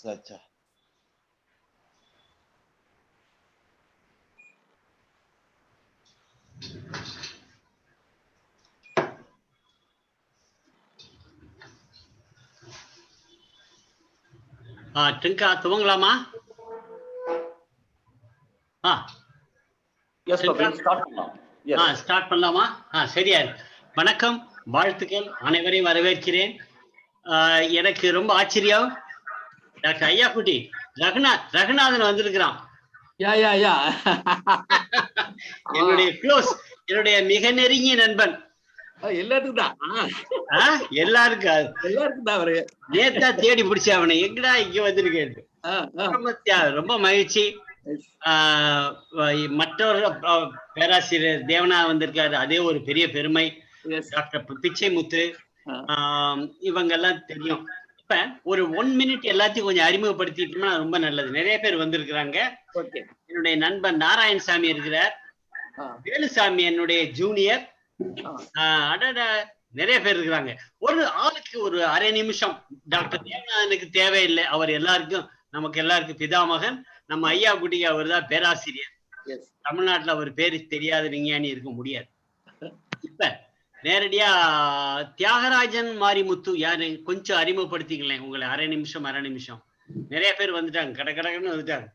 अच्छा ட்ரிங்கா துவங்கலாமா? ஸ்டார்ட் பண்ணலாமா? சரியா. வணக்கம், வாழ்த்துக்கள், அனைவரையும் வரவேற்கிறேன். எனக்கு ரொம்ப ஆச்சரியம், டாக்டர் ஐயாக்குட்டி ரகுநாதன் வந்திருக்கிறான். என்னுடைய க்ளோஸ், என்னுடைய மிக நெருங்கிய நண்பன். எல்லாருக்கும் தான். நேத்தா தேடி பிடிச்ச அவனை எங்கடா இங்க வந்திருக்கேன். ரொம்ப மகிழ்ச்சி. மற்றொரு பேராசிரியர் தேவனா வந்திருக்காரு, அதே ஒரு பெரிய பெருமை. டாக்டர் பிச்சைமுத்து, இவங்க எல்லாம் தெரியும். இப்ப ஒரு 1 minute எல்லாத்தையும் கொஞ்சம் அறிமுகப்படுத்திட்டோம்னா ரொம்ப நல்லது. நிறைய பேர் வந்திருக்கிறாங்க. என்னுடைய நண்பன் நாராயணசாமி இருக்கிறார், வேலுசாமி என்னுடைய ஜூனியர், நிறைய பேர் இருக்கிறாங்க. ஒரு ஆளுக்கு ஒரு அரை நிமிஷம். டாக்டர் தேவநாதனுக்கு தேவையில்லை, அவர் எல்லாருக்கும், நமக்கு எல்லாருக்கும் பிதாமகன். நம்ம ஐயா குட்டிக்கு அவர் தான் பேராசிரியர். தமிழ்நாட்டுல அவர் பேரு தெரியாத விஞ்ஞானி இருக்க முடியாது. இப்ப நேரடியா தியாகராஜன் மாரிமுத்து யாரு, கொஞ்சம் அறிமுகப்படுத்திங்களேன் உங்களை. அரை நிமிஷம். நிறைய பேர் வந்துட்டாங்க, கடகடன்னு வந்துட்டாங்க.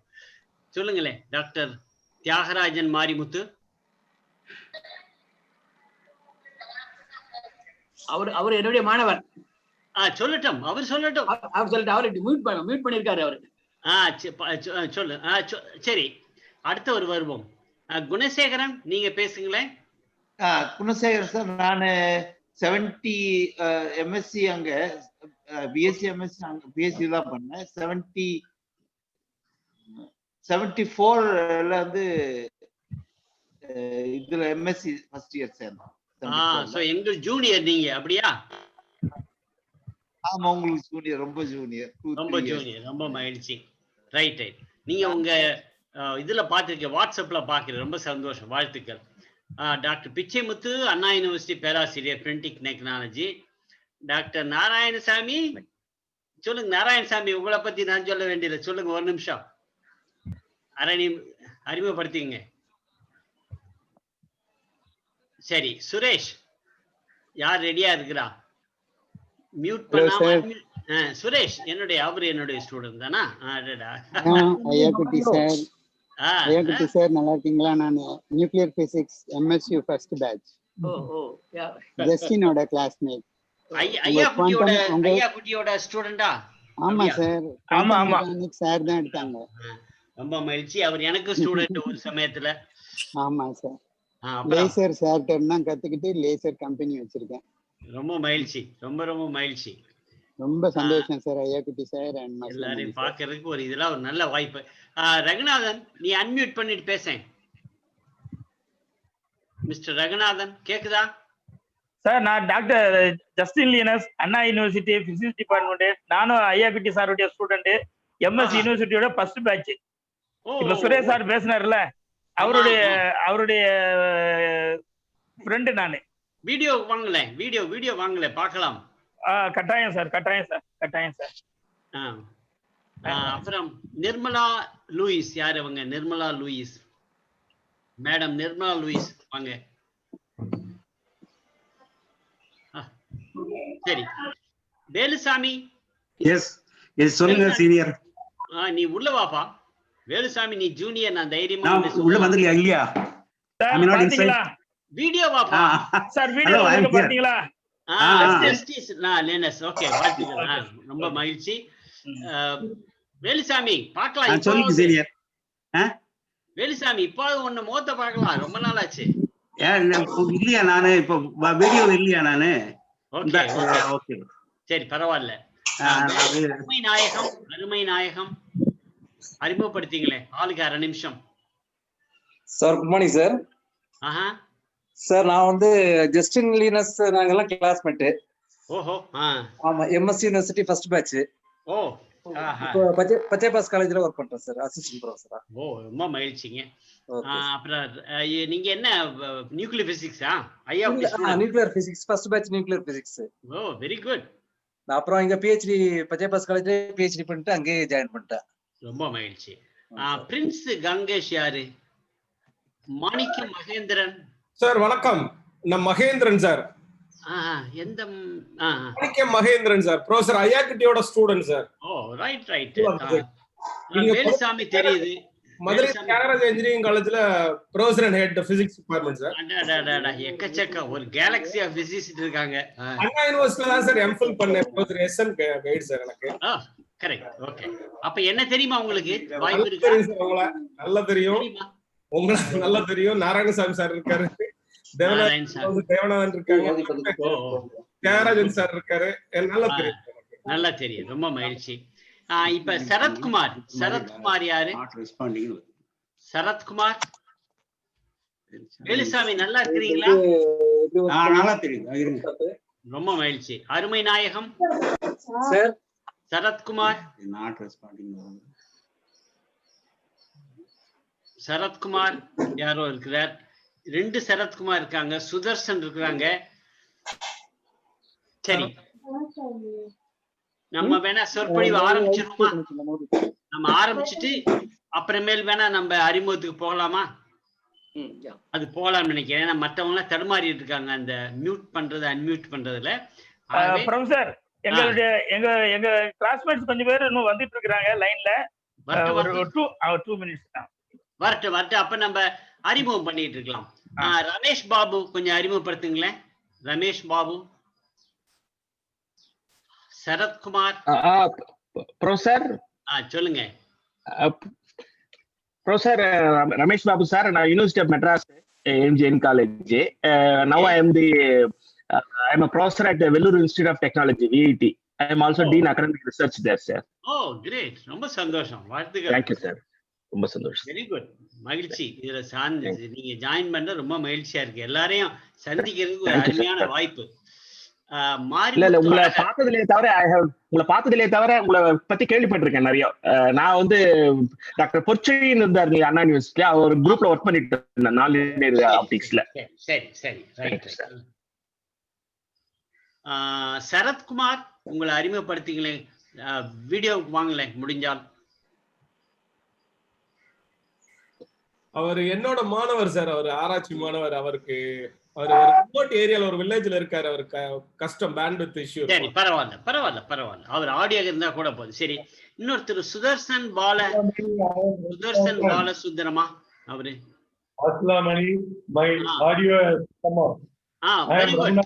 சொல்லுங்களேன் டாக்டர் தியாகராஜன் மாரிமுத்து. அவர் என்னுடைய மாணவர். சொல்லட்டும், அவர் சொல்லட்டும். அவர் மியூட் பண்ணிருக்காரு அவரு. சொல்லு. சரி, அடுத்தவர் வருவோம். குணசேகரன், நீங்க பேசுங்களேன். குணசேகரன் சார், நான் 70 எம்எஸ்சி அங்க, பிஎஸ்சி எம்எஸ்சி அங்க பிஎஸ்சி தான் பண்ணேன். 74ல வந்து இதுல எம்எஸ்சி ஃபர்ஸ்ட் இயர் சேர்ந்தோம். எங்க ஜூனியர் நீங்க, அப்படியா? ஆமா, உங்களுக்கு ஜூனியர், ரொம்ப ஜூனியர். ரொம்ப மகிழ்ச்சி. ரைட். நீங்க உங்க இதுல பாத்துருக்க, வாட்ஸ்அப்ல பாக்குறேன், ரொம்ப சந்தோஷம், வாழ்த்துக்கள். டாக்டர் பிச்சைமுத்து, அண்ணா யூனிவர்சிட்டி பேராசிரியர், பிரிண்டிங் டெக்னாலஜி. டாக்டர் நாராயணசாமி, சொல்லுங்க. நாராயணசாமி, உங்களை பத்தி நான் சொல்ல வேண்டியது, சொல்லுங்க. 1 நிமிஷம் அறிமுகப்படுத்திங்க. சரி, சுரேஷ் யார் ரெடியா இருக்கிறா? மியூட் பண்ணாம. சுரேஷ் அவரு என்னுடைய ஸ்டூடண்ட் தானா? ஐயாக்குட்டி சார் நல்லா இருக்கீங்களா? நான் nuclear physics MSU first batch, ஜஸ்டினோட கிளாஸ்மேட். ஐயாக்குட்டியோட ஸ்டூடண்டா? ஆமா சார், ஆமா சார் தான் எடுத்தாங்க. ரொம்ப மகிழ்ச்சி. அவர் எனக்கு ஸ்டூடண்ட் ஒரு சமயத்துல. ஆமா சார், லேசர் சார்ட்டர் தான் கத்துக்கிட்டு லேசர் கம்பெனி வச்சிருக்கேன். ரொம்ப மகிழ்ச்சி, ரொம்ப மகிழ்ச்சி. ரொம்ப சந்தோஷம் சார் ஐயாக்குட்டி சார். எல்லாரையும் பாக்குறதுக்கு ஒரு இதெல்லாம் ஒரு நல்ல வாய்ப்பு. ரகுநாதன், நீ அன்மியூட் பண்ணிட்டு பேசேன். மிஸ்டர் ரகுநாதன், கேக்குதா சார்? நான் டாக்டர் ஜஸ்டின் லினஸ், அண்ணா யூனிவர்சிட்டி பிசிக்ஸ் டிபார்ட்மெண்ட். நானும் ஐயாக்குட்டி சாருடைய ஸ்டூடெண்ட், எம்எஸ் யூனிவர்சிட்டியோட ஃபர்ஸ்ட் பேட்ச். இப்ப சுரேஷ் சார் பேசினார்ல, அவருடைய ஃப்ரெண்டு நானு. வீடியோ வாங்கல பார்க்கலாம். கட்டாயம் சார். அப்புறம் நிர்மலா லூயிஸ், யார் அவங்க? Nirmala Louis madam, Nirmala Louis வாங்க. சரி, வேலுசாமி. எஸ் சொல்லுங்க சீனியர். நீ உள்ள வாப்பா. வேலுசாமி, நீ ஜூனியர், நான் தைரியமா உள்ள வந்துறியா? இல்லையா? வீடியோ வாப்பா. சார் வீடியோ பாத்தீங்களா? ஓகே, வாழ்த்துக்கள். ரொம்ப மகிழ்ச்சி. வேலுசாமி, பார்க்கலாம். சொல்லுங்க சீனியர். வேலுசாமி, இப்போ உன்னை முகத்தை பார்க்கலாம், ரொம்ப நாள் ஆச்சு. இல்லையா? நானு இப்போ வீடியோ இல்லையா? நானு ஓகே, சரி, பரவாயில்ல. அருமை நாயகம் அறிமுகப்படுத்திங்களே, ஆளுக்கு அரை நிமிஷம். Sir good morning sir. Sir, நான் வந்து ஜஸ்டின் லீனஸ், நாங்கெல்லாம் கிளாஸ்மேட். ஓஹோ. ஆமா, MSc university first batch. Pachaiyappa's காலேஜ்ல ஒர்க் பண்றேன் சார், அசிஸ்டன்ட் ப்ரொஃபஸரா. ரொம்ப மகிழ்ச்சிங்க. அப்புறம் நீங்க என்ன, நியூக்ளியர் பிசிக்ஸா? Nuclear physics first batch, nuclear physics. Very good. நான் அப்புறம் இங்க பிஹெச்டி ஜெயபாஸ் காலேஜ்ல பிஹெச்டி பண்ணிட்டு அங்கேயே ஜாயின் பண்ணிட்டேன். ரொம்ப மகிழ்ச்சி. பிரின்ஸ் கங்கேஷ் யாரு? மாணிக்க மகேந்திரன் சார் வணக்கம். நான் மகேந்திரன் சார். எந்த மாணிக்க மகேந்திரன் சார், ப்ரொஃபசர் ஐயாக்குட்டியோட student sir. Oh right right. Velusamy தெரியுது. மதுரை தியாகராஜ இன்ஜினியரிங் காலேஜ்ல professor and head physics department sir. எக்கச்சக்க ஒரு கேலக்ஸி ஆஃப் பிசிசிஸ்ட் இருக்காங்க. அண்ணா யுனிவர்சிட்டில தான் சார் எம்ஃபில் பண்ணேன். ப்ரொஃபசர் எஸ்என் கைட் சார் எனக்கு. கரெக்ட். ஓகே. அப்ப என்ன தெரியுமா உங்களுக்கு? வாய்ப்பு இருக்கு சார். உங்களை நல்லா தெரியும். உங்களுக்கு நல்லா தெரியும். நாராயணசாமி சார் இருக்காரு, தேவநாதன் இருக்காங்க, தியாகராஜன் சார் இருக்காரு. நல்லா தெரியும். நல்லா தெரியும். ரொம்ப மகிழ்ச்சி. இப்ப சரத்குமார். சரத்குமார் யாரு? சரத்குமார் வேலுசாமி நல்லா இருக்கிறீங்களா? நல்லா தெரியும். ரொம்ப மகிழ்ச்சி. அருமை நாயகம் சரத்குமார். சரத்குமார் யாரோ இருக்கிறார். 2 சரத்குமார் இருக்காங்க. சுதர்சன் இருக்கிறாங்க. சரி, நம்ம வேணா சொற்பொழிவு ஆரம்பிச்சிருமா? நம்ம ஆரம்பிச்சுட்டு அப்புறமேல் வேணா நம்ம அறிமுகத்துக்கு போகலாமா? அது போகலாம்னு நினைக்கிறேன். ஏன்னா மற்றவங்க எல்லாம் தடுமாறிட்டு இருக்காங்க அந்த மியூட் பண்றது அன்மியூட் பண்றதுல. ப்ரொஃபசர், எங்களுடைய எங்க கிளாஸ்மேட்ஸ் கொஞ்சம் பேர் இன்னும் வந்துட்டு இருக்காங்க லைன்ல. ஒரு 2 மினிட்ஸ் தான். வரட்டும். அப்ப நம்ம அறிமுகம் பண்ணிட்டு இருக்கலாம். ரமேஷ் பாபு கொஞ்சம் அறிமுகப்படுத்துங்களேன். ரமேஷ் பாபு. சரத்குமார். ப்ரொஃபசர் சொல்லுங்க. ப்ரொஃபசர் ரமேஷ் பாபு சார், நான் university of Madras MGN college. Now I am a professor at the Vellore Institute of Technology, VIT. I am also Dean Academic Research there, sir. Oh, great. ரொம்ப சந்தோஷம். வாழ்த்துக்கள். Thank you, sir. ரொம்ப சந்தோஷம். Very good. மகிழ்ச்சி. இதுல நீங்க join பண்ண ரொம்ப மகிழ்ச்சியா இருக்கு. எல்லாரையும் சந்திக்கிறதுக்கு ஒரு அருமையான வாய்ப்பு. இல்ல உங்களை பார்த்ததுலயே தவிர உங்களை பத்தி கேள்விப்பட்டிருக்கேன் நிறைய. நான் வந்து டாக்டர் பொற்செழியன் இருந்தார் நீங்க அண்ணா யூனிவர்சிட்டில, அவர் குரூப்ல ஒர்க் பண்ணிட்டு இருந்தேன் நாலினியர் ஆப்டிக்ஸ்ல. சரி சரி ரைட். சரத்குமார் உங்களை அறிமுகப்படுத்திங்களேன். வீடியோவுக்கு வாங்கல முடிஞ்சால். அவர் என்னோட மாணவர் சார். அவர் ஆராய்ச்சி மாணவர். அவருக்கு அவர் ரிமோட் ஏரியால ஒரு வில்லேஜ்ல இருக்காரு. அவர் கஷ்டம் பேண்ட்வித் இஷ்யூ. சரி, பரவாயில்ல. அவர் ஆடியோ இருந்தா கூட போதும். சரி, இன்னொருத்தர் சுதர்சன் பால சுந்தரமா அவரு. Aslamani, my audio come on. Very good.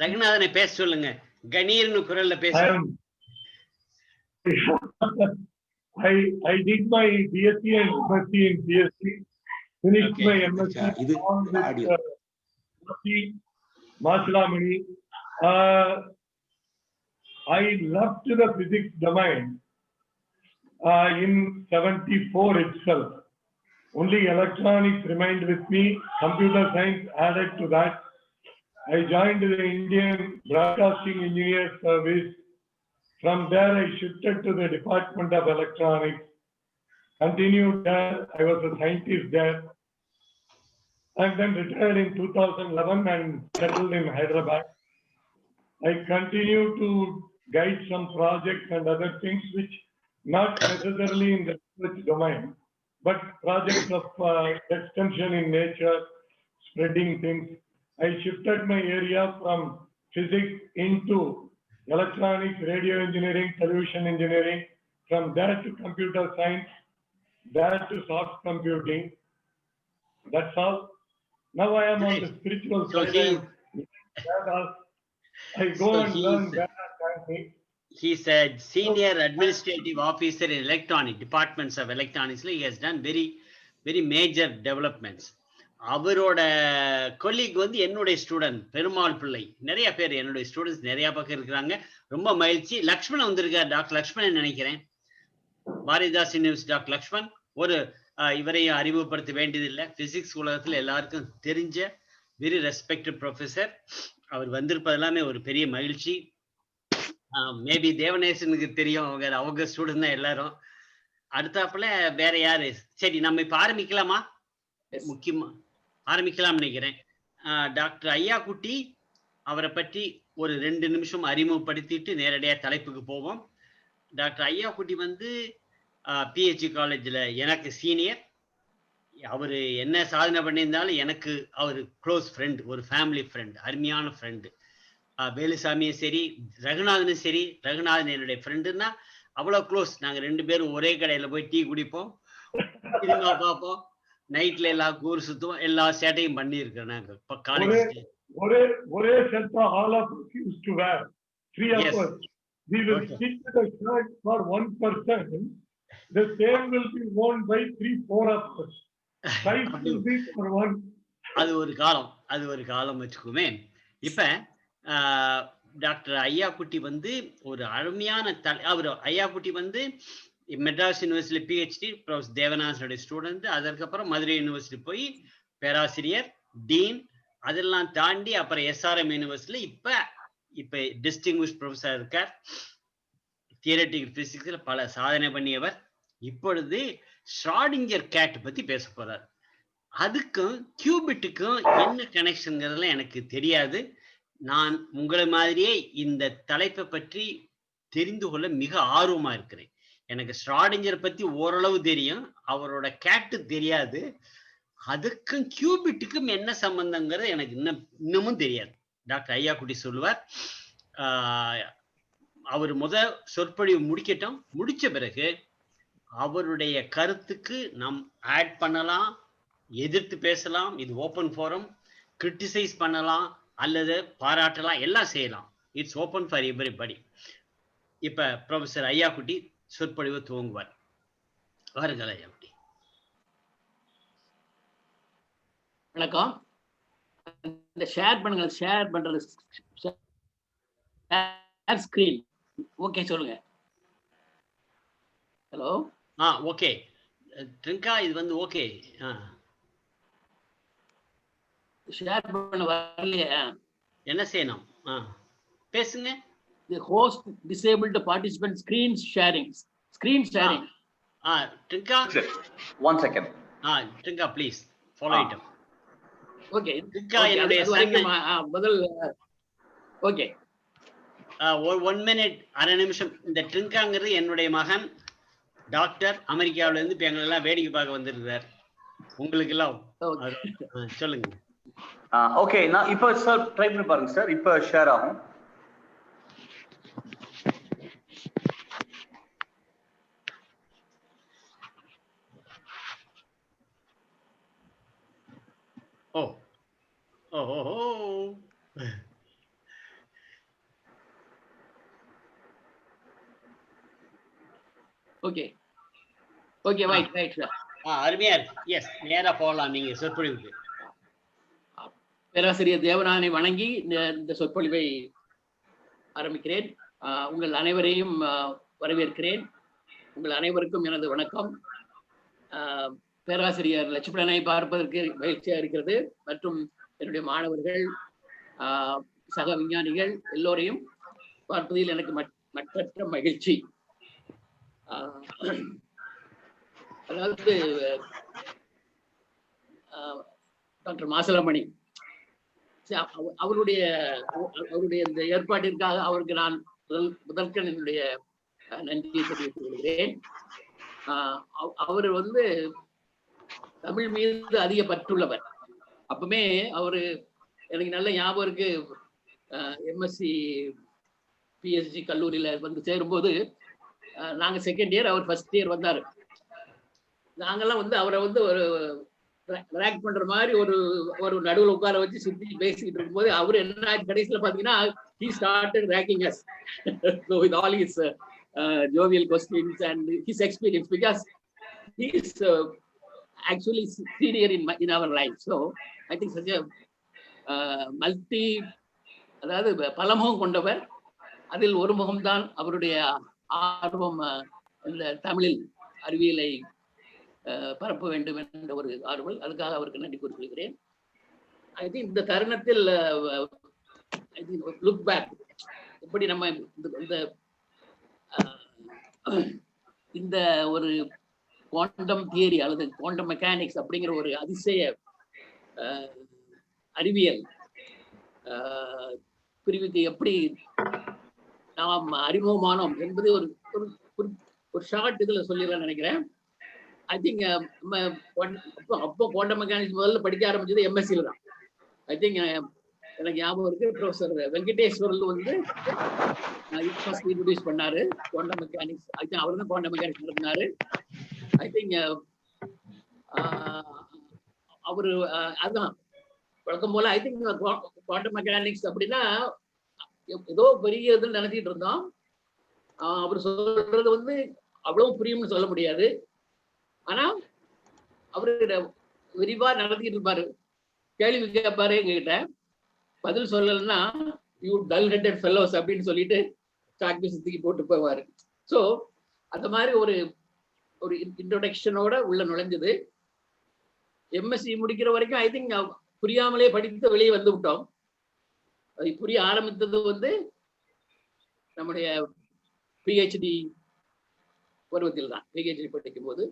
ரகுநாதனை பேச சொல்லுங்க. கணீர்னு குரல்ல பேசுங்க. I did my BSc and MSc in BSc. Finished my MSc Maslamani. I left the physics domain in 74 itself. Only electronics remained with me. Computer science added to that. I joined the Indian Broadcasting Engineers Service. From there, I shifted to the Department of Electronics. Continued there. I was a scientist there. And then retired in 2011 and settled in Hyderabad. I continue to guide some projects and other things which not necessarily in the research domain, but projects of extension in nature, spreading things. I shifted my area from physics into electronics, radio engineering, television engineering, from there to computer science, there to soft computing. That's all. Now I am on the spiritual side. I go and learn that. He's a senior administrative officer in electronic departments of electronics. He has done very major developments. அவரோட colleague வந்து என்னுடைய student Perumal பிள்ளை. நிறைய பேர் என்னுடைய students நிறைய பக்கம் இருக்கிறாங்க. ரொம்ப மகிழ்ச்சி. லக்ஷ்மணன் வந்திருக்கார். டாக்டர் லக்ஷ்மணன் நினைக்கிறேன். Bharathidas university doctor Lakshman. ஒரு இவரையும் அறிமுகப்படுத்த வேண்டியதில்லை. பிசிக்ஸ் உலகத்துல எல்லாருக்கும் தெரிஞ்ச வெரி ரெஸ்பெக்டட் ப்ரொஃபசர். அவர் வந்திருப்பது எல்லாமே ஒரு பெரிய மகிழ்ச்சி. மேபி தேவநேசனுக்கு தெரியும். அவங்க ஸ்டூடெண்ட் தான் எல்லாரும். அடுத்தாப்புல வேற யாரு? சரி, நம்ம இப்ப ஆரம்பிக்கலாமா? முக்கியமா ஆரம்பிக்கலாம் நினைக்கிறேன். டாக்டர் ஐயா குட்டி அவரை பற்றி ஒரு 2 நிமிஷம் அறிமுகப்படுத்திட்டு நேரடியா தலைப்புக்கு போவோம். டாக்டர் ஐயாக்குட்டி வந்து பிஹெச்டி காலேஜ்ல எனக்கு சீனியர். அவரு என்ன சாதனை பண்ணியிருந்தாலும் எனக்கு அவர் க்ளோஸ் ஃப்ரெண்ட், ஒரு ஃபேமிலி ஃப்ரெண்ட், அருமையான ஃப்ரெண்டு. வேலுசாமியும் சரி, ரகுநாதனும் சரி. ரகுநாதன் என்னுடைய ஃப்ரெண்டுன்னா அவ்வளவு க்ளோஸ். நாங்க 2 பேரும் ஒரே கடையில போய் டீ குடிப்போம், சினிமா பார்ப்போம், நைட்ல எல்லாம் கூறு சுத்துவோம், எல்லா சேட்டையும் பண்ணி இருக்கிறோம். நாங்க இப்ப காலேஜ் ஒரே சட்டை all of us used to wear. 3 of us. We will stick to the shirt for one person. The same will be worn by 3-4 of us. Size will be for one. அது ஒரு காலம் வச்சுக்குமே. இப்ப doctor ஐயாக்குட்டி வந்து ஒரு அருமையான அவர் ஐயாக்குட்டி வந்து Madras university PhD, professor தேவநாதனுடைய ஸ்டூடெண்ட். அதற்கப்புறம் மதுரை யூனிவர்சிட்டி போய் பேராசிரியர், டீன், அதெல்லாம் தாண்டி அப்புறம் எஸ்ஆர்எம் யூனிவர்சிட்டியில இப்ப டிஸ்டிங்விஷ் ப்ரொஃபசர் இருக்கார். தியரட்டிக்கல் பிசிக்ஸ்ல பல சாதனை பண்ணியவர். இப்பொழுது ஷ்ராடிங்கர் கேட் பத்தி பேச போறார். அதுக்கும் கியூபிட்டுக்கும் என்ன கனெக்ஷன்ங்கிறதுலாம் எனக்கு தெரியாது. நான் உங்களை மாதிரியே இந்த தலைப்பை பற்றி தெரிந்து கொள்ள மிக ஆர்வமா இருக்கிறேன். எனக்கு ஷ்ராடிங்கர் பத்தி ஓரளவு தெரியும், அவரோட கேட்டு தெரியாது. அதுக்கும் கியூபிட்டுக்கும் என்ன சம்பந்தங்கிறது எனக்கு இன்னமும் தெரியாது. டாக்டர் ஐயாக்குட்டி சொல்லுவார். அவர் சொற்பொழிவு முடிக்கட்டும். முடிச்ச பிறகு அவருடைய கருத்துக்கு நாம் ஆட் பண்ணலாம், எதிர்த்து பேசலாம். இது ஓப்பன் ஃபோரம். கிரிட்டிசைஸ் பண்ணலாம் அல்லது பாராட்டலாம், எல்லாம் செய்யலாம். It's open for everybody. இப்ப ப்ரொஃபசர் ஐயாக்குட்டி சொற்பொழிவு துவங்குவார். வாருங்கள் ஐயாக்குட்டி. வணக்கம். இந்த ஷேர் பண்ணுங்க, ஷேர் பண்றது ஸ்கிரீன். ஓகே சொல்லுங்க. ஹலோ. ஓகே ட்ரிங்கா, இது வந்து ஓகே. ஷேர் பண்ண வரலையா? என்ன செய்யணும்? பேசுங்க. The host disabled participant screen sharing. ட்ரிங்கா, one second. ட்ரிங்கா ப்ளீஸ் ஃபாலோ இட். ஓகே ட்ரிங்கா என்னுடைய முதல் ஓகே 1 minute, அரை நிமிஷம். இந்த ட்ரிங்காங்கிறது என்னுடைய மகன் டாக்டர், அமெரிக்காவில இருந்து இப்ப எங்களை எல்லாம் வேடிக்கை பார்க்க வந்திருக்கிறார். உங்களுக்கு எல்லாம் சொல்லுங்க. ஓகே, நான் இப்ப சார் ட்ரை பண்ணி பாருங்க சார். இப்ப ஷேர் ஆகும். Okay okay right sir. அருமையா இருக்கு. எஸ், நேரா போகலாம் நீங்க சொற்பொழிவுக்கு. பேராசிரியர் தேவநாதனை வணங்கி இந்த சொற்பொழிவை ஆரம்பிக்கிறேன். உங்கள் அனைவரையும் வரவேற்கிறேன். உங்கள் அனைவருக்கும் எனது வணக்கம். பேராசிரியர் லட்சுமணனை பார்ப்பதற்கு மகிழ்ச்சியா இருக்கிறது. மற்றும் என்னுடைய மாணவர்கள், சக விஞ்ஞானிகள் எல்லோரையும் பார்ப்பதில் எனக்கு மற்றற்ற மகிழ்ச்சி. அதாவது டாக்டர் மாசலமணி அவருடைய இந்த ஏற்பாட்டிற்காக அவருக்கு நான் முதற்கண் என்னுடைய நன்றியை தெரிவித்துக் கொள்கிறேன். அவர் வந்து தமிழ் மீது அதிக பற்றுள்ளவர். அப்பவுமே அவரு எனக்கு நல்ல ஞாபகம் இருக்கு. எம்எஸ்சி பிஎஸ்சி கல்லூரியில வந்து சேரும்போது நாங்க செகண்ட் இயர், அவர் ஃபர்ஸ்ட் இயர் வந்தாரு. நாங்கெல்லாம் வந்து அவரை வந்து ஒரு ரேக் பண்ற மாதிரி ஒரு நடுவில் உட்கார வச்சு சுத்தி பேசிக்கிட்டு இருக்கும்போது அவரு என்ன கடைசியில பாத்தீங்கன்னா he started racking us with all his jovial questions and his experience, because he is actually senior in our life. So I think such a அதாவது பலமுகம் கொண்டவர். அதில் ஒரு முகம்தான் அவருடைய ஆர்வம், இந்த தமிழில் அறிவியலை பரப்ப வேண்டும் என்ற ஒரு ஆர்வம். அதுக்காக அவருக்கு நன்றி கூறிக்கொள்கிறேன். ஐ திங்க் இந்த தருணத்தில் லுக் பேக், எப்படி நம்ம இந்த ஒரு குவாண்டம் தியரி அல்லது குவாண்டம் மெக்கானிக்ஸ் அப்படிங்கிற ஒரு அதிசய அறிவியல் பிரிவுக்கு எப்படி நாம் அறிமுகமானோம் என்பது ஒரு ஷார்ட் இதுல சொல்லிடலாம் நினைக்கிறேன். ஐ திங்க் அப்போ குவாண்டம் மெக்கானிக்ஸ் முதல்ல படிக்க ஆரம்பிச்சது எம்எஸ்சியில தான். ஐ திங்க் எனக்கு ஞாபகம் இருக்கு, ப்ரொஃபசர் வெங்கடேஸ்வரல் வந்து இன்ட்ரோடியூஸ் பண்ணாரு குவாண்டம் மெக்கானிக்ஸ். ஐ திங்க் அவர் தான் குவாண்டம் மெக்கானிக்ஸ் நடத்தினாரு. ஐ திங்க் அவரு அதுதான் வழக்கம் போல. ஐ திங்க் குவாண்டம் மெக்கானிக்ஸ் அப்படின்னா ஏதோ பெரிய இதுன்னு நினைச்சிட்டு இருந்தோம். அவர் சொல்றது வந்து அவ்வளவு புரியும்னு சொல்ல முடியாது. ஆனா அவரு விரிவா நடத்திட்டு இருப்பாரு. கேள்வி கேட்பாரு, எங்ககிட்ட பதில் சொல்லலைன்னா யூ டல் ஹெட்டட் ஃபெல்லோஸ் அப்படின்னு சொல்லிட்டு சாக்பீஸ் தூக்கி போட்டு போவாரு. ஸோ அந்த மாதிரி ஒரு இன்ட்ரோடக்ஷனோட உள்ள நுழைஞ்சது. எம்எஸ்சி முடிக்கிற வரைக்கும் ஐ திங்க் புரியாமலே படித்து வெளியே வந்து விட்டோம். அது புரிய ஆரம்பித்தது வந்து நம்முடைய பிஹெச்டி பருவத்தில் தான், பிஹெச்டி படிக்கும் போது.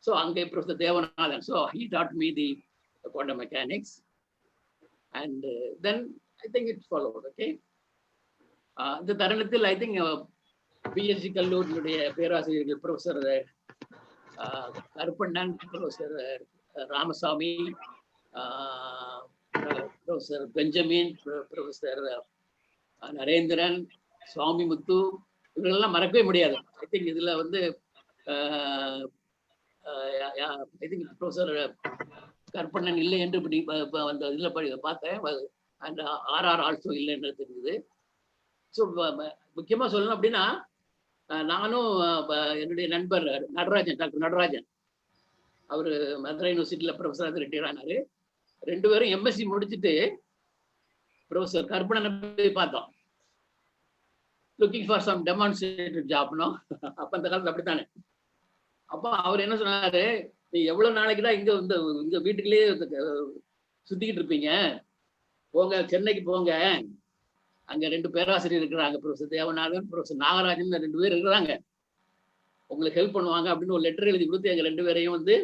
ஸோ அங்கே professor Devanathan, so he taught me the quantum mechanics and then I think it's followed. Okay, இந்த தருணத்தில் ஐ திங்க் பிஎஸ்சி கல்லூரியினுடைய பேராசிரியர்கள் professor Karuppannan, professor Ramasamy, professor Benjamin, professor Narendran, Swamimuthu, இவங்களெல்லாம் மறக்கவே முடியாது. ஐ திங்க் இதுல வந்து ஐ திங்க் ப்ரொஃபசர் கருப்பண்ணன் இல்லை என்று அந்த இதுல பார்த்தேன். அண்ட் ஆர்ஆர் ஆல்சோ இல்லைன்னு தெரிஞ்சது. ஸோ முக்கியமா சொல்லணும் அப்படின்னா, நானும் என்னுடைய நண்பர் நடராஜன், டாக்டர் நடராஜன், அவரு மதுரை யூனிவர்சிட்டியில ப்ரொஃபஸராக ரிட்டையர் ஆனாரு. 2 பேரும் எம்எஸ்சி முடிச்சுட்டு ப்ரொஃபசர் கருப்பண்ணனை போய் பார்த்தோம். லுக்கிங் ஃபார் சம் டெமான்ஸ்ட்ரேட்டிவ் ஜாப்னோ, அப்ப அந்த காலத்துல அப்படித்தானே. அப்போ அவர் என்ன சொன்னாரு, நீ எவ்வளவு நாளைக்கு தான் இங்க வீட்டுக்குள்ளேயே சுத்திக்கிட்டு இருப்பீங்க, போங்க சென்னைக்கு போங்க, அங்க 2 பேராசிரியர் இருக்கிறாங்க, ப்ரொஃபசர் தேவநாதன், ப்ரொஃபசர் நாகராஜன், 2 பேர் இருக்கிறாங்க, உங்களுக்கு ஹெல்ப் பண்ணுவாங்க அப்படின்னு ஒரு லெட்டர் எழுதி கொடுத்து எங்க 2 பேரையும் வந்து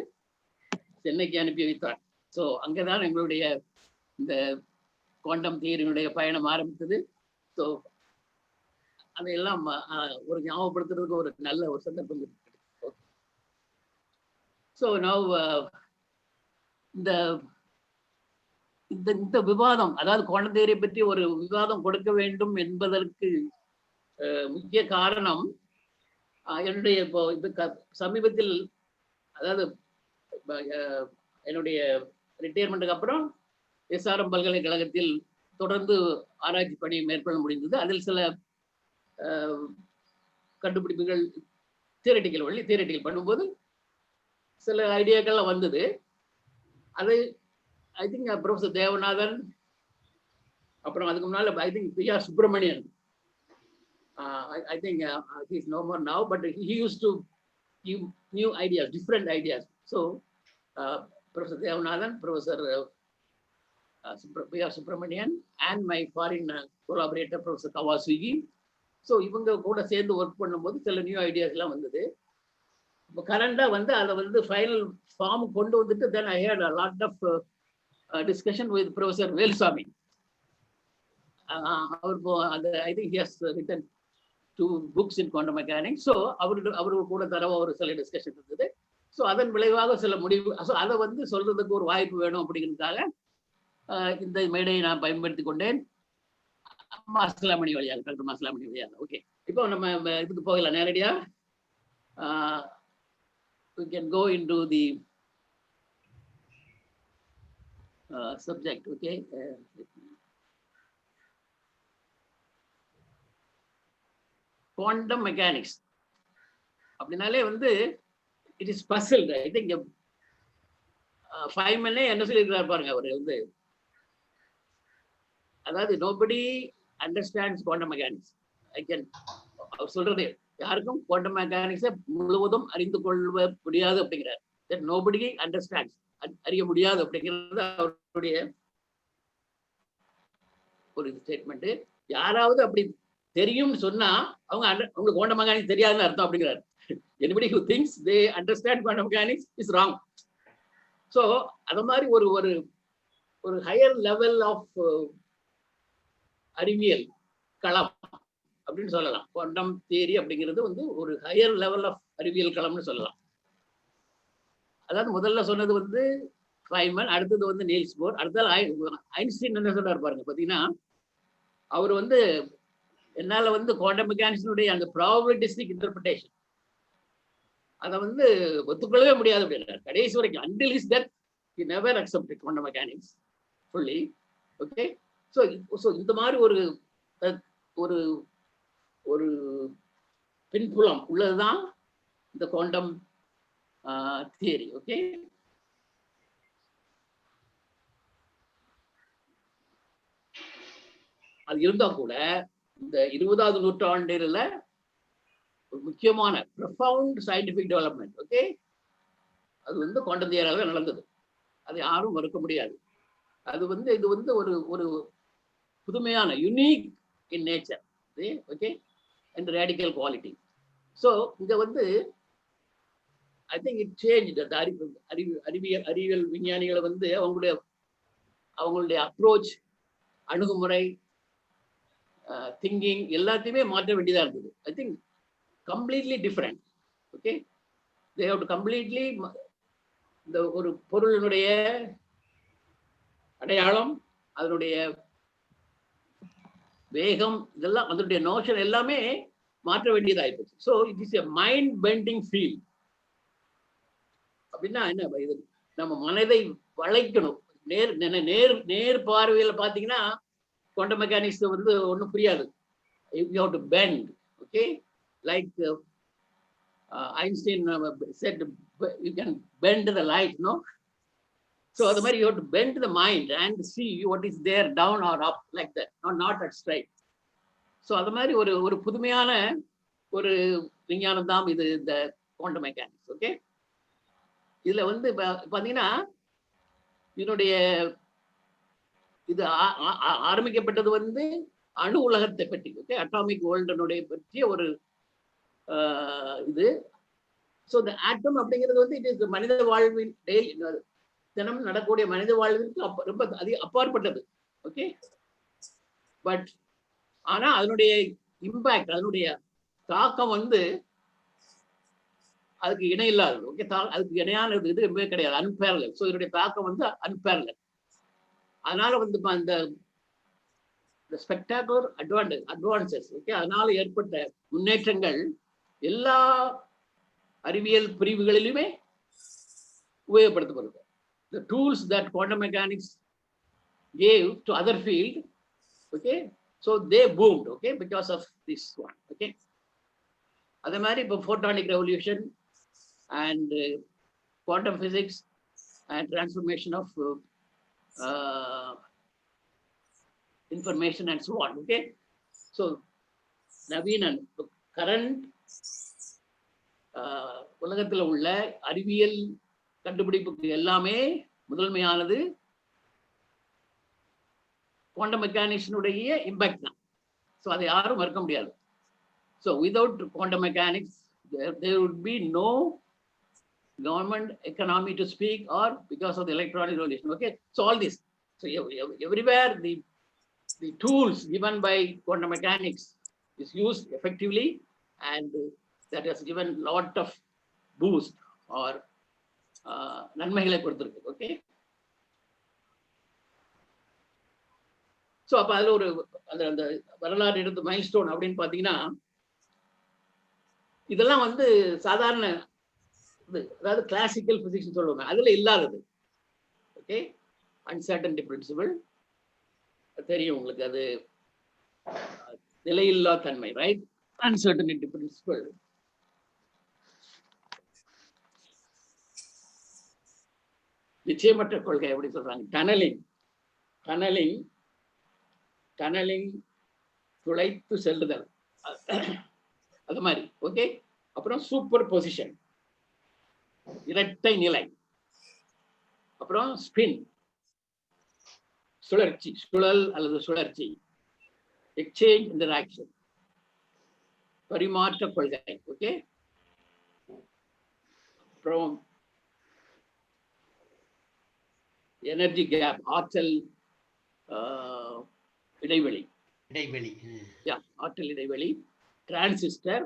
சென்னைக்கு அனுப்பி வைத்தார். ஸோ அங்கதான் எங்களுடைய இந்த குவாண்டம் தியரியினுடைய பயணம் ஆரம்பித்தது. ஸோ அதையெல்லாம் ஒரு ஞாபகப்படுத்துறதுக்கு ஒரு நல்ல ஒரு சந்தர்ப்பம் இருக்கு. ஸோ நவ் இந்த விவாதம், அதாவது குவாண்டம் தியரியை பற்றி ஒரு விவாதம் கொடுக்க வேண்டும் என்பதற்கு முக்கிய காரணம் என்னுடைய இப்போ சமீபத்தில், அதாவது என்னுடைய ரிட்டையர்மெண்ட்டுக்கு அப்புறம் எஸ்ஆர்எம் பல்கலைக்கழகத்தில் தொடர்ந்து ஆராய்ச்சி பணி மேற்கொள்ள முடிந்தது. அதில் சில கண்டுபிடிப்புகள் தியரட்டிக்கல் பண்ணும்போது சில ஐடியாக்கள்லாம் வந்தது. அது ஐ திங்க் ப்ரொஃபசர் தேவநாதன், அப்புறம் அதுக்கு முன்னால I think PR Subramanian, I think he's no more now, but he used to give new ideas, different ideas. So Professor Devanathan, Professor P.R. Subramanian, and my foreign collaborator Professor Kawasugi. So இவங்க கூட சேர்ந்து work பண்ணும்போது சில new ideas எல்லாம் வந்தது. இப்போ கரண்டா வந்து அதை வந்து ஃபைனல் ஃபார்ம் கொண்டு வந்துட்டு தென் ஐ had a lot of discussion with Professor Velusamy. I think he has written 2 books in quantum mechanics. So அவரு கூட தரவா ஒரு சில டிஸ்கஷன் இருந்தது. ஸோ அதன் விளைவாக சில முடிவு, அதை வந்து சொல்றதுக்கு ஒரு வாய்ப்பு வேணும் அப்படிங்கிறதுக்காக இந்த மேடையை நான் பயன்படுத்தி கொண்டேன். மாசிலாமணி வழியாக, டாக்டர் மாசிலாமணி வழியாக. ஓகே, இப்போ நம்ம இதுக்கு போகலாம் நேரடியா. We can go into the subject. Okay. Quantum mechanics அப்படினாலே வந்து it is puzzled. I think Feynman என்ன சொல்லியிருக்காரு பாருங்க, அவர் வந்து அதாவது nobody understands quantum mechanics. அவர் சொல்றது யாருக்கும் குவாண்டம் மெக்கானிக்ஸை முழுவதும் அறிந்து கொள்ள முடியாது அப்படிங்கிறார். that nobody understands, அறிய முடியாது அப்படிங்கிறது அவருடைய ஒரு ஸ்டேட்மெண்ட். யாராவது அப்படி தெரியும்னு சொன்னா அவங்க குவாண்டம் மெக்கானிக்ஸ் தெரியாதுன்னு அர்த்தம் அப்படிங்கிறார். anybody who thinks they understand quantum mechanics is wrong. So அத மாதிரி ஒரு ஹையர் லெவல் ஆஃப் அறிவியல் களம் அப்படின்னு சொல்லலாம். குவாண்டம் தியரி அப்படிங்கிறது வந்து ஒரு ஹையர் லெவல் ஆஃப் அறிவியல் களம்னு சொல்லலாம். அதாவது முதல்ல சொன்னது வந்து ஃபைன்மேன், அடுத்தது வந்து நீல்ஸ் போர், அடுத்தது ஐன்ஸ்டீன் என்ன சொல்றாரு பாருங்க. பார்த்தீங்கன்னா அவர் வந்து என்னால வந்து குவாண்டம் மெக்கானிக்ஸினுடைய அந்த ப்ராபபிலிட்டிஸ்டிக் இன்டர்பிரிட்டேஷன் அதை வந்து ஒத்துக்கொள்ளவே முடியாது அப்படின்றார் கடைசி வரைக்கும். until his death he never accepted quantum mechanics fully. okay, so இந்த மாதிரி ஒரு ஒரு ஒரு பின்புலம் உள்ளதுதான் இந்த குவாண்டம் தியரி. ஓகே, அது இருந்தா கூட இந்த 20வது நூற்றாண்டில் ஒரு முக்கியமான ப்ரொஃபவுண்ட் சயின்டிபிக் டெவலப்மெண்ட். ஓகே, அது வந்து குவாண்டம் தியரியால நடந்தது. அதை யாரும் மறுக்க முடியாது. அது வந்து இது வந்து ஒரு ஒரு புதுமையான unique in nature. Okay, and radical quality. So இங்க வந்து ஐ திங்க் இட் சேஞ்ச். அந்த அறிவியல் விஞ்ஞானிகளை வந்து அவங்களுடைய அப்ரோச், அணுகுமுறை, திங்கிங் எல்லாத்தையுமே மாற்ற வேண்டியதா இருந்தது. I think completely different. Okay, they have to completely இந்த ஒரு பொருளினுடைய அடையாளம், அதனுடைய வேகம், இதெல்லாம் அதனுடைய நோஷன் எல்லாமே மாற்ற வேண்டியதாயிடுச்சு. So it is a mind bending field. அப்படின்னா என்ன, இது நம்ம மனதை வளைக்கணும். நேர் பார்வையில் பார்த்தீங்கன்னா குவாண்டம் மெக்கானிக்ஸ் வந்து ஒன்றும் புரியாது. You have to bend. Okay, like Einstein said you can bend the light, no? So அது மாதிரி you have to bend the mind and see what is there down or up like that, not at straight. So அது மாதிரி ஒரு புதுமையான ஒரு விஞ்ஞானம் தான் இது, இந்த குவாண்டம் மெக்கானிக்ஸ். ஓகே, இதுல வந்து பாத்தீங்கன்னா இதனுடைய இது ஆரம்பிக்கப்பட்டது வந்து அணு உலகத்தை பற்றி. ஓகே, அட்டாமிக் வேர்ல்டனுடைய பற்றிய ஒரு இது. ஸோ இந்த ஆட்டம் அப்படிங்கிறது வந்து இட் இஸ் மனித வாழ்வின் தினம் நடக்கக்கூடிய மனித வாழ்விற்கு ரொம்ப அப்பாற்பட்டது. ஓகே, பட் ஆனா அதனுடைய இம்பாக்ட், அதனுடைய தாக்கம் வந்து அதுக்கு இணை இல்லாதது. ஓகே, அதுக்கு இணையான இது எதுவுமே கிடையாது, அன்பேரலல். ஸோ இதனுடைய தாக்கம் வந்து அன்பேரலல். அதனால வந்து இந்த ஸ்பெக்டாகுலர் அட்வான்சஸ், ஓகே, அதனால ஏற்பட்ட முன்னேற்றங்கள் எல்லா அறிவியல் பிரிவுகளிலுமே உபயோகப்படுத்தப்படுது. The tools that quantum mechanics gave to other field, okay, so they boomed, okay, because of this one. Okay, அதே மாதிரி இப்போ photonic revolution and quantum physics and transformation of information and so on. Okay, so நவீன current உலகத்தில் உள்ள அறிவியல் கண்டுபிடிப்புக்கு எல்லாமே முதன்மையானது குவாண்டம் மெக்கானிக்ஸினுடைய இம்பாக்ட் தான். ஸோ அதை யாரும் மறுக்க முடியாது. So without quantum mechanics there would be no government economy to speak, or because of the electronic revolution. Okay, so all this, so everywhere the tools given by quantum mechanics is used effectively, and that has given lot of boost or நன்மைகளை கொடுத்திருக்கு. Okay, so அப்போ அதில் ஒரு அந்த வரலாறு எடுத்து milestone அப்படின்னு பார்த்தீங்கன்னா இதெல்லாம் வந்து சாதாரண இது, அதாவது கிளாசிக்கல் பிசிக்ஸ் சொல்லுவாங்க, அதுல இல்லாதது. ஓகே, அன்சர்டனிட்டி பிரின்சிபிள் தெரியும் உங்களுக்கு, அது நிலையில்லா தன்மை, ரைட்? Uncertainty principle. நிச்சயமற்ற கொள்கை எப்படி சொல்றாங்க? டனலிங் துளைத்து செல்லுதல், அது மாதிரி. ஓகே, அப்புறம் சூப்பர் பொசிஷன், இரட்டை நிலை, அப்புறம் ஸ்பின், சுழற்சி, சுழல் அல்லது சுழற்சி, எக்ஸ்சேஞ்ச் இன்டராக்ஷன், பரிமாற்ற கொள்கை. ஓகே, அப்புறம் எனர்ஜி கேப், ஆற்றல் இடைவெளி, இடைவெளி. ஆற்றல் இடைவெளி, டிரான்சிஸ்டர்.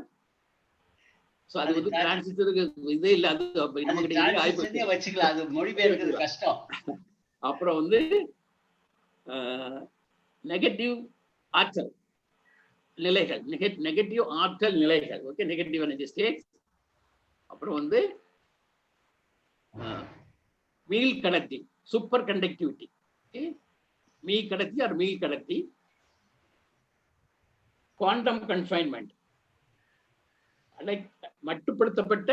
சோ அது வந்து டிரான்சிஸ்டருக்கு இதே இல்ல, அது நமக்கு வச்சுக்கலாம், அது மொழிபெயர்க்கிறது கஷ்டம். அப்புறம் வந்து நெகட்டிவ் ஆற்றல் நிலைகள், நெகட்டிவ் ஆற்றல் நிலைகள், ஓகே, நெகட்டிவ் எனர்ஜி ஸ்டேட்ஸ். அப்புறம் வந்து மீள் கடத்தி, சூப்பர் கண்டக்டிவிட்டி, மீள் கடத்தி ஆர் மீள் கடத்தி. குவாண்டம் கன்ஃபைன்மெண்ட், மட்டுப்படுத்தப்பட்ட,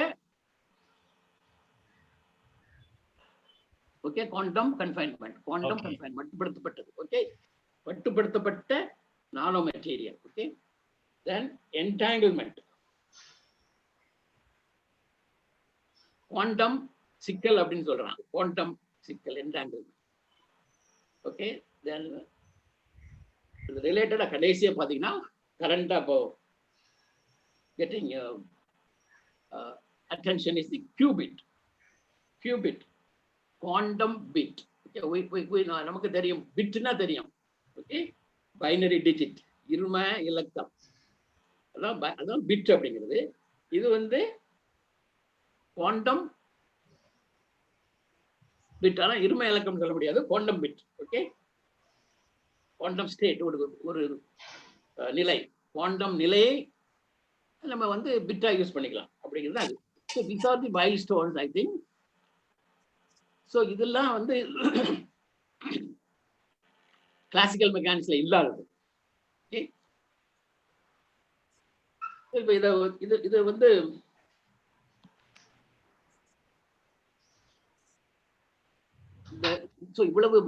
ஓகே, குவாண்டம் கன்ஃபைன்மெண்ட், மட்டுப்படுத்தப்பட்டது, ஓகே, மட்டுப்படுத்தப்பட்ட நானோ மெட்டீரியல், ஓகே. தென் என்டாங்கிள்மெண்ட், குவாண்டம் சிக்கல் அப்படின்னு சொல்றாங்க, குவாண்டம் சிக்கல், என்டாங்கிள்மெண்ட், ஓகே. தென் ரிலேட்டடா கடைசியா பாத்தீங்கன்னா கரண்டா இப்போ getting attention is the qubit, quantum bit. Okay, நமக்கு தெரியும் பிட்னா தெரியும், ஓகே, பைனரி டிஜிட், இரும இலக்கம், அதான் பிட் அப்படிங்கிறது. இது வந்து குவாண்டம் பிட், ஆனா இரும இலக்கம் சொல்ல முடியாது, quantum bit, okay. Quantum state, ஒரு நிலை, குவாண்டம் நிலையை நம்ம வந்து பிட்டா யூஸ் பண்ணிக்கலாம் அப்படிங்கிறது அது. So these are the milestones I think. So இதெல்லாம் வந்து கிளாசிக்கல் மெக்கானிக்ஸ்ல இல்லாதது. ஓகே, இப்போ இது வந்து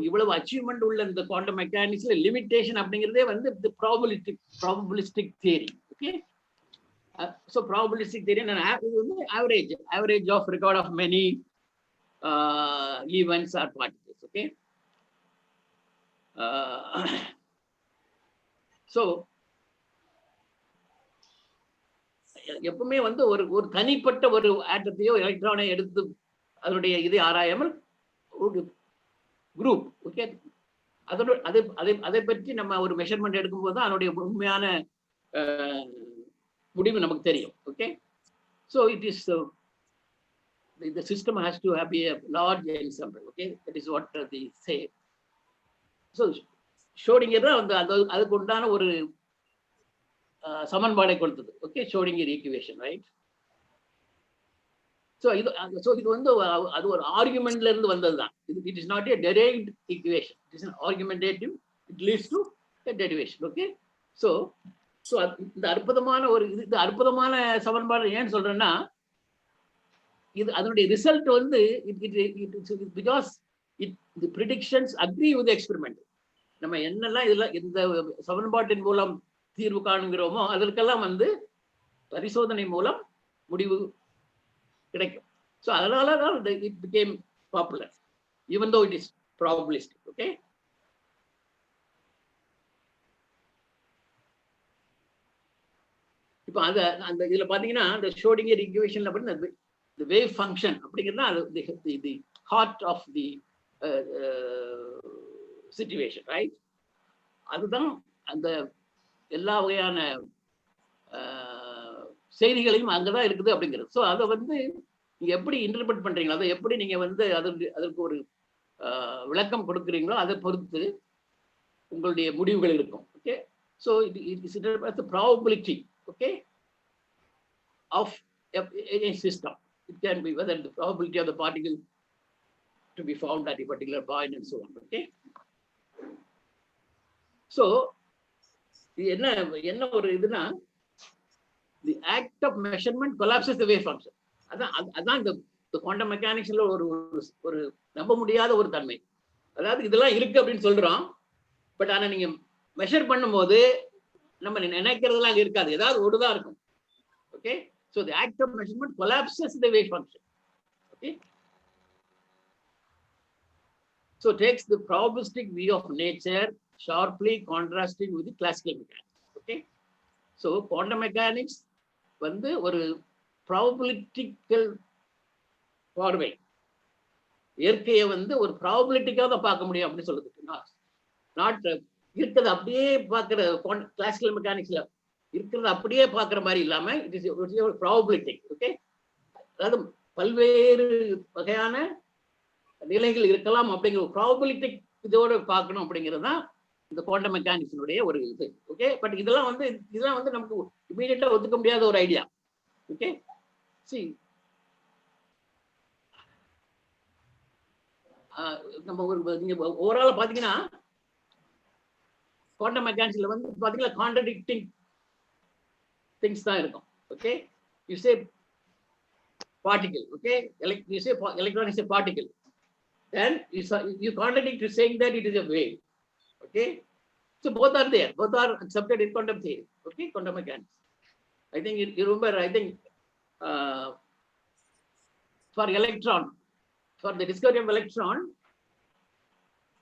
இவ்வளவு அச்சீவ்மெண்ட் உள்ள இந்த குவாண்டம் மெக்கானிக்ஸ்ல லிமிட்டேஷன் அப்படிங்கிறதே வந்து probabilistic theory. Okay, so probabilistic theory and average of record of many events or particles, okay. So எப்பவுமே வந்து ஒரு தனிப்பட்ட ஒரு ஆட்டத்தையோ எலக்ட்ரானை எடுத்து அதனுடைய இதை ஆராயாமல் ஒரு குரூப், ஓகே, அதை பற்றி நம்ம ஒரு மெஷர்மெண்ட் எடுக்கும்போது தான் அதனுடைய உண்மையான முடிவு நமக்கு தெரியும். Okay, so it is the system has to have a large ensemble, okay, that is what they say. So ஷோடிங்கர் தான் அதுக்கு உண்டான ஒரு சமன்பாடை கொடுத்தது, ஓகே, ஷோடிங்கர் ஈக்குவேஷன், ரைட். ஸோ இது வந்து அது ஒரு ஆர்குமெண்ட்ல இருந்து வந்ததுதான். It is not a derived equation, it is an argumentative, it leads to a derivation, okay. So இந்த அற்புதமான அற்புதமான சமன்பாடு ஏன்னு சொல்றேன்னா, இது அதனுடைய ரிசல்ட் வந்து because the predictions agree with experiment. நம்ம என்னெல்லாம் இதெல்லாம் இந்த சமன்பாட்டின் மூலம் தீர்வு காணுங்கிறோமோ அதற்கெல்லாம் வந்து பரிசோதனை மூலம் முடிவு கிடைக்கும். ஸோ அதனால தான் it became popular even though it is probabilistic, okay. இப்போ அந்த இதுல பாத்தீங்கன்னா அந்த ஷோடிங்கர் ஈக்குவேஷன்ல படி the wave function அப்படிங்கிறது the heart of the situation, right. அதுதான் அந்த எல்லா வகையான செய்திகளையும் அங்கதான் இருக்குது அப்படிங்கிறது. ஸோ அதை வந்து நீங்க எப்படி இன்டர்பிரட் பண்றீங்களோ, அதை எப்படி நீங்க வந்து அதற்கு ஒரு விளக்கம் கொடுக்குறீங்களோ அதை பொறுத்து உங்களுடைய முடிவுகள் இருக்கும், okay. So it is the probability, okay, of a system. It can be whether the probability of the particle to be found at a particular point and so on, okay. So என்ன ஒரு இதுனா, the act of measurement collapses the wave function. அதான் இந்த quantum மெக்கானிக்ஸ்ல ஒரு நம்ப முடியாத ஒரு தன்மை. அதாவது இதெல்லாம் இருக்கு அப்படின்னு சொல்றோம், பட் ஆனா நீங்க மெஷர் பண்ணும்போது நம்ம நினைக்கிறதுலாம் அங்க இருக்காது, ஏதாவது ஒருதான் இருக்கும், okay. So the act of measurement collapses the wave function, okay. So takes the probabilistic view of nature, sharply contrasting with the classical mechanics, okay. So quantum mechanics வந்து ஒரு probabilitical பார்வை, இயற்கையை வந்து ஒரு ப்ராபபிலிட்டிக்காக தான் பார்க்க முடியும் அப்படின்னு சொல்லுது, நாட் இருக்கிறது அப்படியே பார்க்கிற கிளாசிக்கல் மெக்கானிக்ஸ்ல இருக்கிறது அப்படியே பார்க்குற மாதிரி இல்லாம இட் இஸ் ப்ராபபிலிட்டி. ஓகே, அதாவது பல்வேறு வகையான நிலைகள் இருக்கலாம் அப்படிங்கிற ப்ராபபிலிட்டி இதோட பார்க்கணும் அப்படிங்கிறது தான் இந்த குவாண்டம் மெக்கானிக்ஸினுடைய ஒரு இது. ஓகே, பட் இதெல்லாம் வந்து நமக்கு இமீடியட்டா ஒத்துக்க முடியாத ஒரு ஐடியா. ஓகே, சி நம்ம நீங்க ஓவரால பாத்தீங்கன்னா குவாண்டம் மெக்கானிக்ஸ்ல வந்து பாத்தீங்கன்னா கான்ட்ரடிக்டிங் திங்ஸ் தான் இருக்கும். Okay, you say particle, okay, you say electron is a particle, then you contradict saying that it is a wave. Okay, so both are there, both are accepted in quantum theory. Okay, quantum mechanics. I think you remember, I think for electron, for the discovery of electron,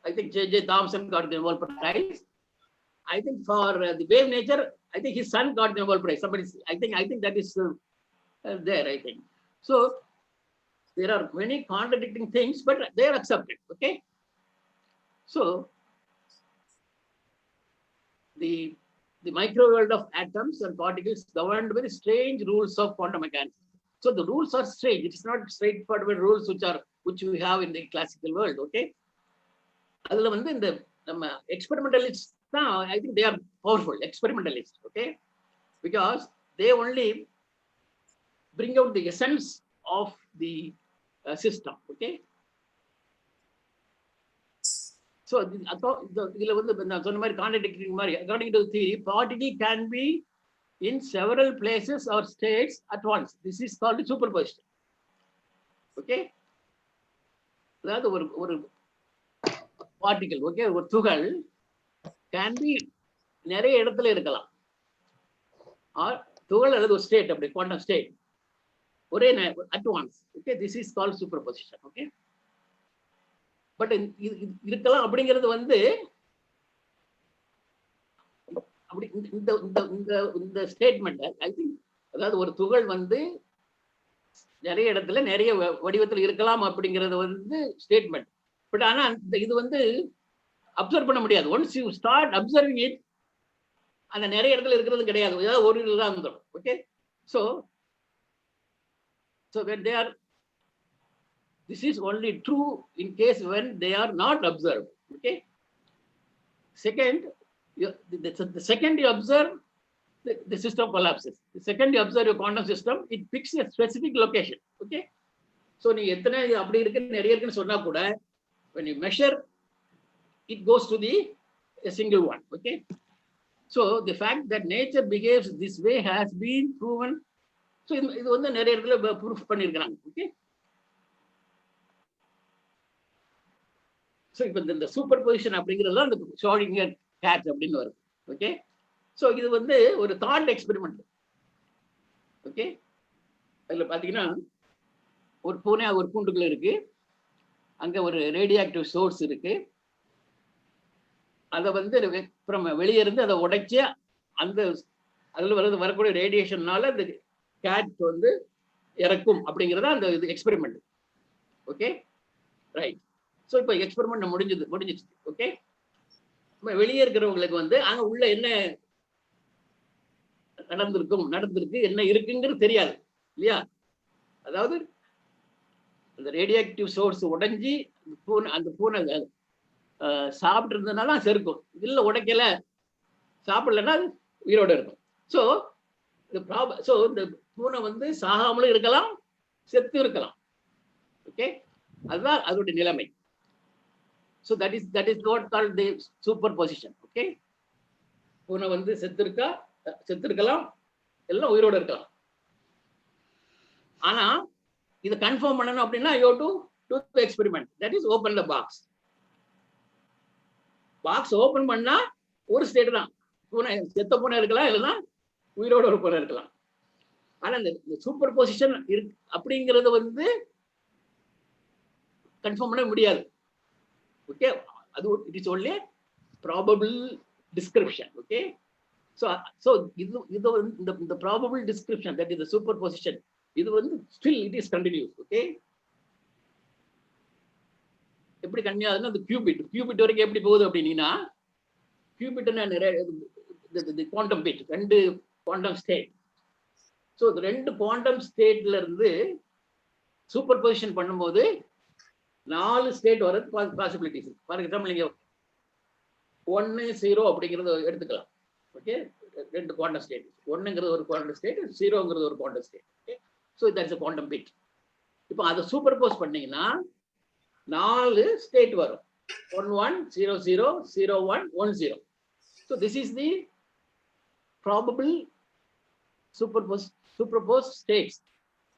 I think J.J. Thomson got the Nobel Prize. I think for the wave nature, I think his son got the Nobel Prize. Somebody, I think that is there, I think. So there are many contradicting things, but they are accepted. Okay, so the micro world of atoms and particles governed by strange rules of quantum mechanics. So the rules are strange. It is not straightforward rules which we have in the classical world. Okay, adula vandu inda nama experimentalists I think they are powerful experimentalists. Okay, because they only bring out the essence of the system. Okay, so இதுல வந்து நான் சொன்ன மாதிரி contradicting மாதிரி, according to the theory, particle can be in several places or states at once. This is called superposition. Okay, அதாவது ஒரு particle, okay, ஒரு துகள் can be நிறைய இடத்துல இருக்கலாம், ஆர் துகள் அல்லது ஒரு ஸ்டேட், அப்படி குவாண்டம் ஸ்டேட் ஒரே at once. Okay, this is called superposition. Okay, but இருக்கலாம் அப்படிங்கிறது வந்து அப்படி இந்த ஸ்டேட்மெண்ட் ஐ திங்க், அதாவது ஒரு துகள் வந்து நிறைய இடத்துல நிறைய வடிவத்தில் இருக்கலாம் அப்படிங்கிறது வந்து ஸ்டேட்மெண்ட். பட் ஆனா இது வந்து அப்சர்வ் பண்ண முடியாது. Once you start observing it, அந்த நிறைய இடத்துல இருக்கிறது கிடையாது, ஏதாவது ஒரு இதுதான் வந்துடும். Okay, so when they are, this is only true in case when they are not observed. Okay, second, the second you observe, the system collapses. The second you observe your quantum system, it picks a specific location. Okay, so நீ எத்தனை அப்படி இருக்கு நிறைய இருக்குன்னு சொன்னா கூட, when you measure, it goes to a single one. Okay, so the fact that nature behaves this way has been proven. So இது வந்து நிறைய இடத்துல ப்ரூஃப் பண்ணியிருக்கிறாங்க. ஓகே, ஸோ இப்போ இந்த சூப்பர் பொசிஷன் அப்படிங்கிறது தான் இந்த ஷோடிங்கர் கேட் அப்படின்னு வருது. ஓகே, ஸோ இது வந்து ஒரு தாட் எக்ஸ்பெரிமெண்ட். ஓகே, அதில் பார்த்தீங்கன்னா ஒரு பூனை ஒரு கூண்டுக்குள்ள இருக்கு, அங்கே ஒரு ரேடியோ ஆக்டிவ் சோர்ஸ் இருக்கு, அதை வந்து வெளியே இருந்து அதை உடைச்சு அந்த அதில் வரக்கூடிய ரேடியேஷன்னால அந்த கேட் வந்து இறக்கும் அப்படிங்கிறதா அந்த இது எக்ஸ்பெரிமெண்ட். Okay, right. ஸோ இப்போ எக்ஸ்பெரிமெண்ட் முடிஞ்சிச்சு. ஓகே, வெளியே இருக்கிறவங்களுக்கு வந்து அங்கே உள்ள என்ன நடந்திருக்கு என்ன இருக்குங்கிறது தெரியாது இல்லையா. அதாவது அந்த ரேடியோ ஆக்டிவ் சோர்ஸ் உடைஞ்சி அந்த பூனை சாப்பிட்டு இருந்ததுனால செருக்கும், இல்லை உடைக்கல சாப்பிடலன்னா உயிரோட இருக்கும். ஸோ இந்த பூனை வந்து சாகாமலும் இருக்கலாம், செத்து இருக்கலாம். ஓகே, அதுதான் அதோட நிலைமை. So that is what called the super position. Okay, பூனை வந்து செத்துருக்கலாம், எல்லாம் உயிரோட இருக்கலாம். ஆனா இதை கன்ஃபார்ம் பண்ணணும் அப்படின்னா you to to the experiment, that is open the box. Box open பண்ணா ஒரு ஸ்டேட் தான், பூனை செத்த பூனை இருக்கலாம், இல்லைன்னா உயிரோட ஒரு பூனை இருக்கலாம். ஆனா இந்த சூப்பர் பொசிஷன் அப்படிங்கிறது வந்து கன்ஃபார்ம் பண்ண முடியாது. ஓகே, அது it is only probable description. Okay, so இது இந்த probable description, that is the superposition, இது வந்து still it is continuous. Okay, எப்படி கண்டினியூ ஆகுதுன்னா அந்த கியூபிட் வரைக்கும் எப்படி போகுது அப்படின்னா, qubit and the quantum bit, ரெண்டு quantum state. So the ரெண்டு quantum stateல இருந்து superposition பண்ணும்போது 4 ஸ்டேட் வரது பாசிபிலிட்டிஸ். ஃபார் எக்ஸாம்பிள் நீங்க 1 0 அப்படிங்கறது எடுத்துக்கலாம். ஓகே, ரெண்டு குவாண்டம் ஸ்டேட், 1ங்கிறது ஒரு குவாண்டம் ஸ்டேட், 0ங்கிறது ஒரு quantum state. Okay, so that's a quantum bit. இப்போ அதை சூப்பர்போஸ் பண்ணீங்கன்னா 4 ஸ்டேட் வரும். 1 1 0 0 0 1 1 0. So this is the probable superposed states.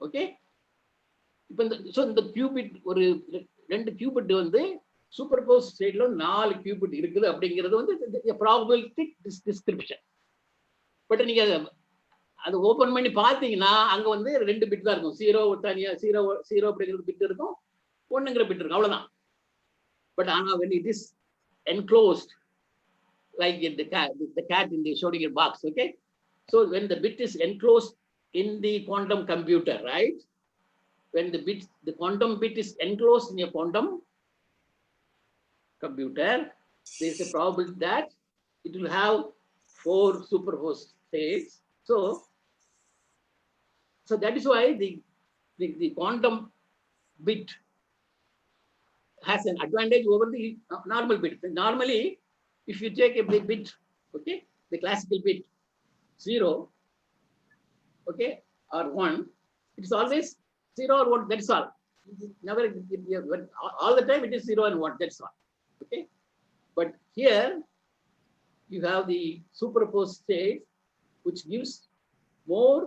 Okay, இப்போ இந்த கியூபிட் ஒரு 2 கியூபிட் வந்து சூப்பர்போஸ் ஸ்டேட்ல 4 கியூபிட் இருக்குது அப்படிங்கிறது வந்து ப்ராபபிலிட்டி டிஸ்கிரிப்ஷன். பட் நீங்க அது ஓபன் பண்ணி பார்த்தீங்கன்னா அங்க வந்து 2 பிட் தான் இருக்கும். 0 தனியா 0 அப்படிங்கிறது பிட் இருக்கும், 1ங்கிற பிட் இருக்கும், அவ்வளவுதான். பட் ஆனா when it is enclosed like the cat in the Schrodinger box, okay, so when the bit is enclosed in the quantum computer, right, when the quantum bit is enclosed in a quantum computer, there is a probability that it will have 4 superposed states. So that is why the quantum bit has an advantage over the normal bit. Normally, if you take a bit, okay, the classical bit 0, okay, or 1, it is always 0 or 1. That's all. Never, all the time it is 0 and 1. That's all. Okay, but here you have the superposed state, which gives more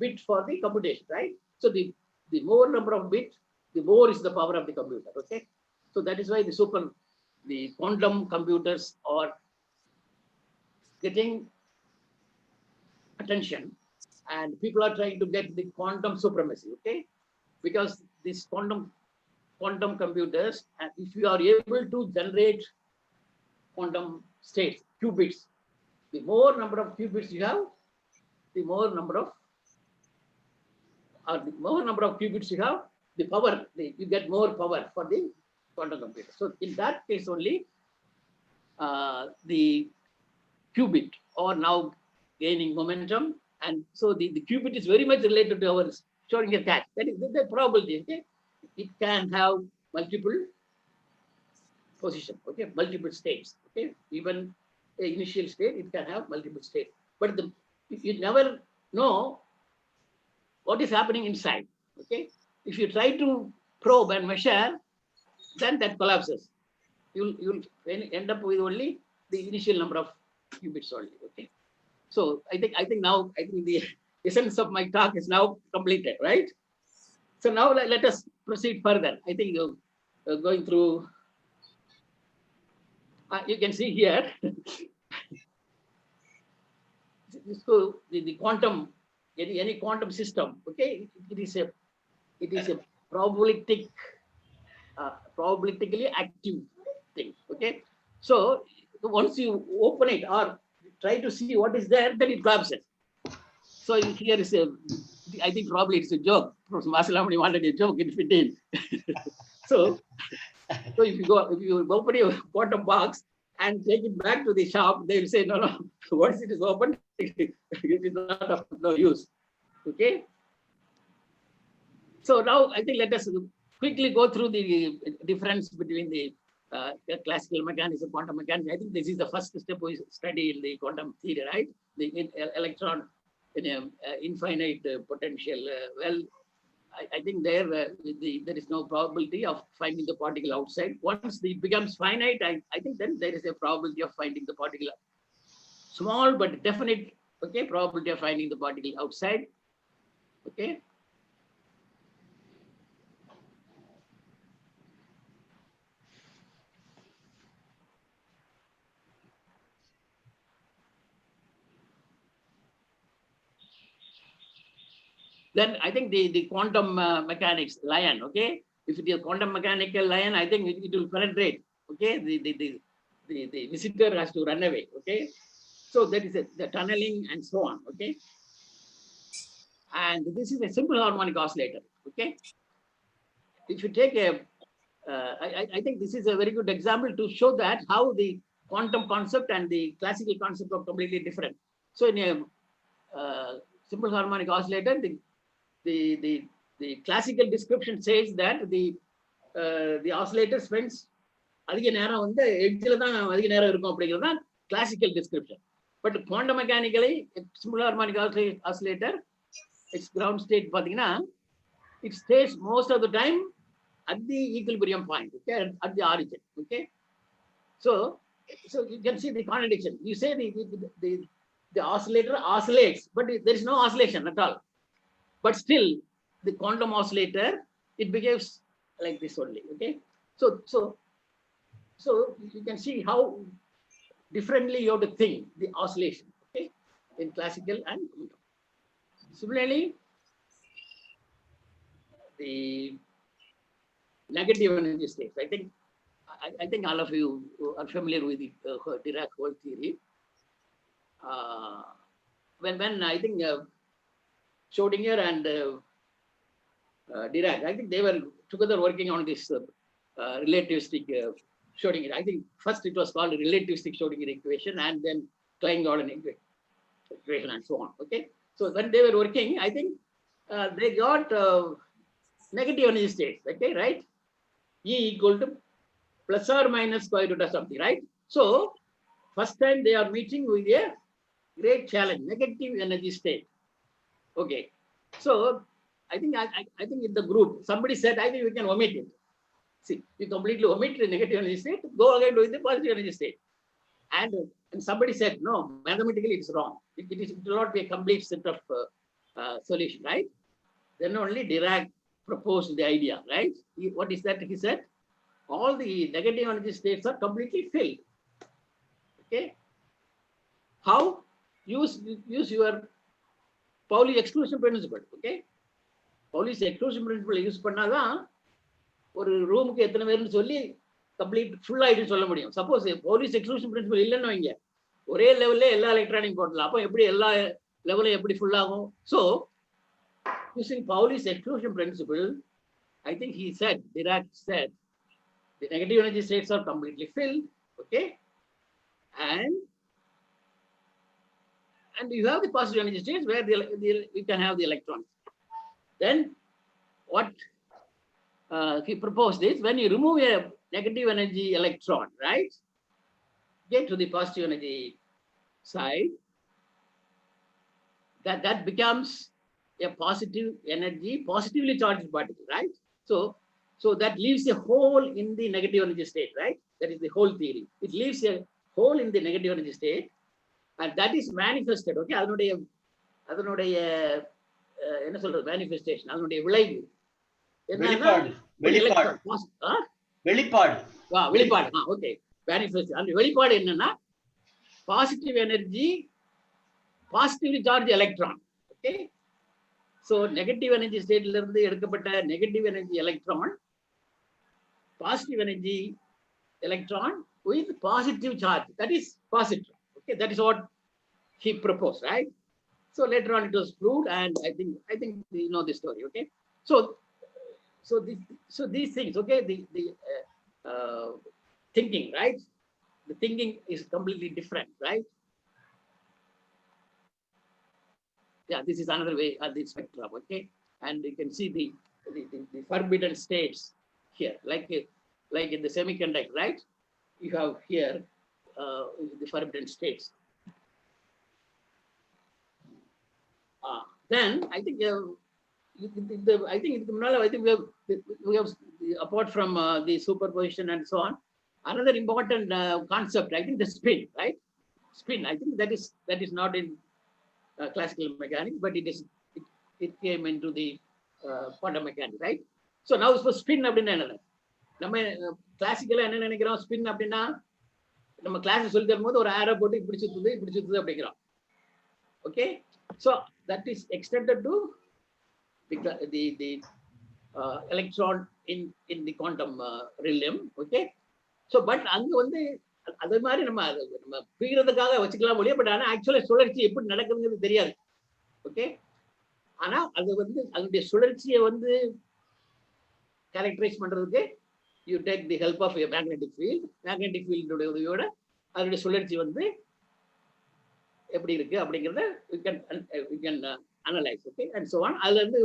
bit for the computation, right? So the more number of bit, the more is the power of the computer. Okay, so that is why the quantum computers are getting attention, and people are trying to get the quantum supremacy. Okay, because these quantum computers, and if you are able to generate quantum states, qubits, the more number of qubits you have, the more number of qubits you have, the power, you get more power for the quantum computer. So in that case only, the qubit are now gaining momentum, and so the qubit is very much related to our Schrodinger cat. That is the probability. Okay, it can have multiple positions. Okay, multiple states. Okay, even the initial state, it can have multiple states. But you never know what is happening inside. Okay, if you try to probe and measure, then that collapses. You'll end up with only the initial number of qubits only. Okay, so I think now the essence of my talk is now completed, right? So now let us proceed further. I think going through, you can see here. So the quantum, any quantum system, okay, it is a probabilistically active thing. Okay, so once you open it or try to see what is there, then it collapses. So here is I think probably it's a joke. Professor Masalamani wanted a joke, it fit in. So if you open your quantum box and take it back to the shop, they will say, no, once it is open, it is not of no use. Okay. So now I think let us quickly go through the difference between the classical mechanics and quantum mechanics. I think this is the first step we study in the quantum theory, right? The electron in infinite potential. Well, I think there is no probability of finding the particle outside. Once it becomes finite, I think then there is a probability of finding the particle, small but definite, okay, probability of finding the particle outside. Okay. Then I think the quantum mechanics lion, okay, if it is quantum mechanical lion, I think it will penetrate. Okay, the visitor has to run away. Okay, so that is the tunneling and so on. Okay, and this is a simple harmonic oscillator. Okay, if you take I think this is a very good example to show that how quantum concept and the classical concept are completely different. So in a simple harmonic oscillator, the classical description says that the oscillator spends அதிக நேரம் வந்து எட்ஜில் தான் அதிக நேரம் இருக்கும் அப்படிங்கிறது தான் classical description. But quantum mechanically simple harmonic oscillator it's ground state பார்த்தீங்கன்னா it stays most of the time at the equilibrium point, okay, at the origin, okay. So you can see the contradiction. You say the oscillator oscillates, but there is no oscillation at all. But still, the quantum oscillator, it behaves like this only, okay. So you can see how differently you have to think the oscillation, okay, in classical and quantum. Similarly, the negative energy states. I think all of you are familiar with the Dirac-Hall theory. When I think Schrödinger and Dirac, I think they were together working on this relativistic Schrödinger. I think first it was called relativistic Schrödinger equation, and then Klein-Gordon equation, and so on. Okay, so when they were working, I think they got negative energy states. Okay, right? E equal to plus or minus square root of something, right? So first time they are meeting with a great challenge, negative energy state. Okay, so I think in the group somebody said, I think we can omit it. See, you completely omit the negative energy state, go again with the positive energy state. And somebody said, no, mathematically it's wrong. It will not be a complete set of solution, right? Then only Dirac proposed the idea, right? What is that he said? All the negative energy states are completely filled. Okay? How? Use your Pauli exclusion principle. Okay? Pauli's exclusion principle use பண்ணாதான் ஒரு ரூமுக்கு எத்தனை பேர்னு சொல்லி complete full ஆயிடுன்னு சொல்ல முடியும். Suppose Pauli's exclusion principle இல்லைன்னு வைங்க, ஒரே லெவல்ல எல்லா எலக்ட்ரானிக் போடலாம். அப்போ எப்படி எல்லா லெவலும் எப்படி ஃபுல் ஆகும்? So using Pauli's exclusion principle, I think he said, Dirac said, the negative energy states are completely filled, okay, and you have the positive energy states where you can have the electrons. Then what he proposed is, when you remove a negative energy electron, right, get to the positive energy side, that becomes a positive energy, positively charged particle, right? So that leaves a hole in the negative energy state, right? That is the whole theory. It leaves a hole in the negative energy state, and that is manifested, okay? அதனுடைய என்ன சொல்றது, manifestation, அதனுடைய விளைவு வெளிப்பாடு. Okay, manifestation. அந்த வெளிப்பாடு என்னன்னா positive energy, positively charge electron. Okay, so negative energy ஸ்டேட்ல இருந்து எடுக்கப்பட்ட negative energy electron, positive energy electron with positive charge, that is positive. Okay, that is what he proposed, right? So later on it was proved, and I think you know the story. Okay, so these things, okay, the thinking, right? The thinking is completely different, right? Yeah, this is another way of the spectrum. Okay, and you can see the forbidden states here, like in the semiconductor, right? You have here the forbidden states. Then I think we have apart from the superposition and so on, another important concept, I think the spin, right? Spin, I think that is not in classical mechanics, but it came into the quantum mechanics, right? So now it's for spin அப்படின்னா என்ன? நம்ம கிளாசிக்கலா என்ன நினைக்கிறோம்? Spin அப்படின்னா நம்ம class சொல்லி தரும்போது ஒரு ஆரோ போட்டு இப்படி சுத்துது அப்படிங்கிறோம். Okay, so that is extended to the electron in the quantum realm. Okay, so but அங்க வந்து அதே மாதிரி நம்ம புரியறதுக்காக வச்சுக்கலாம் முடியும், பட் ஆனா ஆக்சுவலா சுழற்சி எப்படி நடக்குதுங்கிறது தெரியாது. ஓகே, ஆனா அது வந்து அதனுடைய சுழற்சியை வந்து கேரக்டரைஸ் பண்றதுக்கு you take the help of a magnetic field உதவியோட அதனுடைய சுழற்சி வந்து எப்படி இருக்கு அப்படிங்கிறத we can analyze, okay, and so on. அதுல இருந்து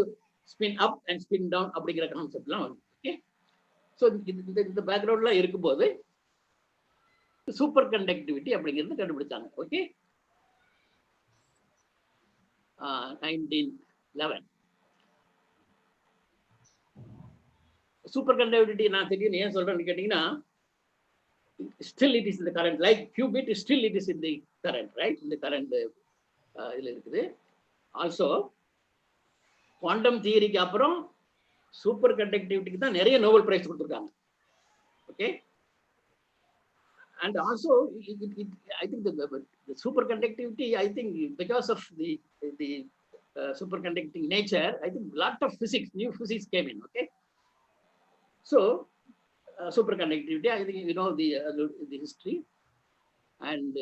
spin up and spin down அப்படிங்கிற கான்செப்ட்லாம் வரும். ஓகே, ஸோ இந்த பேக்ரவுண்ட்லாம் இருக்கும்போது சூப்பர் கண்டக்டிவிட்டி அப்படிங்கிறது கண்டுபிடிச்சாங்க. ஓகே, 1911 சூப்பர் கண்டக்டிவிட்டி நான் தெரியும் ஏன் சொல்றேன்னு கேட்டீங்கன்னா, still it is in the current, like qubit still it is in the current, right, in the current இதுல இருக்குது. ஆல்சோ குவாண்டம் தியரிக்கு அப்புறம் சூப்பர் கண்டக்டிவிட்டிக்கு தான் நிறைய நோபல் பிரைஸ் கொடுத்துருக்காங்க. Okay, and also I think the superconductivity, I think because of the superconducting nature, I think lot of physics, new physics came in. Okay, so superconductivity, I think you know the history, and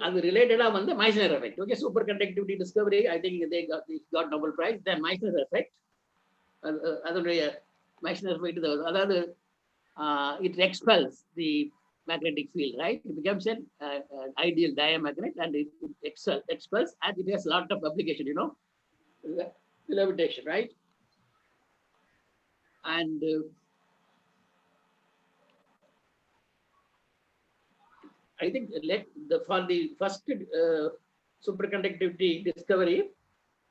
அது ரிலேட்டடா வந்து Meissner effect. Okay, superconductivity discovery, I think they got Nobel Prize. Then Meissner effect, அதனுடைய Meissner effect, அதாவது it expels the magnetic field, right? It becomes an ideal diamagnet, and it expels, and it has a lot of application, you know, levitation, right? And I think for the first superconductivity discovery,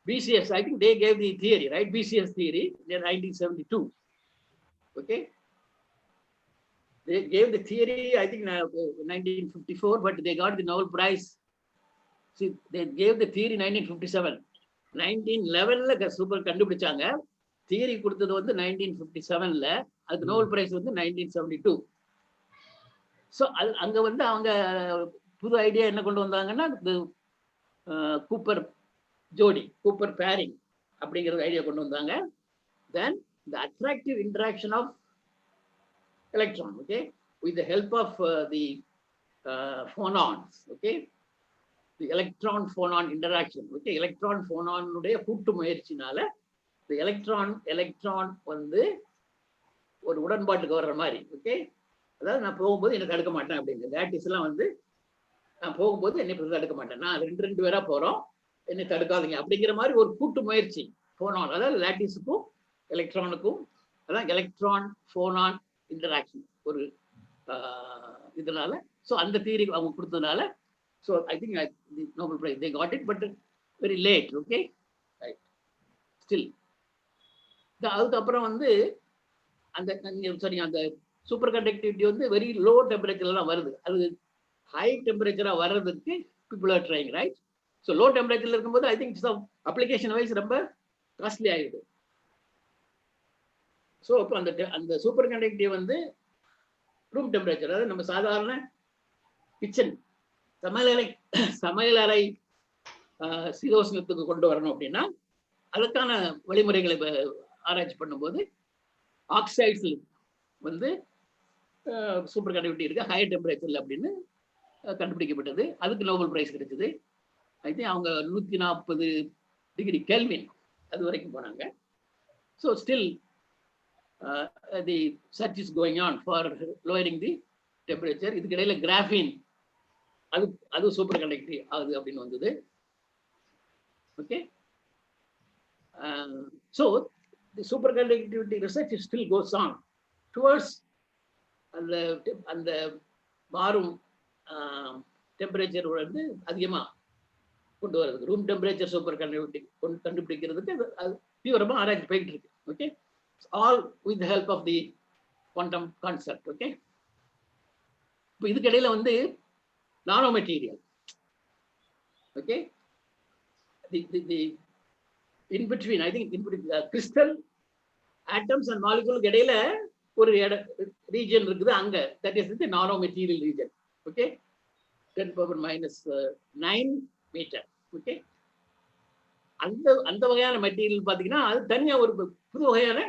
BCS, I think they gave the theory, right? BCS theory in 1972. Okay, they gave the theory, I think, 1954, but they got the Nobel Prize. See, they gave the theory 1957. 1911 super கண்டுபிடிச்சாங்க. Theory கொடுத்தது வந்து 1957ல, அதுக்கு Nobel prize வந்து 1972. So அங்க வந்து அவங்க புது idea என்ன கொண்டு வந்தாங்கன்னா, கூப்பர் ஜோடி, கூப்பர் பேரிங் அப்படிங்கிற ஐடியா கொண்டு வந்தாங்க. Then the attractive interaction of electron, okay, with the help of the phonons, okay, the electron phonon interaction, okay, electron phonon உடைய கூட்டு முயற்சினால the electron வந்து ஒரு உடன்பாட்டுக்கு வர்ற மாதிரி. ஓகே, அதாவது நான் போகும்போது எனக்கு தடுக்க மாட்டேன் அப்படிங்கிற லேட்டிஸ் எல்லாம் வந்து, நான் போகும்போது என்னை தடுக்க மாட்டேன், நான் ரெண்டு பேரா போறோம், என்னை தடுக்காதீங்க அப்படிங்கிற மாதிரி ஒரு கூட்டு முயற்சி போனான். அதாவது லேட்டிஸுக்கும் எலக்ட்ரானுக்கும், அதான் எலக்ட்ரான் போனான் இன்டராக்ஷன் ஒரு இதனால. ஸோ அந்த தியரி அவங்க கொடுத்ததுனால, so I think Nobel prize they got it, but very late. Okay, right, still அதுக்கப்புறம் வந்து அந்த சாரி அந்த சூப்பர் கண்டக்டிவிட்டி வந்து வெரி லோ டெம்பரேச்சர்லாம் வருது. அது ஹை டெம்பரேச்சரா வர்றதுக்கு people are trying, right? So low டெம்பரேச்சர்ல இருக்கும்போது ஐ திங்க் அப்ளிகேஷன் வைஸ் ரொம்ப காஸ்ட்லி ஆயிடுது. ஸோ இப்போ அந்த சூப்பர் கண்டக்டிவ் வந்து ரூம் டெம்பரேச்சர், அதாவது நம்ம சாதாரண கிச்சன் சமையலறை சீதோஷ்ணத்துக்கு கொண்டு வரணும் அப்படின்னா அதுக்கான வழிமுறைகளை ஆராய்ச்சி பண்ணும்போது ஆக்சைட்ஸ் வந்து சூப்பர் கண்டக்டிவிட்டி இருக்கு ஹை டெம்பரேச்சர்ல அப்படின்னு கண்டுபிடிக்கப்பட்டது. அதுக்கு நோபல் பிரைஸ் கிடைச்சது. ஐ திங்க் அவங்க 140 டிகிரி கெல்வின் அது வரைக்கும் போனாங்க. So still the search is going on for lowering the temperature. இதுக்கு இடையில கிராஃபின் அது சூப்பர் கண்டக்டிவ் ஆகுது அப்படின்னு வந்தது. Okay, so the super conductivity research still goes on towards அந்த மாறும் டெம்பரேச்சர் வந்து அதிகமாக கொண்டு வர்றதுக்கு, ரூம் டெம்பரேச்சர் சூப்பர் கண்டக்டிவிட்டி கண்டுபிடிக்கிறதுக்கு அது தீவிரமாக ஆராய்ச்சி போயிட்டு இருக்கு. Okay, all with help of the quantum concept. Okay, இப்போ இதுக்கிடையில வந்து nano material, okay, in between, I think in between crystal atoms and molecules இடையில ஒரு ரீஜன் இருக்குது அங்க, that is the nano material region. Okay, 10⁻⁹ metre. Okay, அந்த வகையான material பாத்தீங்கன்னா அது தனியா ஒரு புது வகையான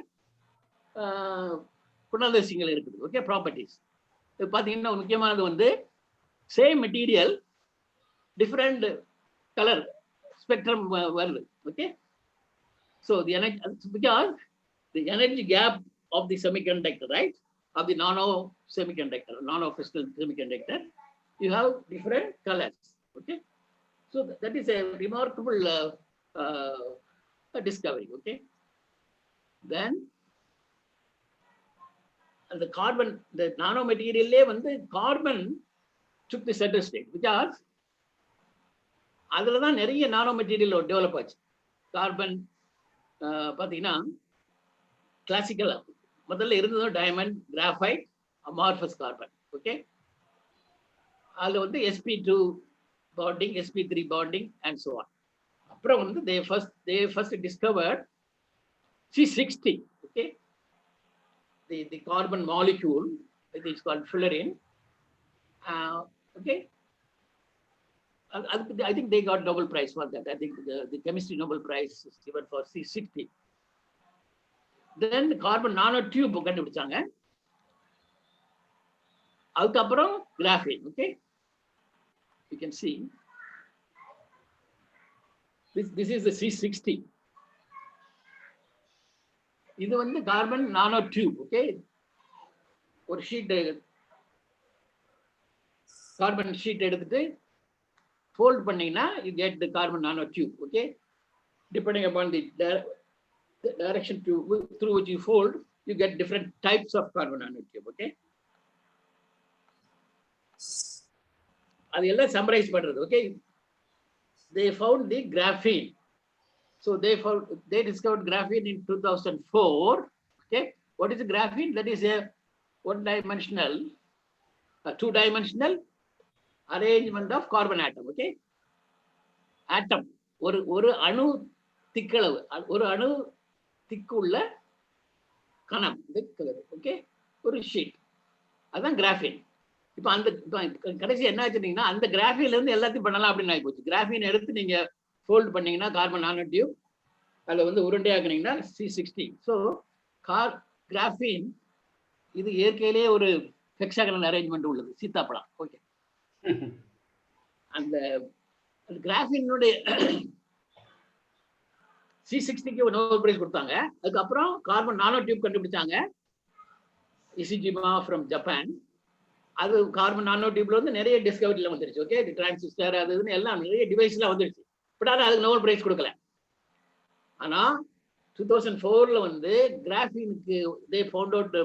குணாதிசயங்கள் இருக்குது. ஓகே, ப்ராப்பர்ட்டிஸ் பாத்தீங்கன்னா முக்கியமானது வந்து same material different color spectrum வருது. Okay, so the energy, because the energy gap of the semiconductor, right, of the nano semiconductor, nano crystal semiconductor, you have different colors. Okay, so that is a remarkable discovery. Okay, then the carbon, the nano material வந்து carbon took the center stage, because அதுல தான் நிறைய nano material develop ஆச்சு. Carbon பார்த்தீங்கன்னா classical முதல்ல இருந்தது diamond, graphite, amorphous carbon. Okay, அதுல வந்து sp2 bonding, sp3 bonding and so on. அப்புறம் வந்து they first discovered C60. Okay, the carbon molecule, it is called fullerene. Okay, I think they got Nobel Prize for that. I think the chemistry Nobel Prize is given for C60. Then the carbon nanotube கண்டுபிடிச்சாங்க. அதுக்கப்புறம் graphene. Okay, you can see this is the C60. இது வந்து carbon nanotube. Okay, ஒரு sheet, carbon sheet எடுத்துட்டு fold பண்ணீங்கன்னா you get the carbon nanotube. Okay, depending upon the direction through which you fold, you get different types of carbon nanotube. Okay, அதெல்லாம் summarise பண்றது. Okay, they found the graphene. So they discovered graphene in 2004. Okay, what is the graphene? That is a one-dimensional, two-dimensional arrangement of carbon atom. Okay, atom, ஒரு அணு திக்களவு, ஒரு அணு திக்குள்ள கணம். Okay, ஒரு sheet, அதுதான் கிராஃபின். இப்போ அந்த கடைசி என்ன ஆச்சுன்னா, அந்த கிராஃபின்ல இருந்து எல்லாத்தையும் பண்ணலாம் அப்படின்னு ஆகி போச்சு. கிராஃபின் எடுத்து நீங்க ஃபோல்ட் பண்ணீங்கன்னா கார்பன் நானோடியூப், அதில் வந்து உருண்டையாக்குனீங்கன்னா C60. ஸோ கிராஃபின் இது இயற்கையிலேயே ஒரு ஹெக்ஸாகனல் அரேஞ்ச்மெண்ட் உள்ளது, சீத்தாப்பழம். ஓகே, அந்த கிராஃபினுடைய C60க்கு ஒரு நோபல் பிரைஸ் கொடுத்தாங்க. அதுக்கப்புறம் கார்பன் நானோ டியூப் கண்டுபிடிச்சாங்க, இசிஜிமா ஃப்ரம் ஜப்பான். அது கார்பன் நானோ டியூப்ல வந்து நிறைய டிஸ்கவரிலாம் வந்துருச்சு. ஓகே, டிரான்சிஸ்டர் அது இதுன்னு எல்லாம் நிறைய டிவைஸ்லாம் வந்துருச்சு. பட் ஆனால் அதுக்கு நோபல் பிரைஸ் கொடுக்கல. ஆனா 2004ல வந்து கிராஃபினுக்கு தே ஃபவுண்ட் அவுட்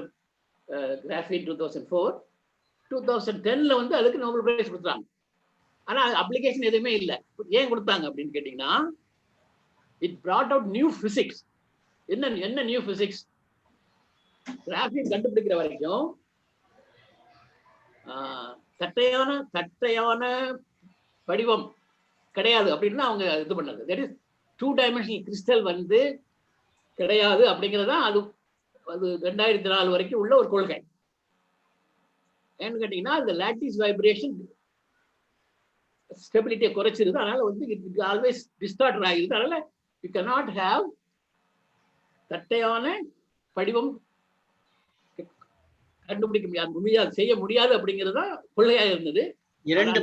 கிராஃபின் 2004. 2010ல வந்து அதுக்கு நோபல் பிரைஸ் கொடுத்தாங்க. ஆனா அப்ளிகேஷன் எதுவுமே இல்லை. ஏன் கொடுத்தாங்க அப்படின்னு கேட்டீங்கன்னா, it brought out new physics. என்ன நியூ பிசிக்ஸ்? கிராஃபின் கண்டுபிடிக்கிற வரைக்கும் தட்டையான வடிவம் கிடையாது அப்படின்னு அவங்க இது பண்ணது. That is two dimensional crystal வந்து கிடையாது அப்படிங்கிறதா அது 2004 வரைக்கும் உள்ள ஒரு கொள்கை. ஏன்னு கேட்டீங்கன்னா, இந்த லாட்டிஸ் வைப்ரேஷன் ஸ்டெபிலிட்டியை குறைச்சிருது. அதனால வந்து இட் ஆல்வேஸ் டிஸ்டார்ட் ஆகிருது. அதனால யூ cannot have தட்டையான படிவம் கண்டுபிடிக்க முடியாது, செய்ய முடியாது அப்படிங்கிறது தான் கொள்கையா இருந்தது. இரண்டு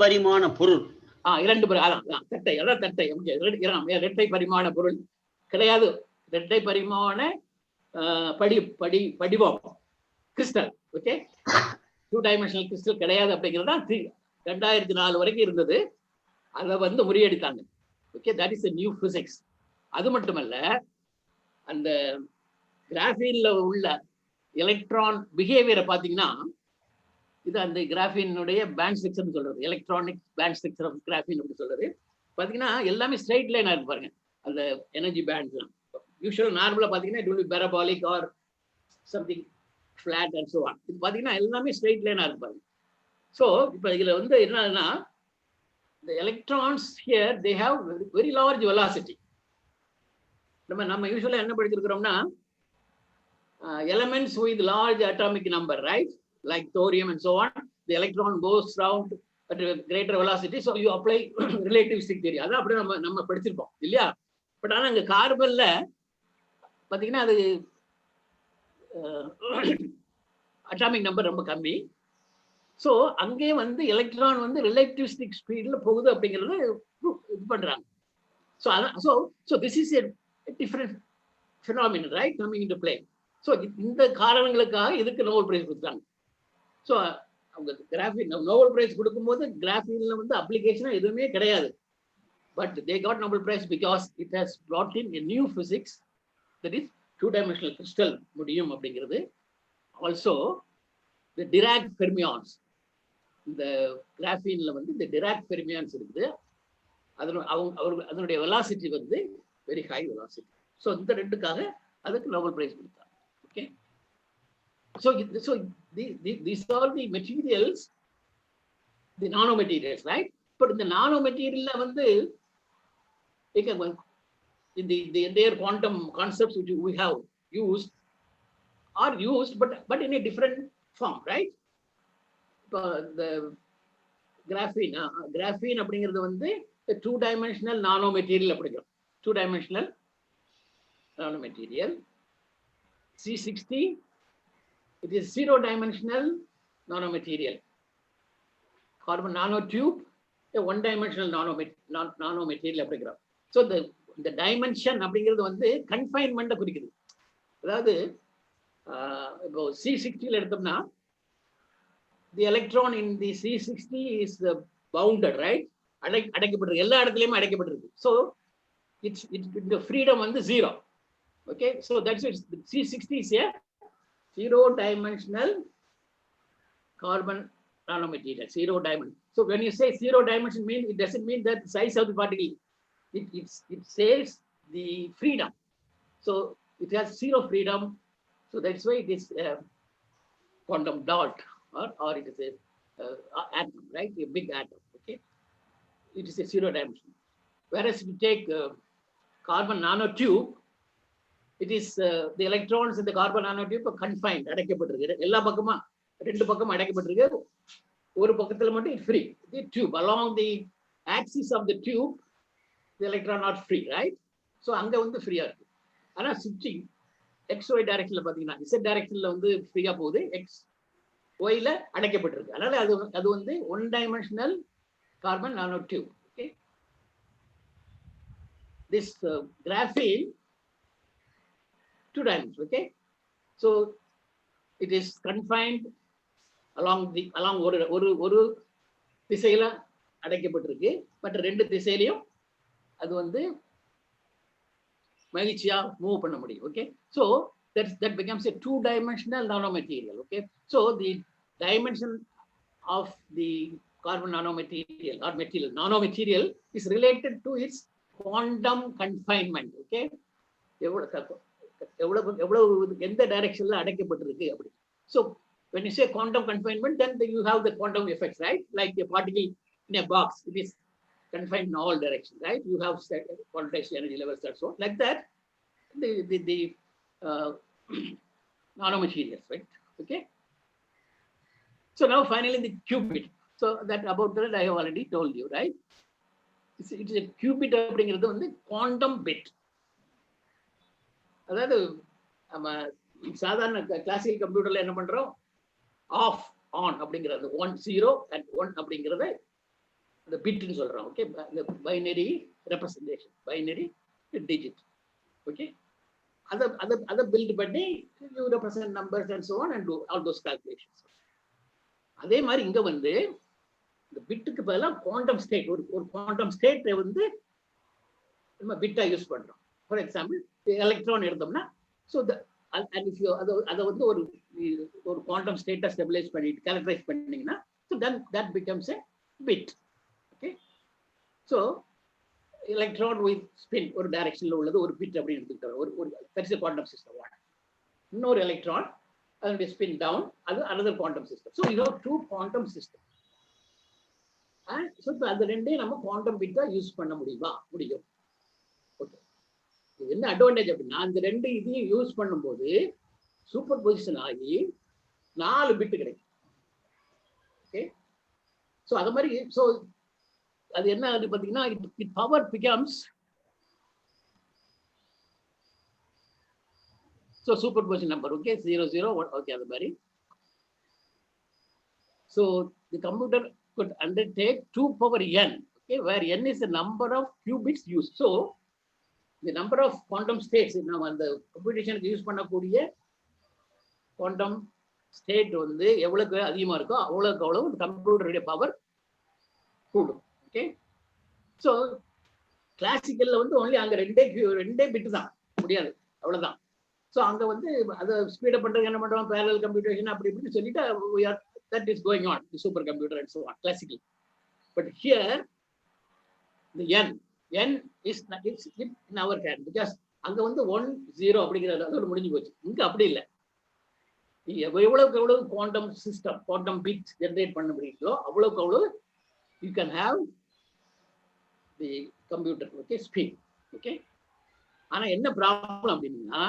பரிமாண பொருள், தட்டை, அதான் தட்டை, இரட்டை பரிமாண பொருள் கிடையாது. இரட்டை பரிமாண படிவம் crystal, okay, two dimensional crystal கிடையாது அப்படிங்கிறதா 2004 வரைக்கும் இருந்தது. அதை வந்து முறியடித்தாங்க. Okay, that is new physics. அது மட்டுமல்ல, அந்த கிராஃபீன்ல உள்ள எலக்ட்ரான் பிஹேவியரை பார்த்தீங்கன்னா, இது அந்த கிராஃபீனுடைய பேண்ட் ஸ்ட்ரக்சர் சொல்றது, electronic band structure of graphene அப்படி சொல்றது. பார்த்தீங்கன்னா எல்லாமே ஸ்ட்ரைட் லைனா இருக்கு பாருங்க. அந்த எனர்ஜி பேண்ட்ஸ்லாம் யூஸ்வல் நார்மலா பார்த்தீங்கன்னா it will be parabolic or something flat and so on. இது பார்த்தீங்கன்னா எல்லாமே ஸ்ட்ரைட் லைனா இருக்கு பாருங்க. ஸோ இப்போ இதுல வந்து என்னன்னா, the electrons here they have very large velocity. நம்ம யூசுவலா என்ன படிச்சிருக்கிறோம்னா, elements with large atomic number, right, like thorium and so on, the electron goes round at a greater velocity, so you apply relativistic theory. அதான் அப்படி நம்ம படிச்சிருப்போம் இல்லையா? But ஆனா அங்க கார்பன்ல பாத்தீங்கன்னா அது அட்டாமிக் நம்பர் ரொம்ப கம்மி. ஸோ அங்கே வந்து எலக்ட்ரான் வந்து ரிலேட்டிவிஸ்டிக் ஸ்பீட்ல போகுது அப்படிங்கிறது இது பண்றாங்க. ஸோ அதான் so this is a different phenomenon right coming into play. So இந்த காரணங்களுக்காக இதுக்கு நோபல் பிரைஸ் கொடுத்தாங்க. ஸோ அவங்க கிராஃபின் நோபல் பிரைஸ் கொடுக்கும்போது கிராஃபின்ல வந்து அப்ளிகேஷனா எதுவுமே கிடையாது. But they got Nobel Prize because it has brought in a new physics, that is two-dimensional crystal முடியும் அப்படிங்கிறது. Also the Dirac fermions, இந்த கிராஃபீன்ல வந்து இந்த Dirac fermions இருக்குது. அதனுடைய வெலாசிட்டி வந்து வெரி ஹை வெலாசிட்டி. ஸோ இந்த ரெண்டுக்காக அதுக்கு நோபல் பிரைஸ் கொடுத்தாங்க. Okay, so these are the materials, the nanomaterials, right? But இந்த நானோ மெட்டீரியல்ல வந்து in the entire quantum concepts which we have used are used but in a different form, right? The graphene அப்படிங்கிறது வந்து two dimensional nanomaterial அப்படிங்கிறோம். two dimensional nanomaterial. C60 it is zero dimensional nanomaterial. Carbon nanotube a one dimensional nanomaterial அப்படிங்கிறோம். So இந்த dimension அப்படிங்கிறது வந்து கன்ஃபைன்மெண்ட்டை குறிக்குது. அதாவது இப்போ C60 எடுத்தோம்னா the electron in the C60 is bounded, right? அடைக்கப்பட்டிருக்கு, எல்லா இடத்துலையுமே அடைக்கப்பட்டிருக்கு. ஸோ இட்ஸ் இந்த ஃப்ரீடம் வந்து 0. Okay, so that's it. C60 is a zero dimensional carbon nanomaterial, zero dimension. So when you say zero dimension, it doesn't mean that the size of the particle. It says the freedom. So it has zero freedom. So that's why it is a quantum dot, or it is a atom, right? A big atom. Okay, it is a zero dimension. Whereas if you take carbon nanotube, it is the electrons in the carbon nanotube are confined, அடைக்கப்பட்டிருக்கு. எல்லா பக்கமா ரெண்டு பக்கம் அடைக்கப்பட்டிருக்கு. ஒரு பக்கத்துல மட்டும் free. The tube along the axis of the tube, the electron not free, right? So அங்க வந்து ஃப்ரீயா இருக்கு. ஆனா சுற்றி XY டைரக்ஷன்ல பாத்தீங்கன்னா Z டைரக்ஷன்ல வந்து ஃப்ரீயா போகுது, XY ல அடைக்கப்பட்டிருக்கு. அதனால அது வந்து one dimensional carbon nano tube. Okay, this graphene two dimensions. Okay, so it is confined along ஒரு திசையில அடைக்கப்பட்டிருக்கு. மற்ற ரெண்டு திசையிலையும் அது வந்து மகிழ்ச்சியா மூவ் பண்ண முடியும். Okay, so that becomes a two dimensional nanomaterial. Okay, so the dimension of the carbon nanomaterial or nanomaterial is related to its quantum confinement. Okay, எவ்வளவு எந்த டைரக்ஷன்ல அடைக்கப்பட்டிருக்கு அப்படி. So when you say quantum confinement, then you have the quantum effects, right? Like a particle in a box, it is confined in all directions, right? You have quantized energy levels, that's so like that. The nanomaterials, right? Okay. So now finally the qubit. So that about that I have already told you, right? It is a qubit அப்படிங்கிறது வந்து quantum bit. அதாவது நம்ம சாதாரண classical கம்ப்யூட்டர்ல என்ன பண்றோம், of on அப்படிங்கிறது 1 0 and 1 அப்படிங்கிறத the bit ன்னு சொல்றோம். Okay, the binary representation, binary digit. Okay, அதை build பண்ணி you represent numbers and so on and do all those calculations. அதே மாதிரி இங்க வந்து இந்த பிட்டுக்கு பதிலா குவாண்டம் ஸ்டேட், ஒரு குவாண்டம் ஸ்டேட்டை வந்து நம்ம பிட்டா யூஸ் பண்றோம். ஃபார் எக்ஸாம்பிள் எலக்ட்ரான் எடுத்தோம்னா, ஸோ அதை வந்து ஒரு குவாண்டம் ஸ்டேட்டை ஸ்டெபிலைஸ் பண்ணிட்டு கேரக்டரைஸ் பண்ணீங்கன்னா, so that becomes a bit. Okay, so electron with spin ஒரு டைரக்ஷன்ல உள்ளது ஒரு பிட் அப்படின்னு எடுத்துக்கிட்டோம். ஒரு தட்ஸ் குவாண்டம் சிஸ்டம். இன்னொரு எலக்ட்ரான் அதனுடைய ஸ்பின் டவுன், அது another quantum system. So you have two quantum systems. And so அந்த ரெண்டையும் நம்ம குவாண்டம் பிட்டா யூஸ் பண்ண முடியும். ஓகே, இது என்ன அட்வான்டேஜ் அப்படின்னா, அந்த ரெண்டு இதையும் யூஸ் பண்ணும்போது சூப்பர் பொசிஷன் ஆகி 4 பிட் கிடைக்கும். ஓகே, ஸோ அது மாதிரி ஸோ அது என்ன ஆகுது பார்த்தீங்கன்னா, it power becomes so super position number. Okay, 0 0 1. Okay, அது மாதிரி So the computer could undertake 2 power n, okay, where n is the number of qubits used. So the number of quantum states நம்ம அந்த கம்ப்யூட்டேஷனுக்கு use பண்ணக்கூடிய quantum state வந்து எவ்வளவுக்கு அதிகமா இருக்கோ அவ்வளவுக்கு அவ்வளவு கம்ப்யூட்டருடைய பவர் கூடும். ஓகே, ஸோ கிளாசிக்கல்ல வந்து ஒன்லி அங்க ரெண்டே பிட் தான் முடியாது, அவ்வளவுதான். ஸோ அங்க வந்து அதை ஸ்பீடப் பண்றது என்ன பண்றோம், பேரலல் கம்ப்யூட்டேஷன் அப்படி இப்படின்னு சொல்லிட்டு that is going on, the supercomputer and so on, classically. But here the n is in our hand, because அங்க வந்து 1 0 அப்படிங்கிறது அதோட முடிஞ்சு போச்சு. இங்க அப்படி இல்லை, எவ்வளவுக்கு எவ்வளவு quantum system quantum bit generate பண்ண முடியுதோ அவ்வளவுக்கு அவ்வளவு you can have the computer, okay, speed. Okay, ஆனா என்ன ப்ராப்ளம் அப்படின்னா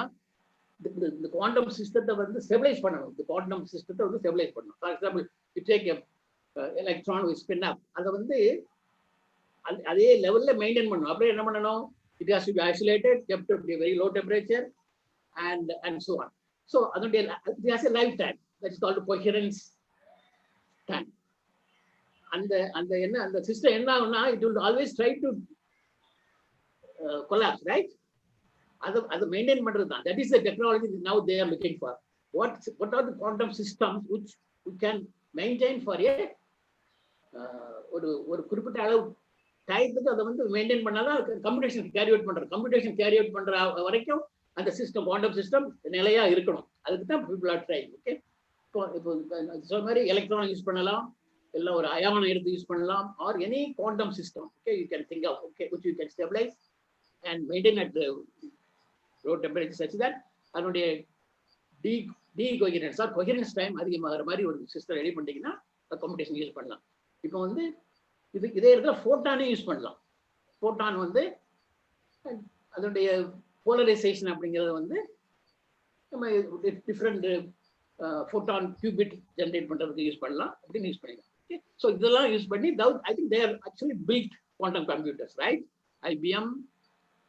இந்த குவாண்டம் சிஸ்டத்தை வந்து ஸ்டெபிலைஸ் பண்ணணும். இந்த குவாண்டம் சிஸ்டத்தை வந்து ஸ்டெபிலைஸ் பண்ணணும். For example, you take electron spin up, அதை வந்து அதே லெவல்ல மெயின்டைன் பண்ணணும். அப்படியே என்ன பண்ணணும், it has to be isolated, kept at a very low temperature and so on. So அதனுடைய it has a lifetime, that is called coherence time. அந்த என்ன அந்த சிஸ்டம் என்ன ஆகும்னா, it will always try to collapse, right? அதை maintain பண்றது தான். That is the technology now they are looking for. What are the quantum systems which we can maintain for a ஒரு குறிப்பிட்ட அளவு டைத்துக்கு அதை வந்து மெயின்டைன் பண்ணாதான் கம்ப்யூட்டேஷன் கேரி அவுட் பண்றது. கம்ப்யூட்டேஷன் கேரி அவுட் பண்ற வரைக்கும் அந்த சிஸ்டம் குவாண்டம் சிஸ்டம் நிலையா இருக்கணும். அதுக்கு தான் people are trying. ஓகே, இப்போ சொன்ன மாதிரி எலக்ட்ரான் யூஸ் பண்ணலாம், எல்லாம் ஒரு அயானை எடுத்து யூஸ் பண்ணலாம், or any quantum system. Okay, you can think of, okay, which you can stabilize and maintain at the low temperature such that அதனுடைய coherence or coherence time அதிகமாகிற மாதிரி ஒரு சிஸ்டம் ரெடி பண்ணிட்டீங்கன்னா computation use பண்ணலாம். இப்போ வந்து இதே இடத்துல ஃபோட்டானே யூஸ் பண்ணலாம். ஃபோட்டான் வந்து அதனுடைய போலரைசேஷன் அப்படிங்கிறத வந்து நம்ம டிஃப்ரெண்ட் ஃபோட்டான் கியூபிட் ஜென்ரேட் பண்றதுக்கு யூஸ் பண்ணலாம், அப்படின்னு யூஸ் பண்ணிக்கலாம். ஓகே, ஸோ இதெல்லாம் யூஸ் பண்ணி I think they are actually build quantum computers, right? IBM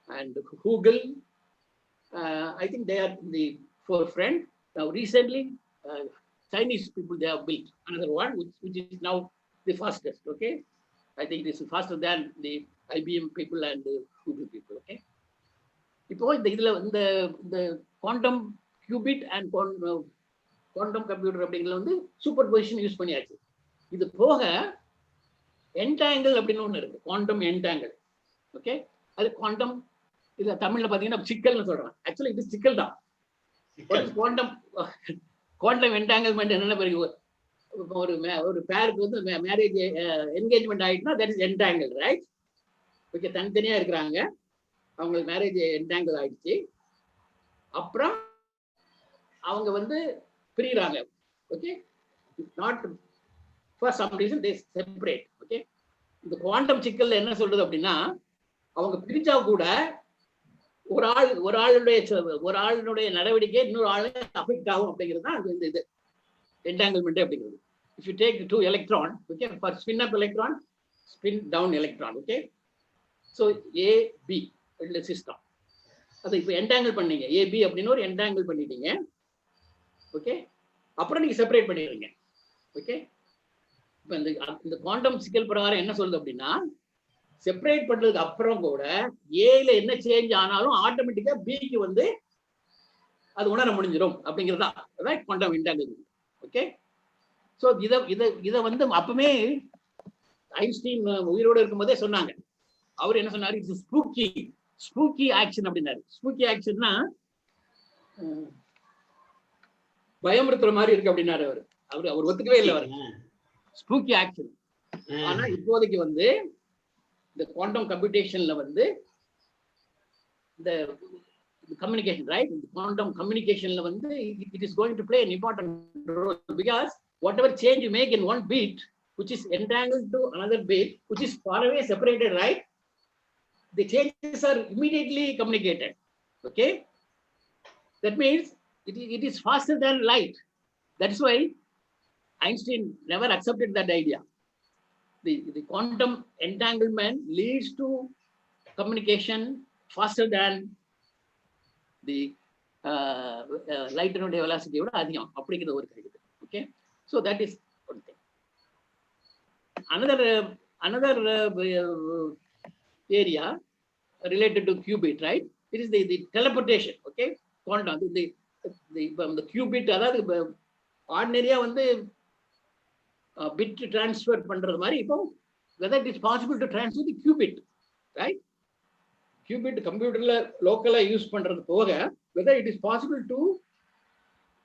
and Google, I think they are in the forefront. Now recently, Chinese people, they have built another one, which is now the fastest. Okay, I think this is faster than the IBM people and the Google people. Okay, இப்போ இந்த quantum cubit and quantum computer அப்படிங்கிறத வந்து super position use பண்ணியாச்சு. இது போக entangle அப்படின்னு ஒன்று இருக்கு, குவாண்டம் என்டாங்கிள். ஓகே, அது குவாண்டம், இது தமிழ்ல பாத்தீங்கன்னா சிக்கல்னு சொல்றாங்க. ஆக்சுவலி இது சிக்கல் தான். குவாண்டம் என்டாங்கிள்மெண்ட் என்னென்ன பிறகு ஒரு பேருக்கு வந்து மேரேஜ் என்கேஜ்மெண்ட் ஆயிட்டுனா that is entangle, right? Okay, தனித்தனியா இருக்கிறாங்க, அவங்களுக்கு மேரேஜ் என்டாங்கிள் ஆயிடுச்சு, அப்புறம் அவங்க வந்து பிரிகிறாங்க. Okay, not for some reason they separate. Okay, இந்த குவாண்டம் சிக்கல்ல என்ன சொல்றது அப்படின்னா, அவங்க பிரிச்சா கூட ஒரு ஆளுடைய நடவடிக்கை இன்னொரு ஆளு அஃபெக்ட் ஆகும் அப்படிங்கிறது தான் அது இது என்டாங்கிள்மெண்ட் அப்படிங்கிறது. If you take 2 electron, okay, for spin up electron, spin down electron. Okay, so AB ரெண்டு சிஸ்டம், அதை இப்போ என்டாங்கிள் பண்ணீங்க, AB அப்படின்னு ஒரு என்டாங்கிள் பண்ணிட்டீங்க. ஓகே, அப்புறம் நீங்க செப்பரேட் பண்ணிடுறீங்க. ஓகே, இப்போ இந்த குவாண்டம் சிக்கல் பிரகாரம் என்ன சொல்லுது அப்படின்னா, செப்பரேட் பண்றதுக்கு அப்புறம் கூட ஏல என்ன சேஞ்ச் ஆனாலும் ஆட்டோமேட்டிக்கா பிக்கு வந்து அது உணர முடிஞ்சிடும் அப்படிங்கிறதா குவாண்டம் என்டாங்கிள்மெண்ட். ஓகே, ஸோ இதை வந்து அப்பவுமே ஐன்ஸ்டீன் உயிரோடு இருக்கும்போதே சொன்னாங்க. அவர் என்ன சொன்னாரு, இது ஸ்பூக்கி ஆக்ஷன் அப்படின்னாரு. ஸ்பூக்கி ஆக்ஷன்னா பயமுறுத்துற மாதிரி இருக்கு அப்படின்னாரு அவர் ஒத்துக்கவே இல்லை. அவர் ஸ்பூக்கி ஆக்ஷன். ஆனா இப்போதைக்கு வந்து இந்த குவாண்டம் கம்ப்யூட்டேஷன்ல வந்து இந்த communication, right? Quantum communication, it is going to play an important role, because whatever change you make in one bit, which is entangled to another bit, which is far away separated, right? The changes are immediately communicated. Okay? That means it is faster than light. That's why Einstein never accepted that idea. The quantum entanglement leads to communication faster than the light velocity. Okay, so that is one thing. another area related to qubit, right? It is the teleportation, okay? Quantum, the qubit, அதாவது ஆர்டினரியா வந்து bit transfer பண்றது மாதிரி இப்போ whether it is possible to transfer the qubit, right? Qubit கம்ப்யூட்டர்ல லோக்கலா use பண்றது போக whether it is possible to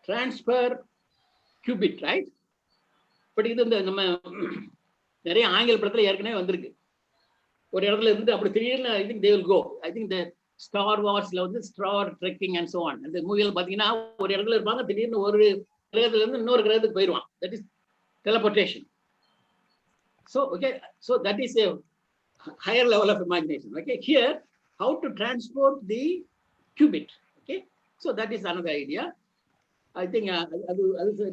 transfer qubit, right? But இது இந்த நம்ம நிறைய ஆங்கில படத்துல ஏற்கனவே வந்திருக்கு. ஒரு இடத்துல இருந்து அப்படி திடீர்னு I think they will go. I think the star வார்ஸ்ல வந்து star trekking and so on. அந்த மூவில பாத்தீங்கன்னா ஒரு இடத்துல இருப்பாங்க, திடீர்னு ஒரு கிரகத்துல இருந்து இன்னொரு கிரகத்துக்கு போயிடுவான். That is teleportation. So okay, so that is a higher level of imagination. Okay, here how to transport the qubit. Okay, so that is another idea. I think அது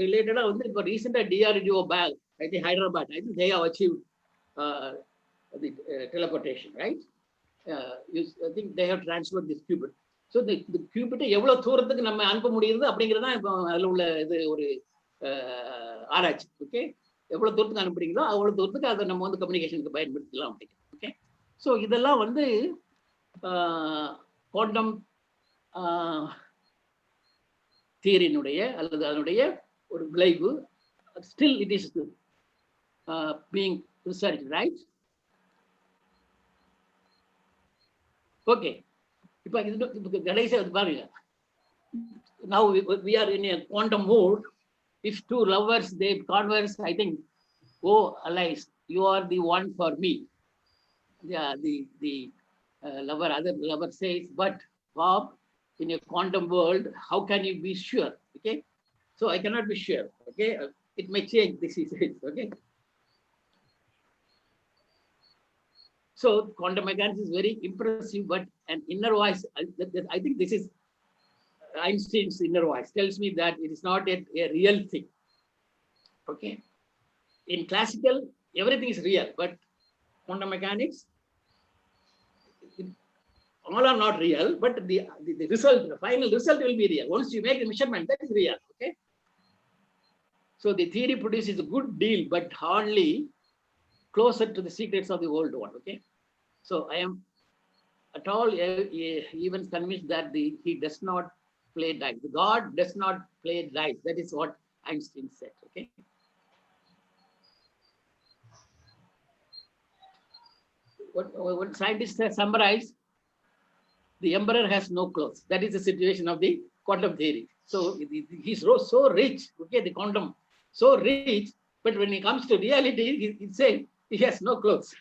related வந்து இப்போ recent DRDO bag, I think Hyderabad, I think they have achieved the teleportation, right? I think they have transferred this qubit. So the qubit எவ்வளவு தூரத்துக்கு நம்ம அனுப்ப முடியுது அப்படிங்கிறது தான் இப்போ அதுல உள்ள இது ஒரு ஆராய்ச்சி. ஓகே, எவ்வளவு தூரத்துக்கு அனுப்புறீங்களோ அவ்வளவு தூரத்துக்கு அதை நம்ம வந்து கம்யூனிகேஷனுக்கு பயன்படுத்தலாம் அப்படின்னு. ஓகே, ஸோ இதெல்லாம் வந்து குவாண்டம் தியரியினுடைய அல்லது அதனுடைய ஒரு விளைவு. Still it is being research, right? Okay, இப்போ இது கடைசியா பாருங்க. Now we are in a quantum mode. If two lovers they converse, I think, oh Alice, you are the one for me. Yeah, the lover, other lover says, but Bob, in a quantum world, how can you be sure? Okay, so I cannot be sure. Okay, it may change. This is it. Okay, so quantum mechanics is very impressive, but an inner voice, I think this is Einstein's inner voice tells me that it is not a real thing. Okay, in classical everything is real, but quantum mechanics all are not real, but the result, the final result will be real. Once you make the measurement, that is real. Okay, so the theory produces a good deal, but hardly closer to the secrets of the old one. Okay, so I am at all even convinced that he does not play dice. The God does not play dice. That is what Einstein said. Okay. What scientists have summarized, the emperor has no clothes. That is the situation of the quantum theory. So he's so rich. Okay, the quantum so rich, but when it comes to reality, he said he has no clothes.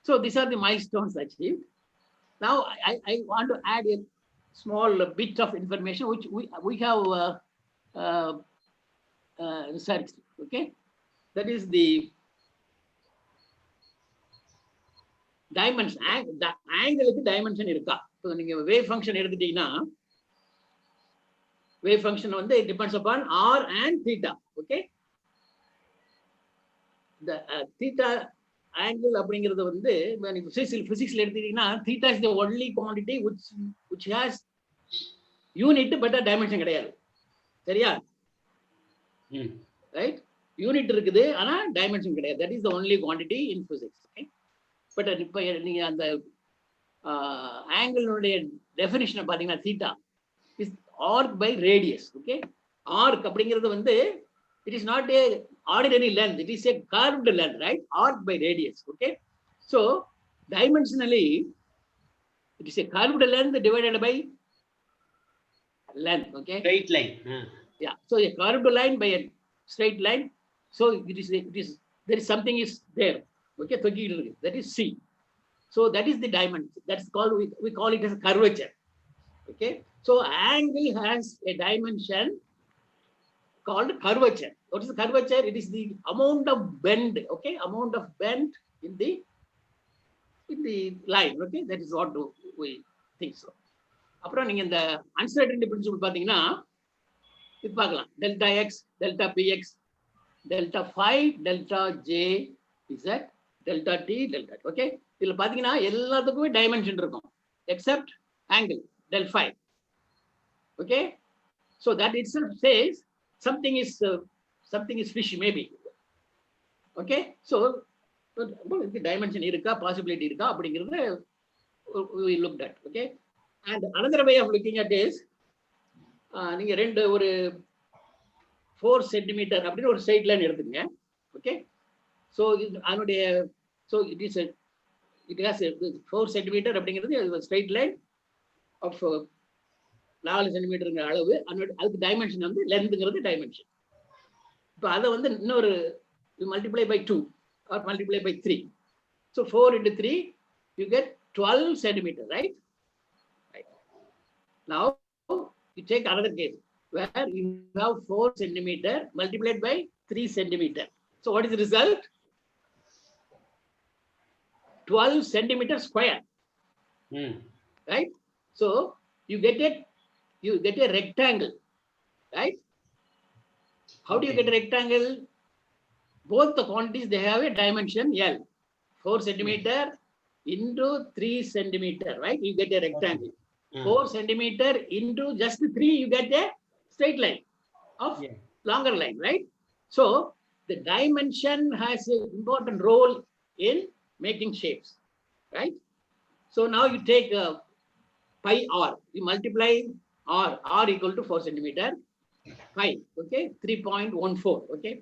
So these are the milestones achieved. Now, I want to add a small bit of information which we have researched. Okay, that is the dimension. The angle dimension irukka. So ninga wave function eduthitteena, wave function வந்து it depends upon r and theta. Okay, the theta angle அப்படிங்கிறது வந்து பிசிக்ஸ்ல எடுத்துக்கிட்டீங்கன்னா theta is the only quantity which has unit but a dimension கிடையாது. சரியா? Right, unit இருக்குது ஆனா dimension கிடையாது. That is the only quantity in physics. Okay, but இப்போ நீங்க அந்த ஆங்கிளுடைய டெஃபினிஷனை பாத்தீங்கன்னா theta is arc by radius. Okay, arc அப்படிங்கிறது வந்து it is not a ordinary length, it is a curved length, right? Arc by radius. Okay, so dimensionally it is a curved length divided by length. Okay, straight line. Yeah, so a curved line by a straight line. So it is there is something is there. Okay, that is c. So that is the dimension. That's called, we call it as a curvature. Okay, so angle has a dimension called curvature. What is the curvature? It is the amount of bend. Okay, amount of bend in the line. Okay, that is what we think so. அப்புறம் நீங்க இந்த uncertainty principle பாத்தீங்கன்னா இது பார்க்கலாம். Delta X, delta P X, delta 5, delta J Z, delta T, delta. Okay, இதுல பாத்தீங்கன்னா எல்லாத்துக்குமே dimension இருக்கும் except angle del 5. Okay, so that itself says something is fishy maybe. Okay so dimension இருக்கா பாசிபிலிட்டி இருக்கா அப்படிங்கிறது we looked at. Okay, and another way of looking at is நீங்க ரெண்டு ஒரு 4 சென்டிமீட்டர் அப்படின்னு ஒரு ஸ்ட்ரைட் லைன் எடுத்துங்க. ஓகே ஸோ அதனுடைய ஸோ it has 4 சென்டிமீட்டர் அப்படிங்கிறது ஸ்ட்ரைட் லைன் ஆஃப் 4 சென்டிமீட்டருங்கிற அளவு. அதுக்கு டைமென்ஷன் வந்து லென்த்துங்கிறது டைமென்ஷன். இப்போ அதை வந்து இன்னொரு multiply by 2 or multiply by 3. So 4 into 3 you get 12 centimeter, right? Now you take another case where you have 4 centimeter multiplied by 3 centimeter. So what is the result? 12 centimeter square. Right? So you get a rectangle, right? How do you get a rectangle? Both the quantities, they have a dimension L. 4 centimeter into 3 centimeter, right? You get a rectangle. 4 centimeter into just 3, you get a straight line of longer line, right? So the dimension has an important role in making shapes, right? So now you take pi r, you multiply r equal to 4 centimeter. Pi, okay, 3.14, okay.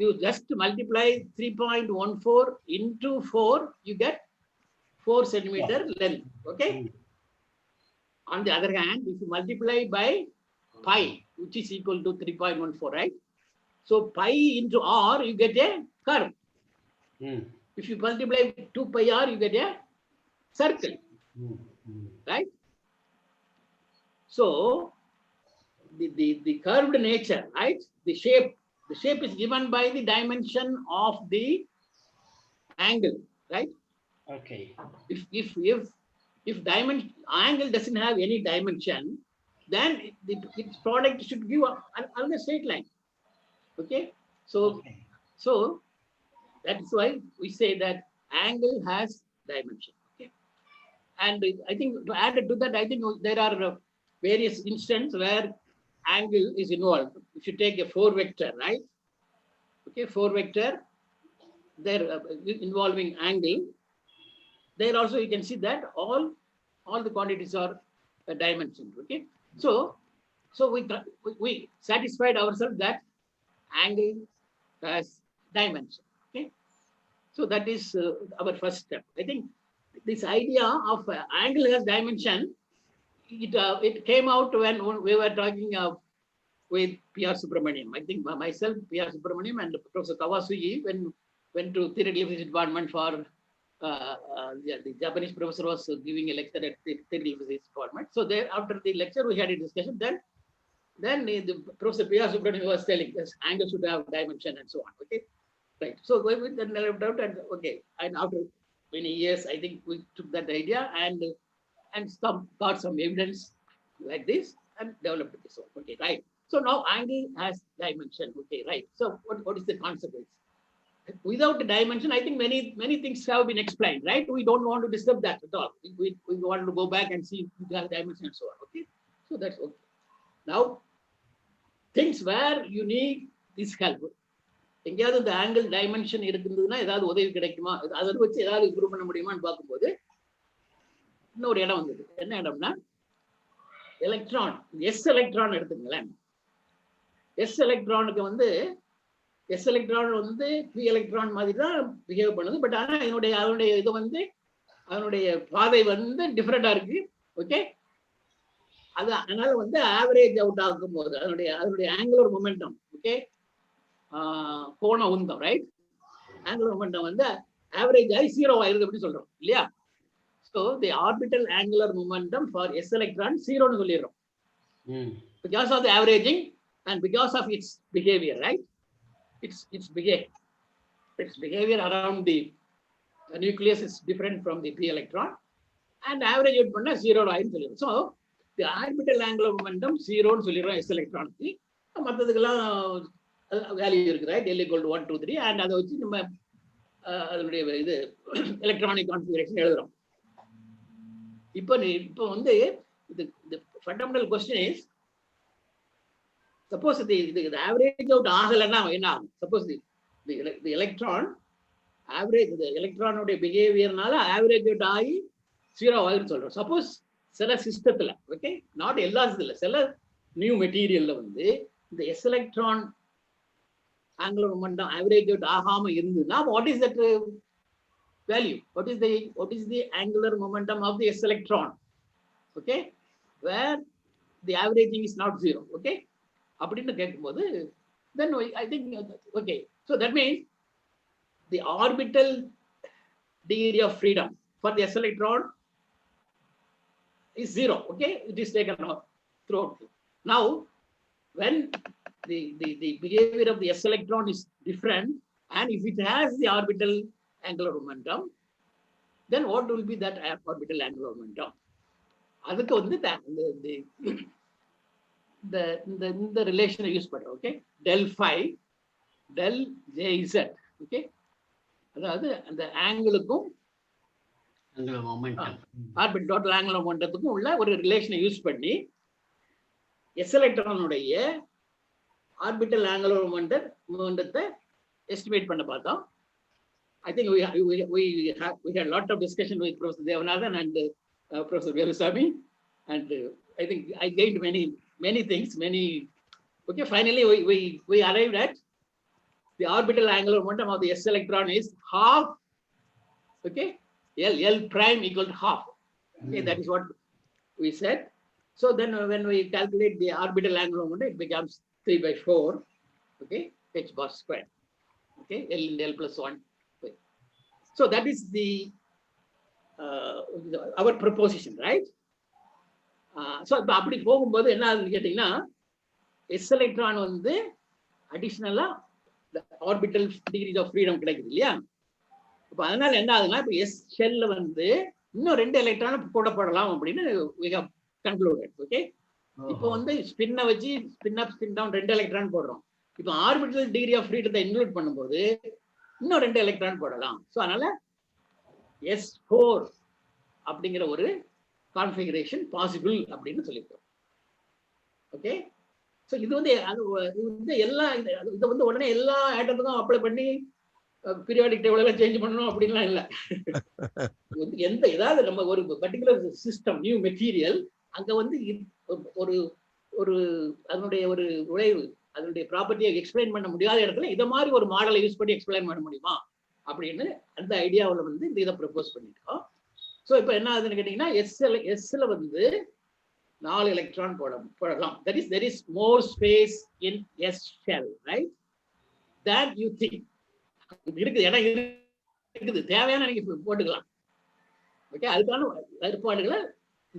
You just multiply 3.14 into 4, you get 4 centimeter length, okay. On the other hand, if you multiply by pi, which is equal to 3.14, right? So pi into r, you get a curve. If you multiply 2 pi r, you get a circle, right? So the curved nature, right? The shape is given by the dimension of the angle, right? Okay. If angle doesn't have any dimension, then its product should give another straight line. Okay. So that's why we say that angle has dimension. Okay. And I think to add to that, I think there are various instances where angle is involved. If you take a 4 vector, right? Okay, 4 vector, they're involving angle. There also you can see that all the quantities are dimensioned. Okay, so we satisfied ourselves that angle has dimension. Okay, so that is our first step. I think this idea of angle has dimension, it came out when we were talking with P.R. Subramaniam. I think myself, P.R. Subramaniam, and Professor Kawasugi went to theoretical physics department for the Japanese professor was giving a lecture at the theoretical physics department. So there, after the lecture, we had a discussion. Then the Professor P.R. Subramaniam was telling us angle should have dimension and so on. Okay, right. So we then left out and okay, and after many years, I think we took that idea and got some evidence like this and developed this one. Okay, right. So now angle has dimension. Okay, right. So what is the consequence? Without the dimension, I think many things have been explained, right? We don't want to disturb that at all. We want to go back and see if it has dimension and so on. Okay, so that's okay. Now, things where you need this help. எங்கேயாவது இந்த angle dimension இருக்குதுன்னா ஏதாவது உதவி கிடைக்குமா, அதை வச்சு ஏதாவது improve பண்ண முடியுமான்னு பார்க்கும்போது இன்னொரு இடம் வந்தது. என்ன இடம்னா எலக்ட்ரான், எஸ் எலக்ட்ரான் எடுத்துங்களேன். எஸ் எலக்ட்ரானுக்கு வந்து எஸ் எலக்ட்ரான் வந்து பி எலக்ட்ரான் மாதிரி தான் பிஹேவ் பண்ணுது. பட் ஆனால் அதனுடைய இது வந்து அதனுடைய பாதை வந்து டிஃப்ரெண்டா இருக்கு. ஓகே, அது அதனால வந்து ஆவரேஜ் அவுட் ஆகும் போது அதனுடைய ஆங்குலர் மொமெண்டம், ஓகே, கோண உந்தம், ரைட், ஆங்குலர் மொமெண்டம் வந்து ஆவரேஜ் ஆகி 0 ஆயிருது அப்படின்னு சொல்றோம் இல்லையா? So the orbital angular momentum for S electron 0ன்னு சொல்லிடுறோம். Because of the averaging and because of its behaviour, right? Its behavior around the nucleus is different from the p electron, and average out பண்ணா 0 ஆயின்னு சொல்லிடுறோம். So the orbital angular momentum 0ன்னு சொல்லிடுறோம் S எலக்ட்ரானுக்கு. மற்றதுக்கெல்லாம் value இருக்கு, right? L = 1 2 3, and அதை வச்சு நம்ம அதனுடைய இது எலக்ட்ரானிக் கான்ஃபிகரேஷன் எழுதுறோம். இப்போ வந்து இது ஃபண்டமெண்டல் கொஸ்டின் இஸ், சப்போஸ் இது ஆவரேஜ் அவுட் ஆகலைன்னா என்ன ஆகும்? Suppose the electron average, the electron behavior-னால average out ஆகி 0 ஆகும்னு சொல்றோம். சப்போஸ் சில சிஸ்டத்துல, ஓகே, நாட் எல்லா சிஸ்டத்துல, சில நியூ மெட்டீரியல்ல வந்து இந்த S electron angular momentum average out ஆகாம இருந்ததுன்னா what is that value? What is the angular momentum of the s electron? Okay, where the averaging is not 0. Okay, அப்படின்னு கேட்கும்போது then I think, okay, so that means the orbital degree of freedom for the s electron is 0. Okay, it is taken off throughout. Now when the behavior of the s electron is different, and if it has the orbital angular momentum, then what will be that orbital angular momentum? அதுக்கு வந்து இந்த ரிலேஷனை use பண்றோம். Okay, del phi del jz. Okay, அதாவது அந்த ஆங்கிளுக்கும் orbit total angular மொமெண்டத்துக்கும் உள்ள ஒரு ரிலேஷனை யூஸ் பண்ணி எஸ் எலக்ட்ரானுடைய ஆர்பிட்டல் ஆங்குலர் மொமெண்டத்தை எஸ்டிமேட் பண்ண பார்த்தோம். I think we had a lot of discussion with Professor Devanathan and Professor Velusamy, and I think I gained many things. Okay, finally we arrived at the orbital angular momentum of the s electron is half. Okay, L prime equal to half. Okay, that is what we said. So then when we calculate the orbital angular momentum, it becomes 3/4. Okay, h bar square. Okay, L into L plus 1. So that is our proposition, right? So இப்போ அப்படி போகும்போது என்ன ஆகுதுன்னு கேட்டீங்கன்னா, S electron வந்து அடிஷ்னலா orbital decrease of freedom கிடைக்குது இல்லையா? இப்போ அதனால என்ன ஆகுதுன்னா, இப்போ எஸ் ஷெல்ல வந்து இன்னும் 2 எலக்ட்ரான் போடப்படலாம் அப்படின்னு we have concluded. ஓகே, இப்போ வந்து ஸ்பின்னை வச்சு ஸ்பின் அப் ஸ்பின் டவுன் 2 எலக்ட்ரான் போடுறோம். இப்போ ஆர்பிட்டல் டிகிரி ஆஃப் ஃப்ரீடத்தை இன்க்ளூட் பண்ணும்போது இன்னும் 2 எலக்ட்ரான் போடலாம். ஸோ அதனால S4 அப்படிங்கிற ஒரு கான்ஃபிகரேஷன் பாசிபிள் அப்படின்னு சொல்லியிருக்கோம். ஓகே, ஸோ இது வந்து எல்லா இதை வந்து உடனே எல்லா ஆட்டத்துக்கும் அப்ளை பண்ணி பீரியாடிக் டேபிள் சேஞ்ச் பண்ணணும் அப்படின்லாம் இல்லை. எந்த ஏதாவது நம்ம ஒரு பர்டிகுலர் சிஸ்டம் நியூ மெட்டீரியல் அங்க வந்து ஒரு அதனுடைய ஒரு விளைவு, அதனுடைய ப்ராப்பர்ட்டியை எக்ஸ்பிளைன் பண்ண முடியாத இடத்துல இதை மாதிரி ஒரு மாடலை யூஸ் பண்ணி எக்ஸ்பிளைன் பண்ண முடியுமா அப்படின்னு அந்த ஐடியாவில் வந்து இதை ப்ரப்போஸ் பண்ணிட்டோம். ஸோ இப்போ என்ன ஆகுதுன்னு கேட்டீங்கன்னா, எஸ்ல வந்து 4 எலக்ட்ரான் போடலாம். there is more space in S shell, right, than you think. இருக்குது, இடம் இருக்குது, தேவையான நீங்க போட்டுக்கலாம். ஓகே, அதுக்கான ஏற்பாடுகளை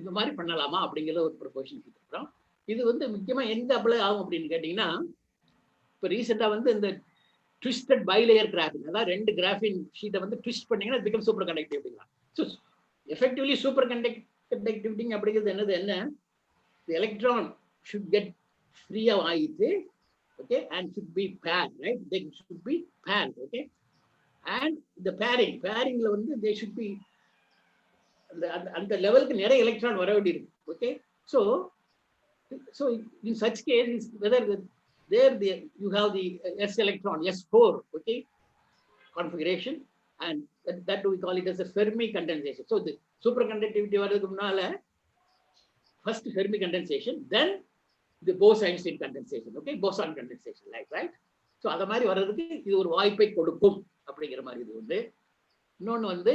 இந்த மாதிரி பண்ணலாமா அப்படிங்கிற ஒரு ப்ரொபோஷன் கொடுக்குறோம். இது வந்து முக்கியமா எங்க அப்ளை ஆகும் அப்படின்னு கேட்டீங்கன்னா, இப்போ ரீசெண்டா வந்து இந்த ட்விஸ்டட் பைலேயர் கிராஃபின், அதாவது 2 கிராஃபின் ஷீட்டை வந்து ட்விஸ்ட் பண்ணீங்கன்னா it becomes சூப்பர் கண்டக்டிவ் அப்படிங்களா. ஸோ எஃபெக்டிவ்லி சூப்பர் கண்டக்டிவிட்டி அப்படிங்கிறது என்ன, the electron should get free ஆகிட்டு, okay, and should be paired, right, they should be paired. Okay, and the pairingல வந்து they should be அந்த லெவலுக்கு நிறைய எலக்ட்ரான் வர வேண்டி இருக்கு. Okay, so in such case whether you have the s electron S4, okay, configuration, and that we call it as a Fermi condensation. So the superconductivity வரதுக்கு முன்னால first Fermi condensation, then the Bose-Einstein condensation. Okay, boson condensation, like, right? So அத மாதிரி வர்றதுக்கு இது ஒரு வாய்ப்பை கொடுக்கும் அப்படிங்கிற மாதிரி இது வந்து. இன்னொன்னு வந்து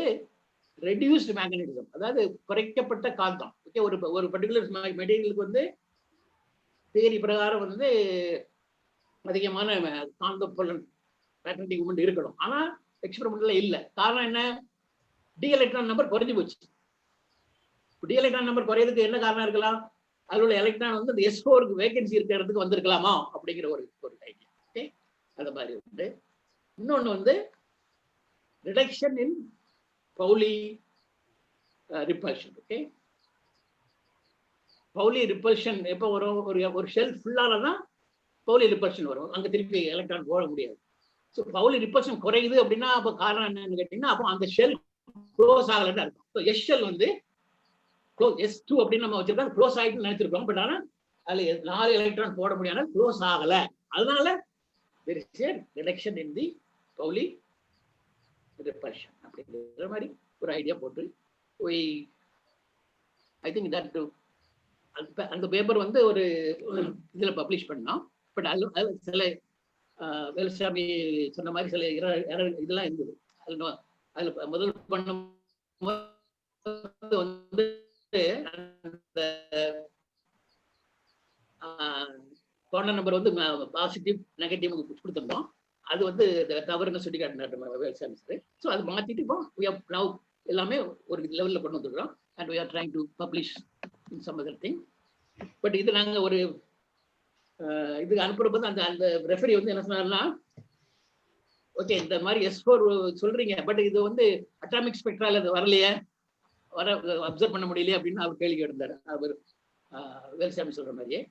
ரெடியூஸ்டு மேக்னட்டிசம், அதாவது குறைக்கப்பட்ட காந்தம். ஓகே, ஒரு பர்டிகுலர் மெட்டீரியலுக்கு வந்து தியரி பிரகாரம் வந்து அதிகமான காந்த புலன் மேக்னட்டிக் மூமெண்ட் இருக்கணும், ஆனா எக்ஸ்பெரிமெண்ட்ல இல்ல. காரணம் என்ன, டி எலக்ட்ரான் நம்பர் குறைஞ்சு போச்சு. டி எலக்ட்ரான் நம்பர் குறையதுக்கு என்ன காரணம் இருக்கலாம், அதில் உள்ள எலக்ட்ரான் வந்து இந்த S4க்கு வேகன்சி இருக்கிறதுக்கு வந்திருக்கலாமா அப்படிங்கிற ஒரு ஐடியா. ஓகே, அந்த மாதிரி வந்து. இன்னொன்னு வந்து ரிடக்ஷன் இன் Pauli repulsion. Okay, Pauli repulsion எப்போ வரும், ஒரு ஷெல் ஃபுல்லால தான் பவுலி ரிப்பல்ஷன் வரும், அங்க திருப்பி எலக்ட்ரான் போட முடியாது. ஸோ பவுலி ரிப்பல்ஷன் குறையுது அப்படின்னா அப்போ காரணம் என்னன்னு கேட்டீங்கன்னா, அப்போ அந்த ஷெல் க்ளோஸ் ஆகலன்னு அர்த்தம். ஸோ எஸ் ஷெல் வந்து S2 அப்படின்னு நம்ம வச்சிருக்கோம், க்ளோஸ் ஆகிட்டு நினைச்சிருக்கோம். பட் ஆனால் அதுல 4 எலக்ட்ரான் போட முடியாத க்ளோஸ் ஆகல. அதனால there is a reduction in the Pauli repulsion அப்படிங்கிற மாதிரி ஒரு ஐடியா போட்டு ஐ திங்க் தட் அந்த பேப்பர் வந்து ஒரு இதுல பப்ளிஷ் பண்ணோம். பட் அது சில வேலுசாமி சொன்ன மாதிரி சில இதெல்லாம் இருந்தது. அதுல முதல் பண்ணும் வந்து அந்த கோர்னர் நம்பர் வந்து பாசிட்டிவ் நெகட்டிவ் கொடுத்துருந்தோம். அது வந்து தவறுன்னு சொல்லி காட்டினார் வேலுசாமி சார். ஸோ அது மாத்திட்டு இப்போ எல்லாமே ஒரு லெவல்ல கொண்டு வந்துருக்கோம். And we are trying to publish in some other thing. But இது நாங்க ஒரு இதுக்கு அனுப்புறப்ப அந்த அந்த ரெஃபரி வந்து என்ன சொன்னார்னா, ஓகே இந்த மாதிரி S4 சொல்றீங்க, பட் இது வந்து அட்டாமிக் ஸ்பெக்ட்ரால அது வரலையே, அப்சர்வ் பண்ண முடியலையே அப்படின்னு அவர் கேள்வி எடுத்தார் அவர் வேலுசாமி சொல்ற மாதிரியே.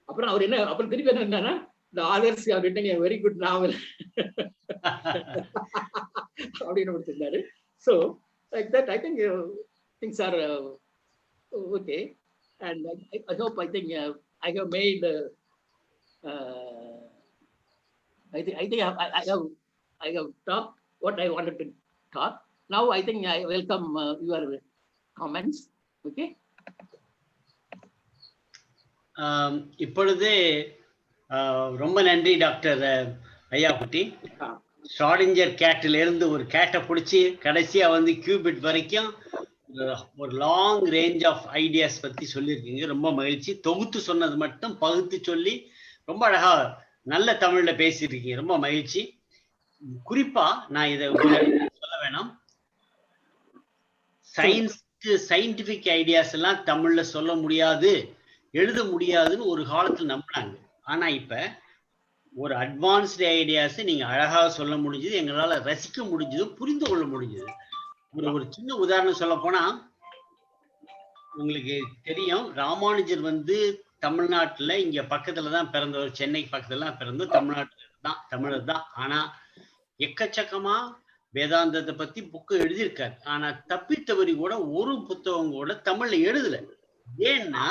அப்புறம் அவர் என்ன அப்புறம் திருப்பி என்ன இருந்தாருன்னா, இந்த ஆதர்ஸ் அவர் written a very good novel அப்படின்னு கொடுத்திருந்தாரு. So like that I think things are okay, and I hope I think I have made I think I have talked what I wanted to talk. Now I think I welcome your comments. Okay. இப்பொழுது ரொம்ப நன்றி doctor ஐயாக்குட்டி. ஷ்ராடிஞ்சர் கேட்டில இருந்து ஒரு கேட்டை பிடிச்சி கடைசியா வந்து cubit வரைக்கும் ஒரு லாங் ரேஞ்ச் ஆஃப் ஐடியாஸ் பத்தி சொல்லியிருக்கீங்க. ரொம்ப மகிழ்ச்சி. தொகுத்து சொன்னது மட்டும் பகுத்து சொல்லி ரொம்ப அழகா நல்ல தமிழ்ல பேசியிருக்கீங்க. ரொம்ப மகிழ்ச்சி. குறிப்பா நான் இதை சொல்ல வேணாம், சயின்டிபிக் ஐடியாஸ் எல்லாம் தமிழ்ல சொல்ல முடியாது, எழுத முடியாதுன்னு ஒரு காலத்துல நம்பினாங்க. ஆனா இப்ப ஒரு அட்வான்ஸ்டு ஐடியாஸ் நீங்க அழகாக சொல்ல முடிஞ்சது, எங்களால ரசிக்க முடிஞ்சது, புரிந்து கொள்ள முடிஞ்சது. ஒரு சின்ன உதாரணம் சொல்ல போனா, உங்களுக்கு தெரியும் ராமானுஜர் வந்து தமிழ்நாட்டுல இங்க பக்கத்துலதான் பிறந்தவர், சென்னை பக்கத்துல தான் பிறந்தவர், தமிழ்நாட்டுல தான், தமிழர் தான். ஆனா எக்கச்சக்கமா வேதாந்தத்தை பத்தி புக்கு எழுதியிருக்காரு. ஆனா தப்பித்தவரி கூட ஒரு புத்தகம் கூட தமிழ்ல எழுதல. ஏன்னா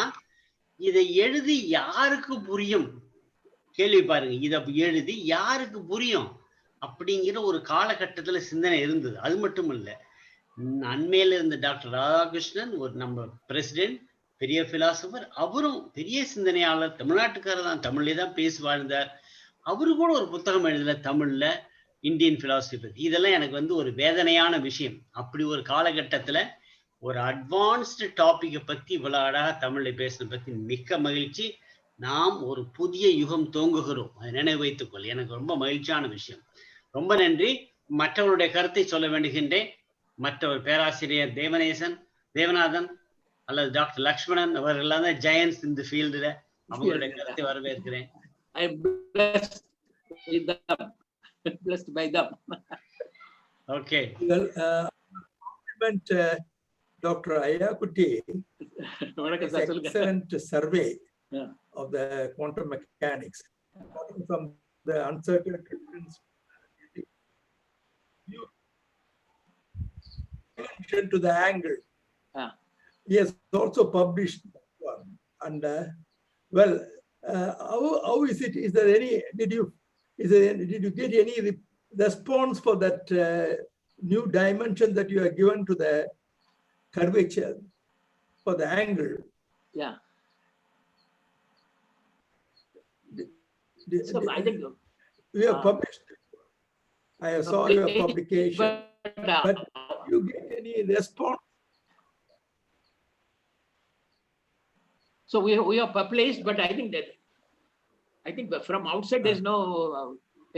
இதை எழுதி யாருக்கு புரியும், கேள்வி பாருங்க, இதை எழுதி யாருக்கு புரியும் அப்படிங்கிற ஒரு காலகட்டத்துல சிந்தனை இருந்தது. அது மட்டும் இல்ல, அண்மையில இருந்த டாக்டர் ராதாகிருஷ்ணன் ஒரு நம்ம பிரசிடென்ட், பெரிய பிலாசபர், அவரும் பெரிய சிந்தனையாளர், தமிழ்நாட்டுக்காரர் தான், தமிழ்லே தான் பேசி வாழ்ந்தார். அவரு கூட ஒரு புத்தகம் எழுதல தமிழ்ல, இந்தியன் பிலாசபி பத்தி. இதெல்லாம் எனக்கு வந்து ஒரு வேதனையான விஷயம். அப்படி ஒரு காலகட்டத்துல ஒரு அட்வான்ஸ்டு டாபிக்கை பத்தி இவ்வளவு அழகா தமிழ்ல பேசுன பத்தி மிக்க மகிழ்ச்சி. நாம் ஒரு புதிய யுகம் துவங்குகிறோம், அதை நினைவு வைத்துக்கொள். எனக்கு ரொம்ப மகிழ்ச்சியான விஷயம். ரொம்ப நன்றி. மற்றவருடைய கருத்தை சொல்ல வேண்டுகின்றேன். மற்றவர் பேராசிரியர் தேவநாதன் அல்லது டாக்டர் லக்ஷ்மணன் அவர்கள் தான் ஜெயன்ஸ் இந்த ஃபீல்டுல, அவங்களுடைய கருத்தை வரவேற்கிறேன். Blessed by them. Okay. Well, compliment Dr. Ayyakutti. Excellent survey of the quantum mechanics. From the uncertain attention to the angle. He has also published one. And well, how is it? Is there any? Did you get any response for that new dimension that you have given to the curvature for the angle? Yeah. So I think we have published. I saw your publication, but did you get any response? So we are published, but I think from outside there's no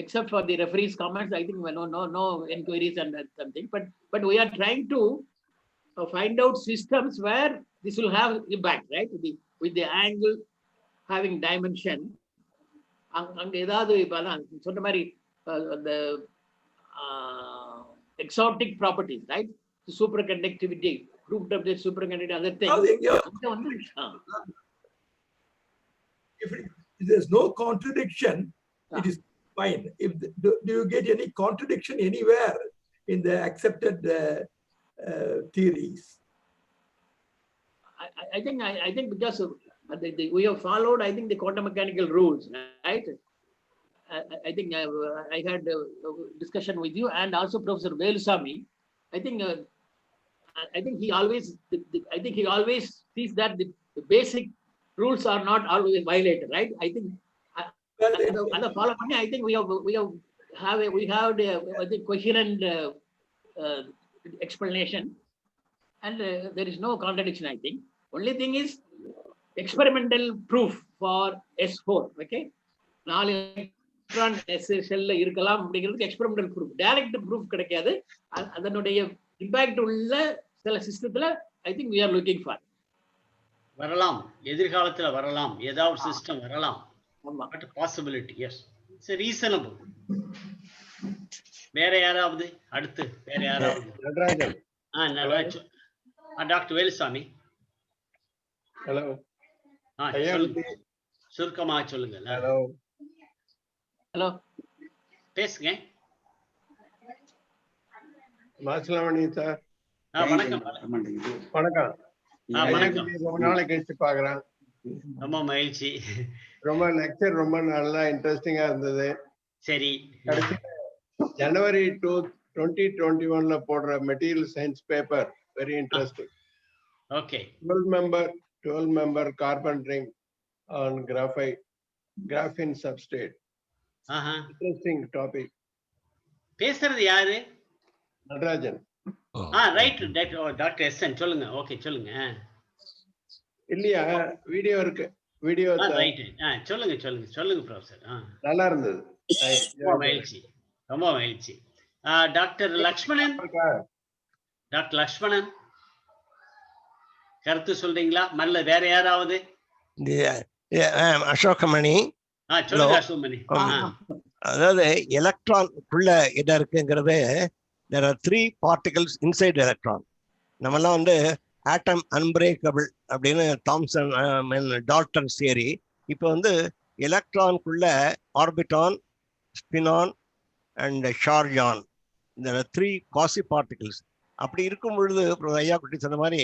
except for the referee's comments. I think no inquiries and something. But we are trying to find out systems where this will have impact, right? With the angle having dimension. அங்க ஏதாவது சொன்ன மாதிரி the exotic properties, right? Superconductivity, grouped up the superconductivity, other things. If there's no contradiction, it is fine. Do you get any contradiction anywhere in the accepted theories? I think because we have followed, I think, the quantum mechanical rules, right? I think I had a discussion with you and also Professor Velusamy. I think he always sees that the basic rules are not always violated, right? I think the follow I think we have a coherent explanation, and there is no contradiction. I think only thing is experimental proof for S4. Okay, 4 electron cell இருக்கலாம் அப்படிங்கிறதுக்கு experimental proof, direct proof கிடைக்காது. அதனுடைய impact உள்ள சில சிஸ்டத்துல I think we are looking for. வரலாம், எதிர்காலத்துல வரலாம், ஏதாவது சிஸ்டம் வரலாம். But possibility yes, it's reasonable. வேற யாராவது அடுத்து வேற யாராவது? நடராஜன். நடராஜன். டாக்டர் வேலுசாமி. ஹலோ. சுருக்கமா சொல்லுங்க. ஹலோ. ஹலோ, பேசுங்க. மாசலாமணி சார். வணக்கம். வணக்கம். ரொம்ப நாளைக்கு கழிச்சு பாக்குறேன். ரொம்ப மகிழ்ச்சி. ரொம்ப லெக்சர் ரொம்ப நல்லா இன்ட்ரெஸ்டிங்கா இருந்தது. சரி. ஜனவரி 2021 போடுற material science paper very interesting. Okay. 12 member carbon ring on graphene substrate. Interesting topic. பேசுறது யாரு? நடராஜன். ரைட். டாக்டர் எஸ்என் சொல்லுங்க. ஓகே சொல்லுங்க. இல்லையா வீடியோ இருக்கு. Video right. சொல்லுங்க ப்ரொஃபசர். நல்லா இருந்தது. ரொம்ப மகிழ்ச்சி. டாக்டர் லக்ஷ்மணன். டாக்டர் லக்ஷ்மணன் கருத்து சொல்றீங்களா? மல்ல வேற யாராவது? அசோகமணி. சொல்லுங்க அசோகமணி. அதாவது எலக்ட்ரான்குள்ள என்ன இருக்குங்கிறது, there are 3 particles inside electron. நம்மெல்லாம் வந்து ஆட்டம் அன்பிரேக்கபிள் அப்படின்னு தாம்சன் டால்டன் தியரி. இப்போ வந்து எலக்ட்ரான்குள்ள ஆர்பிட்டான், ஸ்பினான் அண்ட் ஷார்ஜான், இந்த 3 quasi particles. அப்படி இருக்கும் பொழுது ஐயா குட்டி சொன்ன மாதிரி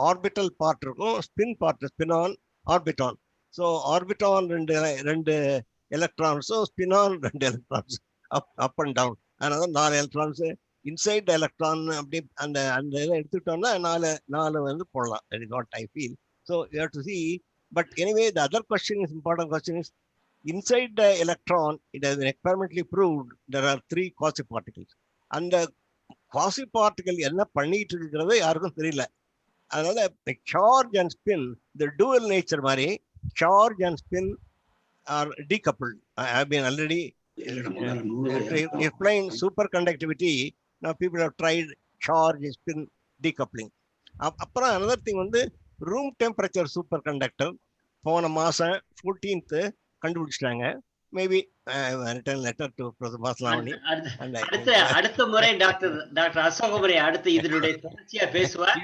ஆர்பிட்டல் பார்ட் இருக்கும், ஸ்பின் பார்ட், ஸ்பினான் ஆர்பிட்டான். ஸோ ஆர்பிட்டான் ரெண்டு எலக்ட்ரான்ஸும், ஸ்பினான் 2 எலக்ட்ரான்ஸ், அப் அண்ட் டவுன். அதனால 4 எலக்ட்ரான்ஸு இன்சைட் எலக்ட்ரான். அப்படி அந்த இதை எடுத்துக்கிட்டோம்னா 4 வந்து போடலாம். that is what I feel. So you have to see. But anyway, the other question is important question is, inside the electron, it has been experimentally proved there are 3 quasi particles. அந்த quasi particle என்ன பண்ணிட்டு இருக்கிறது யாருக்கும் தெரியல. அதனால charge and spin, the dual nature மாதிரி charge and spin are decoupled. I have been already explained superconductivity. Now people have tried charge spin decoupling. அப்புறம் another thing வந்து room temperature superconductor போன மாசம் 14th கண்டுபிடிச்சிட்டாங்க. Maybe return letter to professor Masalamani. அடுத்த முறை doctor அசோகமுறை அடுத்து இதனுடைய தொடர்ச்சியா பேசுவார்.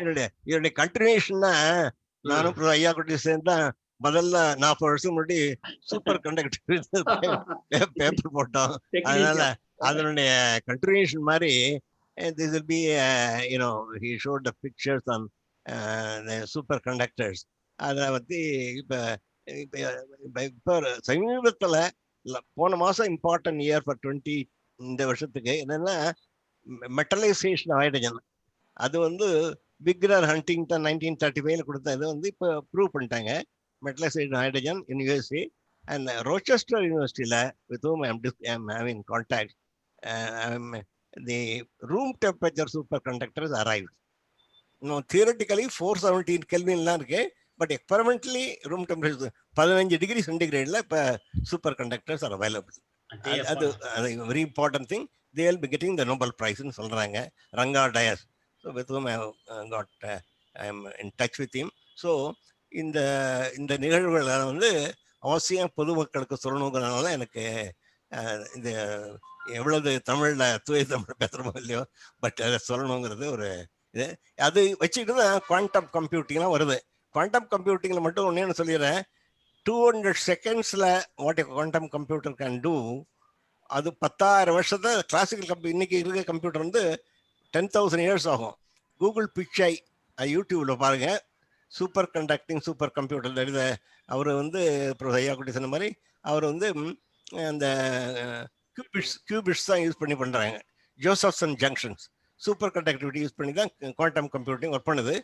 இதனுடைய கண்டினியூஷன்னா நானும் ஐயா குட்டி சேர்ந்தா முதல்ல 40 வருஷம் முன்னாடி சூப்பர் கண்டக்டர் பேப்பர் போட்டோம். அதனால அதனுடைய கண்டினியூஷன் மாதிரி this will be he showed the pictures on the superconductors. அதை பத்தி இப்ப சமீபத்துல போன மாசம் இம்பார்ட்டன்ட் இயர் ஃபார் 20 இந்த வருஷத்துக்கு என்னன்னா மெட்டலைசேஷன் ஹைட்ரஜன். அது வந்து விக்னர் ஹண்டிங்டன் 1935 கொடுத்தது வந்து இப்போ ப்ரூவ் பண்ணிட்டாங்க. Metallization hydrogen in USA and Rochester யூனிவர்சிட்டியில with whom I'm having contact, the room temperature superconductor has arrived. No, theoretically 417 Kelvinலாம் இருக்கு, but experimentally room temperature 15 degree சென்டிகிரேட்ல இப்போ சூப்பர் கண்டக்டர்ஸ் ஆர் அவைலபிள். அது very important thing. they will be getting the Nobel Prize ன்னு சொல்றாங்க. Ranga Dias, so with whom I am in touch with him. So இந்த நிகழ்வுகளை வந்து அவசியம் பொதுமக்களுக்கு சொல்லணுங்கிறதுனால எனக்கு இந்த எவ்வளவு தமிழ்ல தூய தமிழ் பேசுறோமோ இல்லையோ, பட் அதை சொல்லணுங்கிறது ஒரு இது. அது வச்சுக்கிட்டு தான் குவாண்டம் கம்ப்யூட்டிங்லாம் வருது. குவாண்டம் கம்ப்யூட்டிங்ல மட்டும் ஒன்று சொல்லிடுறேன். 200 செகண்ட்ஸ்ல what quantum computer can do, அது 10,000 வருஷத்தை கிளாசிக்கல் இன்னைக்கு இருக்க கம்ப்யூட்டர் வந்து 10,000 இயர்ஸ் ஆகும். கூகுள் பிச்சை யூடியூப்ல பாருங்க, சூப்பர் கண்டக்டிங் சூப்பர் கம்ப்யூட்டர். அவர் வந்து ஐயா குட்டி சொன்ன மாதிரி அவர் வந்து அந்த கியூபிட்ஸ் தான் யூஸ் பண்ணி பண்ணுறாங்க. Josephson junctions super conductivity use பண்ணி தான் குவாண்டம் கம்ப்யூட்டிங் ஒர்க் பண்ணுது.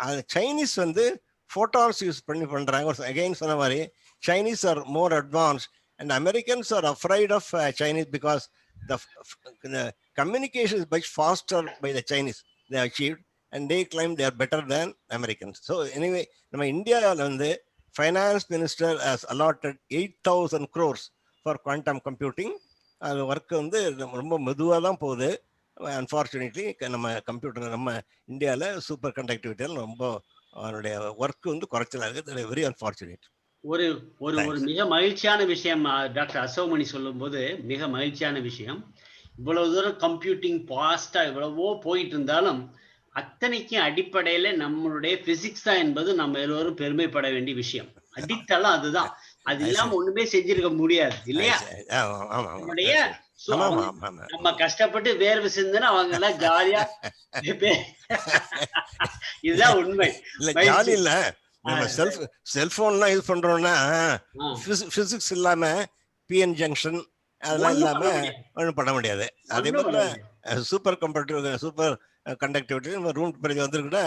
அது சைனீஸ் வந்து ஃபோட்டான்ஸ் யூஸ் பண்ணி பண்ணுறாங்க. அகெயின் சொன்ன மாதிரி Chinese are more advance and Americans are afraid of Chinese because the communication is much faster by the Chinese they achieved and they claim they are better than Americans. So anyway, நம்ம இந்தியாவில் வந்து finance minister has allotted 8,000 crores for quantum computing. அது work வந்து ரொம்ப மெதுவாக தான் போகுது. Unfortunately நம்ம கம்ப்யூட்டர் நம்ம இந்தியாவில் சூப்பர் கண்டக்டிவிட்டியில் ரொம்ப அவனுடைய ஒர்க் வந்து குறைச்சலாக இருக்குது. Very unfortunate. ஒரு ஒரு ஒரு மிக மகிழ்ச்சியான விஷயம் டாக்டர் அசோமணி சொல்லும்போது மிக மகிழ்ச்சியான விஷயம். இவ்வளவு தூரம் கம்ப்யூட்டிங் பாஸ்டா இவ்வளவோ போயிட்டு இருந்தாலும் அத்தனைக்கும் அடிப்படையில நம்மளுடைய பிசிக்ஸ் தான் என்பது நம்ம எல்லோரும் பெருமைப்பட வேண்டிய விஷயம். அடித்தளம் அதுதான். அது இல்லாம ஒண்ணுமே செஞ்சிருக்க முடியாது இல்லையா? நம்முடைய நம்ம கஷ்டப்பட்டு வேர்வை சிந்தனை அவங்க எல்லாம் ஜாலியா இதுதான் உண்மை. ஜாலி இல்ல, நம்ம செல்போன்லாம் யூஸ் பண்றோம்னா பிசிக்ஸ் இல்லாம பிஎன் ஜங்ஷன் அதெல்லாம் இல்லாம ஒன்றும் பண்ண முடியாது. அதே போல சூப்பர் கம்ப்யூட்டர் சூப்பர் கண்டக்டிவிட்டி நம்ம ரூம் டெம்பரேச்சர் வந்துருக்கூட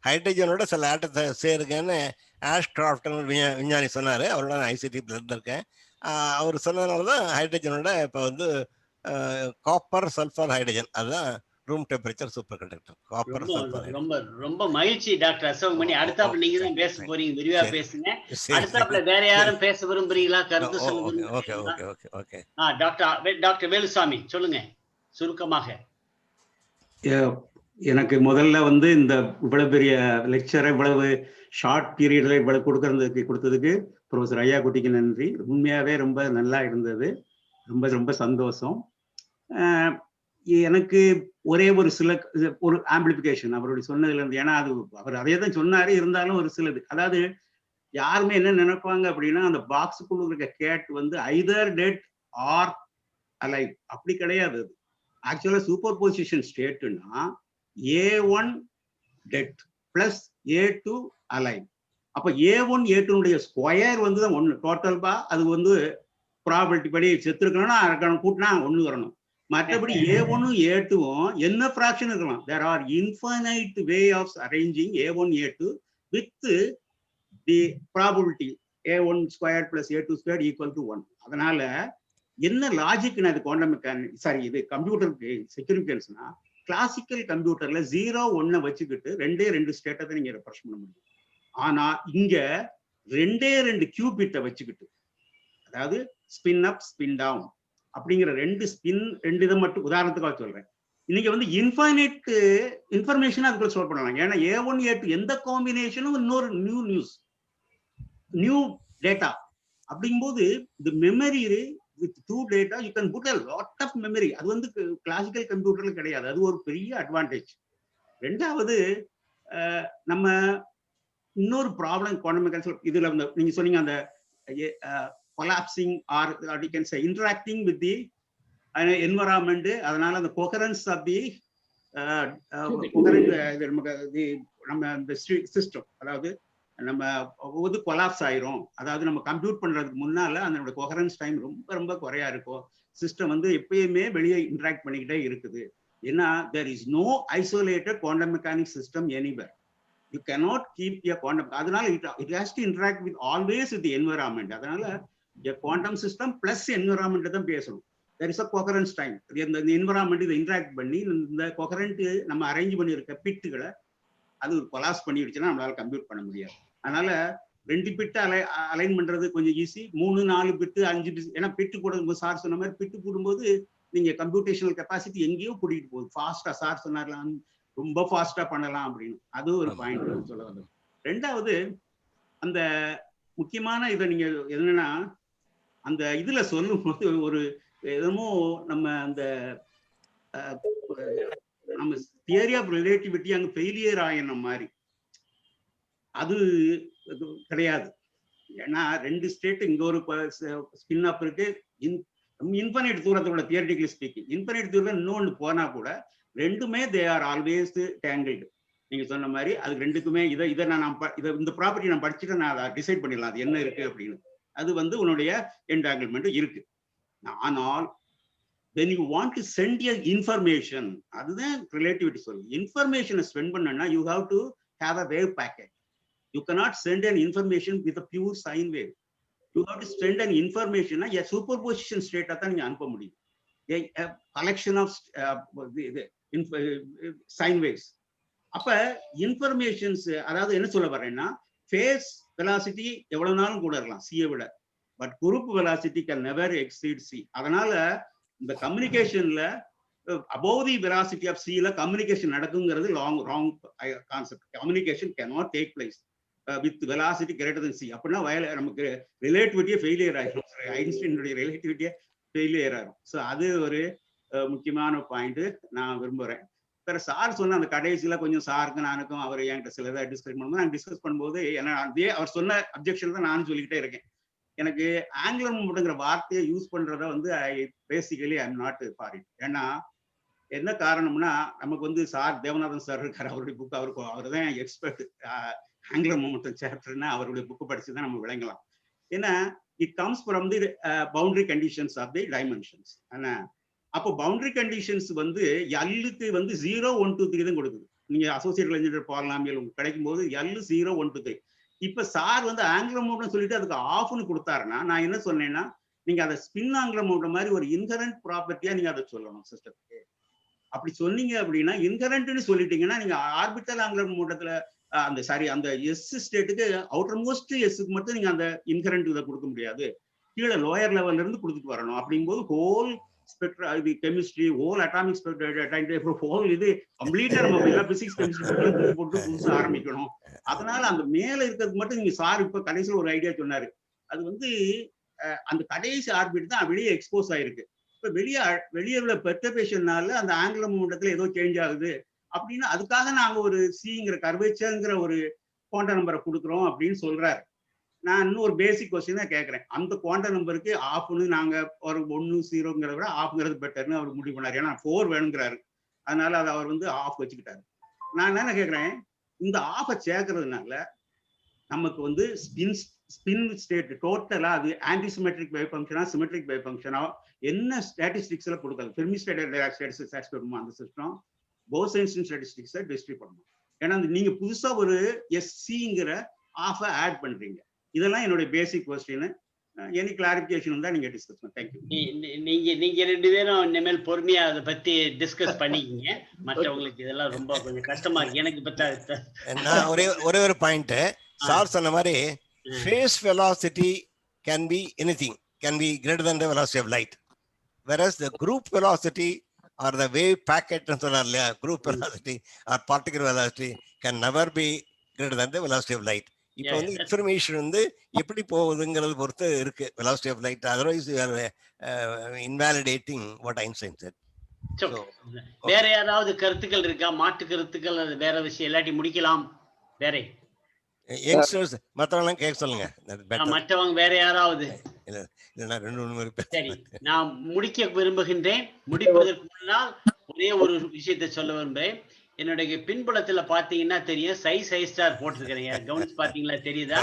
ஹைட்ரஜனோட சில ஆட்டத்தை சேருங்கன்னு ஆஷ்கிராஃப்ட்னு விஞ்ஞானி சொன்னார். அவரோட நான் ஐசிடியில் இருந்திருக்கேன். அவர் சொன்னதுனால தான் ஹைட்ரஜனோட இப்போ வந்து காப்பர் சல்ஃபர் ஹைட்ரஜன் அதுதான் room temperature super conductor copper sulphur. ரொம்ப ரொம்ப மகிழ்ச்சி டாக்டர் அசோகமணி. அடுத்தாப்புல நீங்க தான் பேச போறீங்க, விரிவா பேசுங்க. அடுத்தாப்புல வேற யாரும் பேச விரும்புறீங்களா? கருத்து சொல்லுங்க. Okay okay okay okay. Doctor Velusamy சொல்லுங்க சுருக்கமாக. எனக்கு முதல்ல வந்து இந்த இவ்வளவு பெரிய லெக்சரை இவ்வளவு ஷார்ட் பீரியட்ல இவ்வளவு கொடுத்ததுக்கு ப்ரொஃபசர் ஐயாக்குட்டிக்கு நன்றி. உண்மையாவே ரொம்ப நல்லா இருந்தது. ரொம்ப ரொம்ப சந்தோஷம். எனக்கு ஒரே ஒரு சில ஒரு ஆம்பிளிபிகேஷன் அவருடைய சொன்னதுல இருந்து, ஏன்னா அது அவர் அதே தான் சொன்னாரு, இருந்தாலும் ஒரு சிலது, அதாவது யாருமே என்ன நினைப்பாங்க அப்படின்னா அந்த பாக்ஸுக்குள்ள இருக்க கேட் வந்து ஐதர் டெட் ஆர் அலைவ். அப்படி கிடையாது. அது ஆக்சுவலா சூப்பர் பொசிஷன் ஸ்டேட்னா A1 dead plus A2 alive. அப்ப A1 A2 ஸ்கொயர் வந்து தான் ஒண்ணு டோட்டல் பா. அது வந்து ப்ராபபிலிட்டி படி செத்து இருக்கணும்னா கூட்டினா ஒண்ணு வரணும். மற்றபடி A1 A2 என்ன ஃபிராக்ஷன் இருக்கலாம். There are infinite way of arranging A1 A2 with the probability A1 square plus A2 square equal to 1. அதனால என்ன லாஜிக்னா இது குவாண்டம் மெக்கானிக்ஸ் சாரி இது கம்ப்யூட்டருக்கு செக்யூரிட்டிஸ்னா கிளாசிக்கல் கம்ப்யூட்டர்ல 0 1 வச்சுக்கிட்டு ரெண்டு ஸ்டேட்டை நீங்க ரெப்ரஸ் பண்ண முடியும். ஆனா இங்க ரெண்டு கியூபிட்டை வச்சுக்கிட்டு, அதாவது ஸ்பின் அப் ஸ்பின் டவுன் அப்படிங்கிற ரெண்டு இதை மட்டும் உதாரணத்துக்காக சொல்றேன். இன்னைக்கு வந்து இன்ஃபைனைட் இன்ஃபர்மேஷன் அதுக்குள்ள ஸ்டோர் பண்ணலாம். ஏன்னா A1 A2 எந்த காம்பினேஷனும் இன்னொரு நியூ டேட்டா அப்படிங்கும்போது இந்த memory with 2 data you can put a lot of memory. அது வந்து கிளாசிக்கல் கம்ப்யூட்டர்ல கிடையாது. அது ஒரு பெரிய அட்வான்டேஜ். ரெண்டாவது நம்ம இன்னொரு ப்ராப்ளம் குவாண்டம் மெக்கானிக்ஸ் இதுல நீங்க சொன்னீங்க அந்த collapsing or you can say interacting with the environment. அதனால அந்த coherence of the நம்ம சிஸ்டம், அதாவது நம்ம ஒவ்வொரு கொலாப்ஸ் ஆயிரும். அதாவது நம்ம கம்ப்யூட் பண்றதுக்கு முன்னால அதனோட கொஹரன்ஸ் டைம் ரொம்ப ரொம்ப குறையா இருக்கும். சிஸ்டம் வந்து எப்பயுமே வெளியே இன்டராக்ட் பண்ணிக்கிட்டே இருக்குது. ஏன்னா there is no isolated quantum mechanics system anywhere. You cannot keep a quantum. அதனால it has to interact with always with the environment. அதனால a quantum system plus environment தான் பேசணும். there is a coherence time. இந்த environment இதை interact பண்ணி இந்த coherent நம்ம arrange பண்ணியிருக்க பிட்டுகளை அது ஒரு கொலாப்ஸ் பண்ணிடுச்சுன்னா நம்மளால கம்ப்யூட் பண்ண முடியாது. அதனால 2 பிட்டு அலைன் பண்றது கொஞ்சம் ஈஸி. 3 4 பிட்டு 5 பிட்டு, ஏன்னா பிட்டு போடும்போது சார் சொன்ன மாதிரி பிட்டு போடும்போது நீங்க கம்ப்யூட்டேஷனல் கெப்பாசிட்டி எங்கேயோ கூட்டிகிட்டு போகுது. ஃபாஸ்டா சார் சொன்னார்லாம் ரொம்ப ஃபாஸ்டா பண்ணலாம் அப்படின்னு, அது ஒரு பாயிண்ட் சொல்ல வந்தது. ரெண்டாவது அந்த முக்கியமான இதை நீங்க என்னன்னா அந்த இதுல சொல்லும் போது ஒரு எதுமோ நம்ம அந்த நம்ம தியரி ஆஃப் ரிலேட்டிவிட்டி அங்க ஃபெயிலியர் ஆயின மாதிரி அது கிடையாது. ஏன்னா 2 ஸ்டேட் இங்க ஒரு ஸ்பின் அப் இருக்கு. இன்ஃபைனைட் தூரத்தோட தியரிட்டிக்கலி ஸ்பீக்கிங் இன்ஃபைனைட் தூரம் இன்னொன்று போனா கூட ரெண்டுமே தே ஆர் ஆல்வேஸ் டேங்கிள்டு. நீங்க சொன்ன மாதிரி அது ரெண்டுக்குமே இதை நான் இந்த ப்ராப்பர்ட்டி நான் படிச்சுட்டு நான் அதை டிசைட் பண்ணிடலாம் அது என்ன இருக்கு அப்படின்னு. அது வந்து உன்னுடைய என்டாங்கிள்மெண்ட் இருக்கு. ஆனால் when you want to send your information, அதுதான் relativity சொல்லு. Information spend பண்ணனா you have to have a wave packet. You cannot send an information with a pure sine wave. You have to send an information, a superposition state தான் நீங்க அனுப்ப முடியும். A collection of sine waves. அப்ப informations, அதாவது என்ன சொல்ல வரேன்னா phase velocity எவ்வளவு நாளும் கூட இருக்கலாம் c-ஐ விட, but group velocity can never exceed c. அதனால இந்த கம்யூனிகேஷன்ல above the velocity of c ல communication நடக்குங்கிறது wrong concept. Communication cannot take place with velocity greater than c. அப்படின்னா நமக்கு ரிலேட்டிவிட்டியே ஃபெயிலியர் ஆயிடும். ஐன்ஸ்டீனுடைய ரிலேட்டிவிட்டியே ஃபெயிலியர் ஆயிடும். ஸோ அது ஒரு முக்கியமான பாயிண்ட் நான் விரும்புறேன். வேற சார் சொன்ன அந்த கடைசியில கொஞ்சம் சாருக்கும் நானுக்கும் அவர் என்கிட்ட சில இதை டிஸ்கஸ் பண்ணும்போது நாங்கள் டிஸ்கஸ் பண்ணும்போது ஏன்னா அதே அவர் சொன்ன அப்ஜெக்ஷன் தான் நானும் சொல்லிக்கிட்டே இருக்கேன். எனக்கு ஆங்குலர் மூவ்மெண்ட்ங்கிற வார்த்தையை யூஸ் பண்றத வந்து basically I am not for it. ஏன்னா என்ன காரணம்னா நமக்கு வந்து சார் தேவநாதன் சார் இருக்காரு, அவருடைய புக் அவர் தான் எக்ஸ்பர்ட் ஆங்குலர் மூவ்மெண்ட் சாப்டர்னா அவருடைய புக்கு படிச்சு தான் நம்ம விளங்கலாம். ஏன்னா it comes from the boundary conditions of the dimensions. ஆனா அப்போ பவுண்டரி கண்டிஷன்ஸ் வந்து எல்லுக்கு வந்து 0, 1, 2, 3 தான் கொடுக்குது. நீங்க அசோசியேட் இன்ஜினியர் பாலினாமியல் உங்களுக்கு கிடைக்கும் போது எல் 0, 1, 2, 3. இப்ப சார் வந்து ஆங்குலர் மூவ்மெண்ட் சொல்லிட்டு அதுக்கு ஆஃப்னு கொடுத்தாருன்னா நான் என்ன சொன்னேன்னா நீங்க அதை ஸ்பின் ஆங்குலர் மூவ்மெண்ட் மாதிரி ஒரு இன்ஹரண்ட் ப்ராப்பர்ட்டியா நீங்க அதை சொல்லணும் சிஸ்டத்துக்கு. அப்படி சொன்னீங்க அப்படின்னா இன்ஹரண்ட்னு சொல்லிட்டீங்கன்னா நீங்க ஆர்பிட்டல் ஆங்குலர் மூவ்மெண்ட்ல அந்த அந்த எஸ் ஸ்டேட்டுக்கு அவுட்டர் மோஸ்ட் எஸ்க்கு மட்டும் நீங்க அந்த இன்ஹரண்ட் இதை கொடுக்க முடியாது, கீழே லோயர் லெவல்ல இருந்து கொடுத்துட்டு வரணும். அப்படிங்கும்போது ஹோல் ஸ்பெக்ட்ரா, இது chemistry, whole atomic spectra, whole இது கம்ப்ளீட்டா நம்ம எல்லாம் பிசிக்ஸ் கெமிஸ்ட்ரி போட்டு புதுசா ஆரம்பிக்கணும். அதனால அந்த மேல இருக்கிறதுக்கு மட்டும் நீங்க சார் இப்ப கடைசியில் ஒரு ஐடியா சொன்னாரு. அது வந்து அந்த கடைசி ஆர்பிட் தான் வெளியே எக்ஸ்போஸ் ஆயிருக்கு. இப்ப வெளியே உள்ள பெர்டர்பேஷன்னால அந்த ஆங்குலர் மூவ்மெண்ட்ல ஏதோ சேஞ்ச் ஆகுது அப்படின்னா அதுக்காக நாங்க ஒரு சிங்கிற கர்வேச்சர்ங்கிற ஒரு குவாண்டம் நம்பரை கொடுக்குறோம் அப்படின்னு சொல்றாரு. நான் இன்னும் ஒரு பேசிக் கொஸ்டின் தான் கேட்கறேன். அந்த குவாண்டம் நம்பருக்கு ஆஃப்னு நாங்க ஒரு 1, 0ங்கிறத விட ஆஃப்ங்கிறது பெட்டர்னு அவர் முடிவு பண்ணாரு. ஏன்னா 4 வேணுங்கிறாரு, அதனால அதை அவர் வந்து ஆஃப் வச்சுக்கிட்டாரு. நான் என்ன கேட்கறேன், இந்த ஆஃபை சேர்க்கறதுனால நமக்கு வந்து ஸ்பின் ஸ்டேட் டோட்டலா அது ஆன்டிசிமெட்ரிக் வேவ் ஃபங்க்ஷனா சிமெட்ரிக் வேவ் ஃபங்க்ஷனா என்ன ஸ்டாட்டிஸ்டிக்ஸ்ல கொடுக்காது. ஃபெர்மி ஸ்டாட்டிஸ்டிக்ஸ் அந்த சிஸ்டம் போசைன்ஸ்டீன் ஸ்டாட்டிஸ்டிக்ஸை டிஸ்ட்ரிபியூட் பண்ணணும். ஏன்னா நீங்க புதுசா ஒரு எஸ்சிங்கிற ஆஃபை ஆட் பண்றீங்க. இதெல்லாம் என்னுடைய பேசிக் கொஸ்டின். எனி கிளாரிபிகேஷன் தான் நீங்க டிஸ்கஸ் பண்ணுங்க. தேங்க்யூ. நீங்க 2 பேரும் இனிமேல் பொறுமையா அதை பத்தி டிஸ்கஸ் பண்ணிக்கிங்க. மற்றவங்களுக்கு இதெல்லாம் ரொம்ப கொஞ்சம் கஷ்டமா இருக்கு. எனக்கு பத்தா நான் ஒரே ஒரு பாயிண்ட் சார் சொன்ன மாதிரி phase velocity can be anything, can be greater than the velocity of light, whereas the group velocity or the wave packet and so on, group velocity or particle velocity can never be greater than the velocity of light. இப்போ வந்து information வந்து எப்படி போகுதுங்கிறது பொறுத்து இருக்கு velocity of light. otherwise you are invalidating what Einstein said. வேற யாராவது கருத்துக்கள் இருக்கா? மாற்று கருத்துக்கள், அது வேற விஷயம் இல்லாட்டி முடிக்கலாம். வேற யங்ஸ்டர்ஸ் மற்றவங்க கேட்க சொல்லுங்க. மற்றவங்க வேற யாராவது? சரி, நான் முடிக்க விரும்புகின்றேன். முடிப்பதற்கு முன்னால் ஒரே ஒரு விஷயத்தை சொல்ல விரும்புகிறேன். என்னுடைய பின்புலத்துல பாத்தீங்கன்னா தெரியும், சை ஸ்டார் போட்டிருக்கிறீங்க. கவனிச்சு பாத்தீங்களா? தெரியுதா?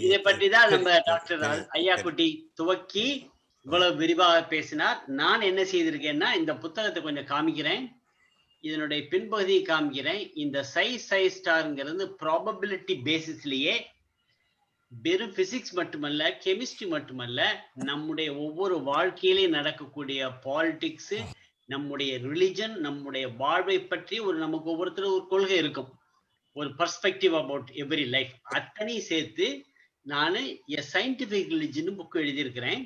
இதை பற்றி தான் நம்ம டாக்டர் ஐயா குட்டி துவக்கி இவ்வளவு விரிவாக பேசினார். நான் என்ன செய்திருக்கேன்னா இந்த புத்தகத்தை கொஞ்சம் காமிக்கிறேன், இதனுடைய பின்பகுதியை காமிக்கிறேன். இந்த சை ஸ்டார்ங்கிறது ப்ராபபிலிட்டி பேசிஸ்லயே வெறும் பிசிக்ஸ் மட்டுமல்ல, கெமிஸ்ட்ரி மட்டுமல்ல, நம்முடைய ஒவ்வொரு வாழ்க்கையிலேயும் நடக்கக்கூடிய பாலிடிக்ஸ், நம்முடைய ரிலிஜன், நம்முடைய வாழ்வை பற்றி நமக்கு ஒவ்வொருத்தரும் ஒரு கொள்கை இருக்கும், ஒரு பர்ஸ்பெக்டிவ் அபவுட் எவ்ரி லைஃப். அத்தனையும் சேர்த்து நான் எ சயின்டிபிக் ரிலிஜன் புக் எழுதியிருக்கிறேன்.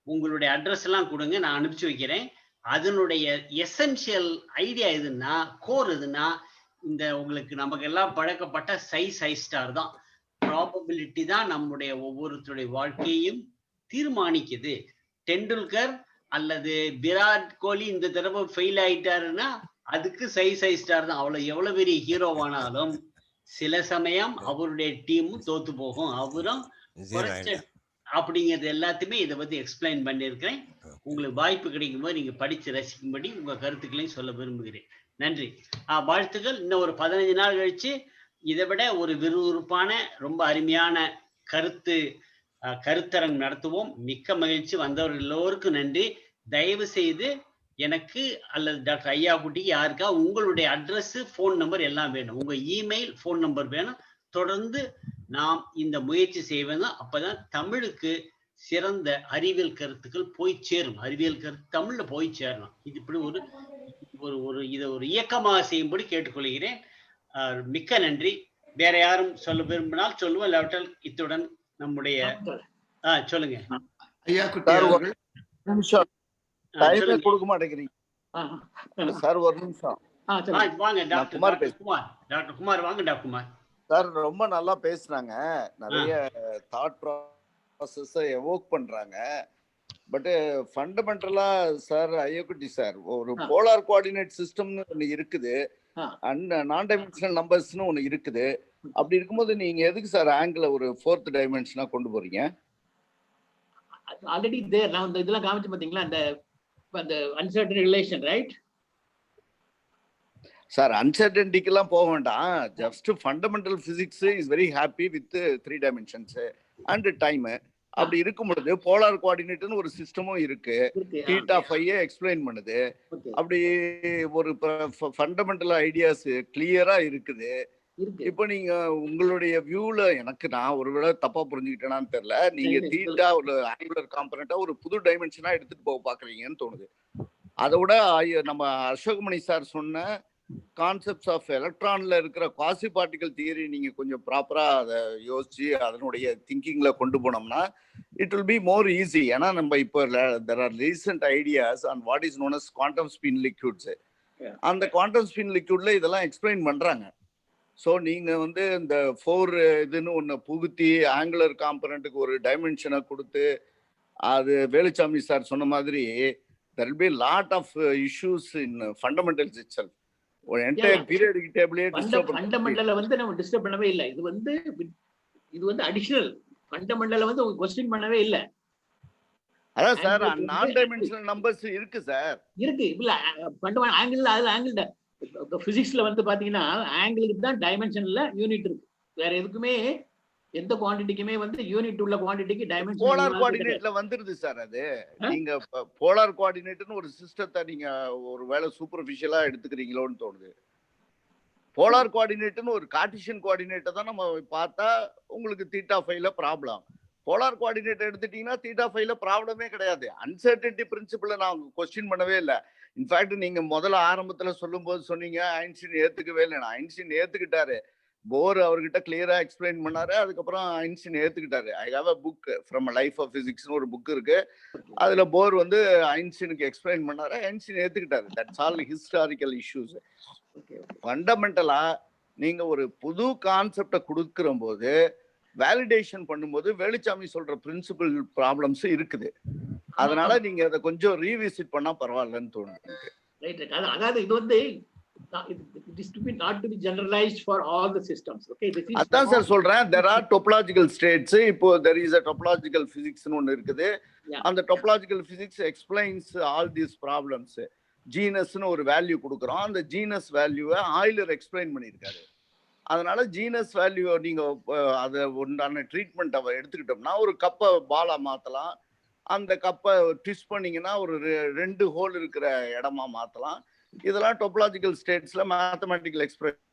உங்களுடைய அட்ரஸ் எல்லாம் கொடுங்க, நான் அனுப்பிச்சு வைக்கிறேன். அதனுடைய எசென்சியல் ஐடியா எதுன்னா, கோர் எதுன்னா, இந்த உங்களுக்கு நமக்கு எல்லாம் பழக்கப்பட்ட சை ஸ்டார் தான். ப்ராபபிலிட்டி தான் நம்முடைய ஒவ்வொருத்தருடைய வாழ்க்கையையும் தீர்மானிக்குது. டெண்டுல்கர் அல்லது விராட் கோலி இந்த தடவை ஃபெயில் ஆயிட்டாருன்னா அதுக்கு சை ஸ்டார் தான். எவ்வளவு பெரிய ஹீரோவானாலும் சில சமயம் அவருடைய டீமும் தோத்து போகும், அவரும் அப்படிங்கிறது எல்லாத்தையுமே இதை பத்தி எக்ஸ்பிளைன் பண்ணியிருக்கிறேன். உங்களுக்கு வாய்ப்பு கிடைக்கும் போது நீங்க படிச்சு ரசிக்கும்படி உங்க கருத்துக்களையும் சொல்ல விரும்புகிறேன். நன்றி, வாழ்த்துக்கள். இன்னும் ஒரு 15 நாள் கழிச்சு இதை விட ஒரு விறுவிறுப்பான ரொம்ப அருமையான கருத்து கருத்தரங்கு நடத்துவோம். மிக்க மகிழ்ச்சி. வந்தவர்கள் எல்லோருக்கும் நன்றி. தயவு செய்து எனக்கு அல்லது டாக்டர் ஐயாக்குட்டிக்கு யாருக்கா உங்களுடைய அட்ரஸ், போன் நம்பர் எல்லாம் வேணும். உங்க இமெயில், போன் நம்பர் வேணும். தொடர்ந்து நாம் இந்த முயற்சி செய்வது. அப்பதான் தமிழுக்கு சிறந்த அறிவியல் கருத்துக்கள் போய் சேரும். அறிவியல் கருத்து தமிழ்ல போய் சேரணும். இது இப்படி இதை ஒரு இயக்கமாக செய்யும்படி கேட்டுக்கொள்கிறேன். மிக்க நன்றி. வேற யாரும் சொல்ல விரும்பினால் சொல்லுவோம். இல்லாவிட்டால் இத்துடன் நம்முடைய சொல்லுங்க ஐயா குட்டி அவர்கள். நிமிஷம் டைமே கொடுக்க மாட்டேங்கிறீங்க சார். ஒரு நிமிஷம் வாங்க டாக்டர் குமார். டாக்டர் குமார் வாங்க. டாக்டர் குமார் சார் ரொம்ப நல்லா பேசுனாங்க. நிறைய தாட் ப்ராசஸ் எவோக் பண்றாங்க. பட் ஃபண்டமெண்டலா சார் ஐயக்குட்டி சார் ஒரு போலார் கோஆர்டினேட் சிஸ்டம்னு ஒண்ணு இருக்குது, அண்ட் நான் டைமென்ஷனல் நம்பர்ஸ்னு ஒண்ணு இருக்குது. அப்படி இருக்கும்போது நீங்க எதுக்கு சார் ஆங்கிள் ஒரு 4th டைமென்ஷனா கொண்டு போறீங்க? ஆல்ரெடி தேர் நான் இந்த இதெல்லாம் காமிச்சு பாத்தீங்களா, அந்த அன்சர்டன் ரிலேஷன், ரைட் சார்? அன்சர்டனிட்டிக்கெல்லாம் போக வேண்டாம். Just fundamental physics is very happy with 3 dimensions and time. அப்படி இருக்கும் பொழுது போலார் கோஆர்டினேட்னு ஒரு சிஸ்டமும் இருக்கு. தீட்டா ஃபையை எக்ஸ்பிளைன் பண்ணுது. அப்படி ஒரு ஃபண்டமெண்டல் ஐடியாஸ் கிளியரா இருக்குது. இப்போ நீங்க உங்களுடைய வியூல நான் ஒருவேளை தப்பா புரிஞ்சுக்கிட்டேனான்னு தெரியல. நீங்க தீட்டா ஒரு ஆங்குலர் காம்பனண்டா ஒரு புது டைமென்ஷனா எடுத்துட்டு போக பாக்குறீங்கன்னு தோணுது. அதை விட நம்ம அசோக்மணி சார் சொன்ன கான்செப்ட்ஸ் ஆஃப் எலக்ட்ரான்ல இருக்கிற குவாசி பார்ட்டிகல் தியரி நீங்க கொஞ்சம் ப்ராப்பரா அதை யோசிச்சு அதனுடைய திங்கிங்ல கொண்டு போனோம்னா it will be more easy. ஏன்னா நம்ம இப்போ there are recent ideas on what is known as quantum spin liquids. அந்த குவாண்டம் ஸ்பின் லிக்விட்ல இதெல்லாம் எக்ஸ்பிளைன் பண்றாங்க. ஸோ நீங்க இந்த 4 இதுன்னு ஒன்று புகுத்தி ஆங்குலர் காம்பனண்ட்டுக்கு ஒரு டைமென்ஷனை கொடுத்து, அது வேலுச்சாமி சார் சொன்ன மாதிரி there will be lot of issues in fundamentals itself. ஒரு என்டையர் பீரியடிக் டேபிளே ஃபண்டமெண்டல்ல நம்ம டிஸ்டர்ப் பண்ணவே இல்லை. இது அடிஷனல் ஃபண்டமெண்டல்ல क्वेश्चन பண்ணவே இல்லை. அதான் சார் நான் டைமென்ஷனல் நம்பர்ஸ் இருக்கு சார். இருக்கு இல்ல ஃபண்டமெண்டல் ஆங்கிள். அதுல ஆங்கிள் பிசிக்ஸ்ல பாத்தீங்கன்னா ஆங்கிளுக்கு தான் டைமென்ஷன்ல யூனிட் இருக்கு. வேற எதுக்குமே எந்த குவாண்டிட்டிக்குமே யூனிட் உள்ள குவாண்டிட்டிக்கு டைமென்ஷன் போலார் கோஆர்டினேட்ல வந்துருது சார். அது நீங்க போலார் கோஆர்டினேட்னு ஒரு சிஸ்டத்தை நீங்க ஒருவேளை சூப்பர்ஃபிஷியலா எடுத்துக்கிறீங்களோன்னு தோணுது. போலார் கோஆர்டினேட்னு ஒரு கார்ட்டீசியன் கோஆர்டினேட்டை தான் நம்ம பார்த்தா உங்களுக்கு தீட்டா ஃபைவ்ல ப்ராப்ளம். போலார் கோஆர்டினேட் எடுத்துட்டீங்கன்னா தீட்டா ஃபைவ்ல ப்ராப்ளமே கிடையாது. அன்சர்டனிட்டி பிரின்சிபிளை நான் கொஸ்டின் பண்ணவே இல்லை. இன்ஃபேக்ட் நீங்க முதல்ல ஆரம்பத்துல சொல்லும் போது சொன்னீங்க ஐன்ஸ்டீன் ஏத்துக்கவே இல்லை. ஐன்ஸ்டீன் ஏத்துக்கிட்டாரு. போர் அவர்கிட்ட கிளியரா எக்ஸ்பிளைன் பண்ணாரு. அதுக்கப்புறம் ஐன்ஸ்டீன் ஏத்துக்கிட்டாரு. I have a book from life of பிசிக்ஸ்னு ஒரு புக் இருக்கு. அதுல போர் ஐன்ஸ்டீனுக்கு எக்ஸ்பிளைன் பண்ணாரு. ஐன்ஸ்டீன் ஏத்துக்கிட்டாரு. That's all historical issues. ஃபண்டமெண்டலா நீங்க ஒரு புது கான்செப்டை கொடுக்கிற போது வேலிடேஷன் பண்ணும்போது வேலுச்சாமி சொல்ற பிரின்சிபல் ப்ராப்ளம்ஸ் இருக்குது. அதனால நீங்க அதை கொஞ்சம் ரீவிசிட் பண்ணா பரவாயில்லன்னு தோணுது. அதாவது இது it is to be not to be generalized for all the systems. Okay, this is அதான் சார் சொல்றேன். there are topological states. இப்போ there is a topological physics னு ஒன்னு இருக்குது. அந்த topological physics explains all these problems. genus னு ஒரு value கொடுக்குறோம். அந்த genus வேல்யூவை ஆயிலர் எக்ஸ்பிளைன் பண்ணியிருக்காரு. அதனால ஜீனஸ் வேல்யூ நீங்க அதை உண்டான ட்ரீட்மெண்ட் அவ எடுத்துக்கிட்டோம்னா ஒரு கப்பை பாலா மாத்தலாம். அந்த கப்பை ட்விஸ்ட் பண்ணீங்கன்னா ஒரு 2 ஹோல் இருக்கிற இடமா மாத்தலாம். இதெல்லாம் டொபலாஜிக்கல் ஸ்டேட்ஸ்ல மேத்தமெட்டிக்கல் எக்ஸ்பிரஷன்ஸ்ல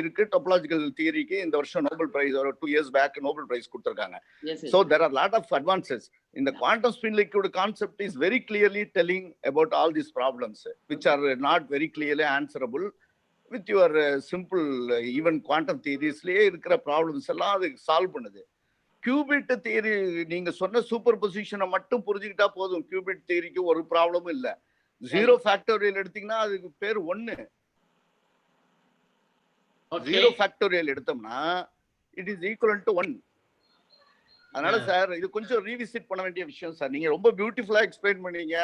இருக்கு. டொபலாஜிக்கல் தியரிக்கு இந்த வருஷம் நோபல் பிரைஸ் ஒரு 2 years பேக் நோபல் பிரைஸ் கொடுத்திருக்காங்க. So there are lot of advances in the quantum spin liquid concept is very clearly telling about all these problems which are not very clearly answerable with your simple even quantum theoriesலயே இருக்கிற problems எல்லாம் அது solve பண்ணுது. Cubit theory நீங்க சொன்ன super பொசிஷனை மட்டும் புரிஞ்சுக்கிட்டா போதும். கியூபிட் தியரிக்கு ஒரு ப்ராப்ளமும் இல்லை. 0 ஃபேக்டோரியல் எடுத்தீங்கன்னா அதுக்கு பேர் 1. 0 ஃபேக்டோரியல் எடுத்தோம்னா இட் இஸ் ஈக்குவல் டு 1. அதனால சார் இது கொஞ்சம் ரீவிசிட் பண்ண வேண்டிய விஷயம் சார். நீங்க ரொம்ப பியூட்டிஃபுல்லா எக்ஸ்பிளைன் பண்ணீங்க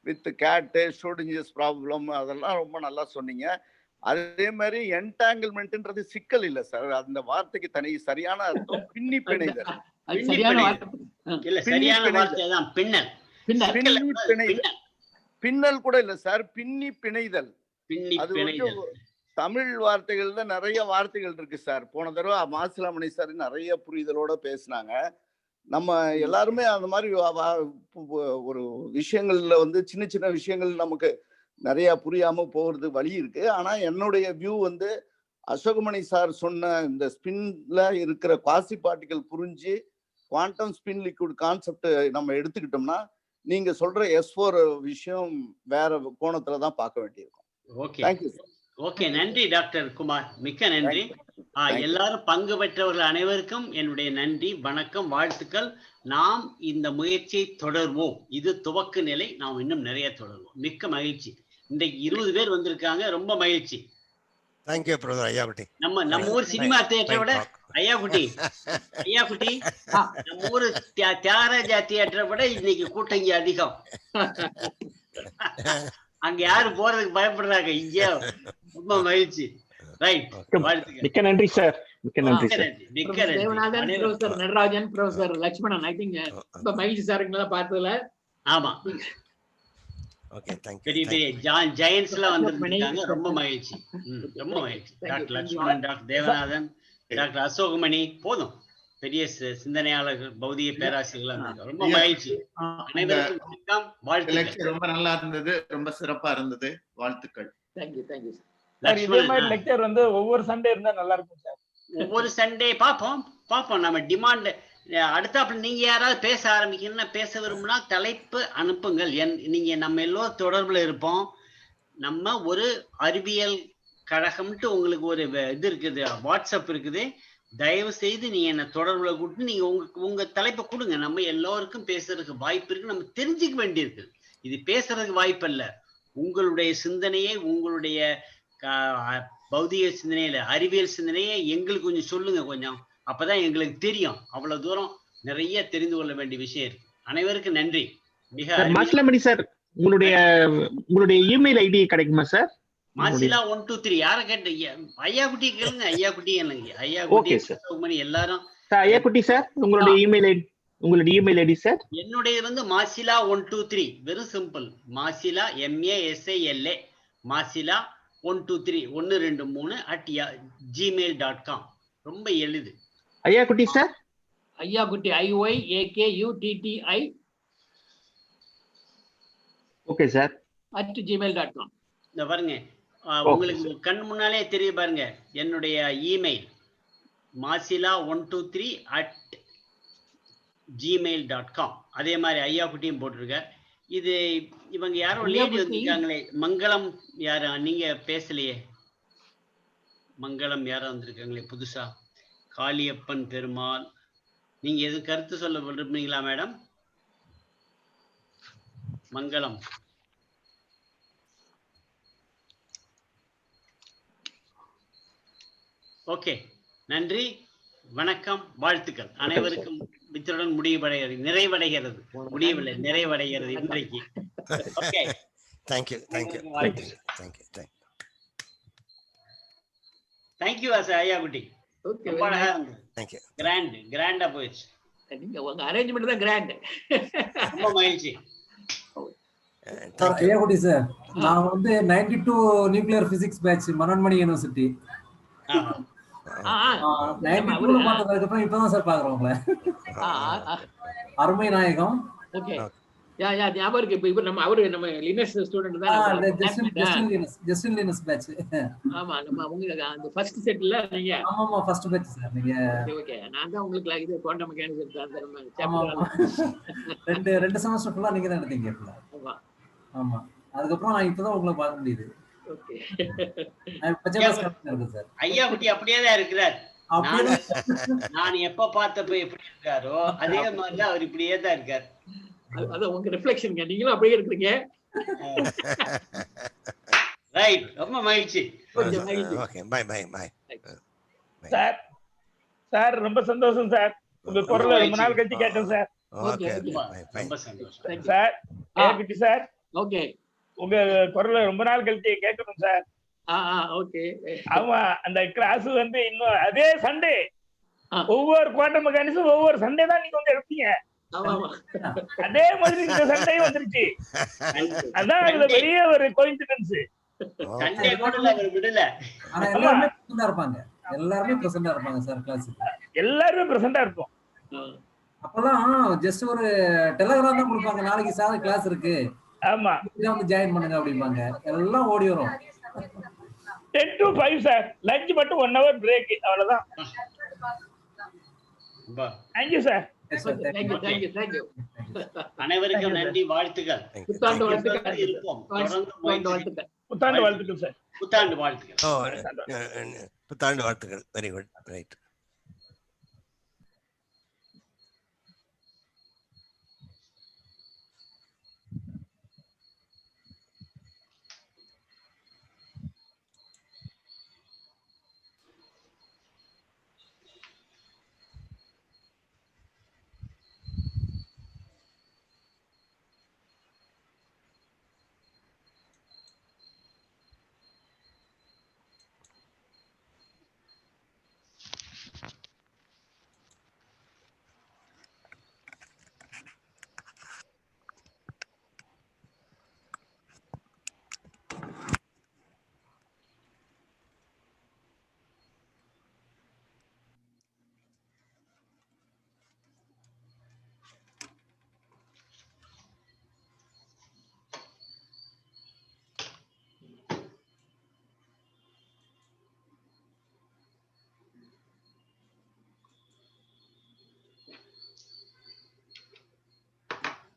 வித் கேட் ஷ்ரோடிங்கர்ஸ் ப்ராப்ளம். அதெல்லாம் ரொம்ப நல்லா சொன்னீங்க. அதே மாதிரி என்டாங்கிள்மெண்ட்ன்றது சிக்கல் இல்ல சார். அந்த வார்த்தைக்கு தனி சரியான அர்த்தம் பின்னி பிணைதல். பின்னல் கூட இல்ல சார், பின்னி பிணைதல். அது தமிழ் வார்த்தைகள்ல நிறைய வார்த்தைகள் இருக்கு சார். போன தடவை மாசிலாமணி சார் நிறைய புரிதலோட பேசினாங்க. நம்ம எல்லாருமே அந்த மாதிரி ஒரு விஷயங்கள்ல வந்து சின்ன சின்ன விஷயங்கள் நமக்கு நிறைய புரியாம போகிறது வழி இருக்கு. ஆனா என்னுடைய வியூ வந்து அசோகமணி சார் சொன்ன இந்த ஸ்பின்ல இருக்கிற குவாசி பார்ட்டிகல் புரிஞ்சு குவாண்டம் ஸ்பின் லிக்விட் கான்செப்ட் நம்ம எடுத்துக்கிட்டோம்னா நீங்க சொல்ற S4 விஷயம் வேற கோணத்துல தான் பார்க்க வேண்டியிருக்கும். Okay, thank you sir. ஓகே, நன்றி டாக்டர் குமார், மிக்க நன்றி. எல்லாரும் பங்கு பெற்றவர்கள் அனைவருக்கும் என்னுடைய நன்றி, வணக்கம், வாழ்த்துக்கள். நாம் இந்த முயற்சியை தொடர்வோம். இது துவக்க நிலை, நாம் இன்னும் நிறைய தொடர்வோம். மிக்க மகிழ்ச்சி. இன்றைக்கு 20 பேர் வந்திருக்காங்க, ரொம்ப மகிழ்ச்சி. Thank you brother Ayyakutti. நம்ம ஊர் சினிமா தியேட்டரை விட ஐயாக்குட்டி நம்ம ஊர் தியாகராஜா தியேட்டரை விட இன்னைக்கு கூட்டம் இங்க அதிகம். அங்க யாரு போறதுக்கு பயப்படுறாங்க, இங்க ரொம்ப மகிழ்ச்சி. ரைட், மிக்க நன்றி சார். மிக்க நன்றி சார். மிக்க நன்றி Devanathan, professor Natarajan, professor Lakshmanan. I think ரொம்ப மகிழ்ச்சி சார் இங்க பார்த்ததுல. ஆமா, ஓகே, தேங்க் யூ. பெரிய பெரிய ஜெயண்ட்ஸ் எல்லாம் வந்திருக்காங்க, ரொம்ப மகிழ்ச்சி. ரொம்ப மகிழ்ச்சி. Doctor Lakshmanan, doctor Devanathan, doctor Asokamani, போதும் பெரிய சிந்தனையாளர்கள், பௌதிக பேராசிரியர்கள், ரொம்ப மகிழ்ச்சி. அனைவருக்கும் வாழ்த்துக்கள். ரொம்ப நல்லா இருந்தது, ரொம்ப சிறப்பா இருந்தது, வாழ்த்துக்கள். Thank you, thank you sir. இதே மாதிரி லெக்சர் வந்து ஒவ்வொரு சண்டே இருந்தா நல்லா இருக்கும் சார். ஒவ்வொரு சண்டே பாப்போம். நம்ம டிமாண்ட் அடுத்தாப்புல நீங்க யாராவது பேச ஆரம்பிக்கணும்னா, பேச விரும்பினா தலைப்பு அனுப்புங்கள். நீங்க நம்ம எல்லோரும் தொடர்புல இருப்போம். நம்ம ஒரு அறிவியல் கழகம்ட்டு உங்களுக்கு ஒரு இது இருக்குது, வாட்ஸ்அப் இருக்குது. தயவு செய்து நீங்க என்ன தொடர்புல கூப்பிட்டு நீங்க உங்க தலைப்பை கொடுங்க. நம்ம எல்லோருக்கும் பேசுறதுக்கு வாய்ப்பு இருக்கு, நம்ம தெரிஞ்சுக்க வேண்டியிருக்கு. இது பேசுறதுக்கு வாய்ப்பு இல்ல, உங்களுடைய சிந்தனையை, உங்களுடைய பௌதிக சிந்தனையில அறிவியல் சிந்தனையை எங்களுக்கு கொஞ்சம் சொல்லுங்க. கொஞ்சம் அப்பதான் எங்களுக்கு தெரியும். அவ்வளவு தூரம் நிறைய தெரிந்து கொள்ள வேண்டிய விஷயம் இருக்கு. அனைவருக்கும் நன்றி. மாசிலாமணி சார், உங்களுடைய இமெயில் ஐடி கிடைக்குமா சார்? மாசிலா 123 யார கேட்ட ஐயா குட்டி கேளுங்க. ஐயா குட்டி என்னங்க, ஐயா குட்டி மணி எல்லாரும். ஐயா குட்டி சார், உங்களுடைய இமெயில் ஐடி சார்? என்னுடைய வந்து மாசிலா 123, வெறும் சிம்பிள். மாசிலா MASILA மாசிலா 123 123 ரொம்ப எளிது. ஐயா குட்டி சார்? ஐயா குட்டி IYAKUTTI. Okay sir. @gmail.com. இந்த பாருங்க, உங்களுக்கு கண் முன்னாலே தெரிய பாருங்க, என்னுடைய இமெயில் masila123@gmail.com. அதே மாதிரி ஐயா குட்டியும் போட்டிருக்க. இது இவங்க யாரோ லேடி வந்திருக்காங்களே, மங்களம் யாரா? நீங்க பேசலையே. மங்களம் யாரா வந்திருக்காங்களே புதுசா, காளியப்பன் பெருமாள். நீங்க எது கருத்து சொல்ல விரும்புறீங்களா மேடம்? மங்களம். ஓகே, நன்றி, வணக்கம், வாழ்த்துக்கள் அனைவருக்கும். இத்துடன் நிறைவடைகிறது, முடியவில்லை, நிறைவடைகிறது இன்றைக்கு. Okay, thank you. தேங்க்யூ ஐயா குட்டி. ரொம்ப அழகா இருந்தது. கிராண்டா போயிடுச்சு. உங்க அரேஞ்ச்மெண்ட் தான் கிராண்ட். ரொம்ப மகிழ்ச்சி. ஐயா குட்டி சார், நான் வந்து 92 nuclear physics batch Manonmani university. 92 பார்த்ததுக்கு அப்புறம் இப்பதான் சார் பாக்குறோம் உங்களை. அருமை நாயகம். ஓகே, ஞாபகம் இருக்கு. இப்ப நம்ம லினக்ஸ் ஸ்டூடண்ட் தான். Justin Linux batch. ஆமா, நம்ம உங்களுக்கு அந்த ஃபர்ஸ்ட் செட்ல நீங்க. ஆமா, ஃபர்ஸ்ட் பேட்ச் சார் நீங்க. ஓகே, நான் தான் உங்களுக்கு இது குவாண்டம் மெக்கானிக்ஸ் எடுத்தேன். ரெண்டு செமஸ்டர் ஃபுல்லா நீங்க தான் எடுத்தீங்க. ஆமா, அதுக்கப்புறம் நான் இப்பதான் உங்களை பார்க்க முடியுது. ஐயா குட்டி அப்படியே தான் இருக்கிறார். நான் எப்ப பார்த்தப்ப எப்படி இருக்காரோ அதே மாதிரிதான் அவர் இப்படியே தான் இருக்காரு. அது உங்க ரிஃப்ளெக்ஷன், நீங்களும் அப்படியே இருக்கீங்க. ரைட், ரொம்ப மகிழ்ச்சி. Okay, by. சார் ரொம்ப சந்தோஷம் சார். உங்க குரலை ரொம்ப நாள் கழிச்சு கேட்டேன் சார். ரொம்ப சந்தோஷம் சார். குட்டி சார், ஓகே, உங்க குரலை ரொம்ப நாள் கழிச்சு கேட்கணும் சார். ஓகே. ஆமா, அந்த கிளாஸ் வந்து இன்னும் அதே சண்டே, ஒவ்வொரு குவாண்டம் மெக்கானிக்ஸும் ஒவ்வொரு சண்டே தான் நீங்க வந்து எடுப்பீங்க. அதே மாதிரி இந்த சண்டே வந்துருச்சு. அதான் அதுல பெரிய ஒரு கோயின்சிடென்ஸ். சண்டே கூட அவர் விடல. ஆனா எல்லாருமே பிரசன்டா இருப்பாங்க, எல்லாருமே பிரசன்டா இருப்பாங்க சார் கிளாஸுக்கு. எல்லாருமே பிரசன்டா இருப்போம். அப்பெல்லாம் ஜஸ்ட் ஒரு டெலிகிராம் தான் கொடுப்பாங்க, நாளைக்கு சார் கிளாஸ் இருக்கு, ஆமா வந்து ஜாயின் பண்ணுங்க அப்படிம்பாங்க. எல்லாம் ஓடி வரும். 10 to 5 சார். லஞ்ச் மட்டும் 1 hour பிரேக், அவ்வளவுதான். Thank you sir. அனைவருக்கும் நன்றி, வாழ்த்துக்கள். புத்தாண்டு வாழ்த்துக்கள். இருப்போம், தொடர்ந்து வாழ்த்துக்கள். புத்தாண்டு வாழ்த்துக்கள் சார். புத்தாண்டு வாழ்த்துக்கள். புத்தாண்டு வாழ்த்துக்கள். Very good, right.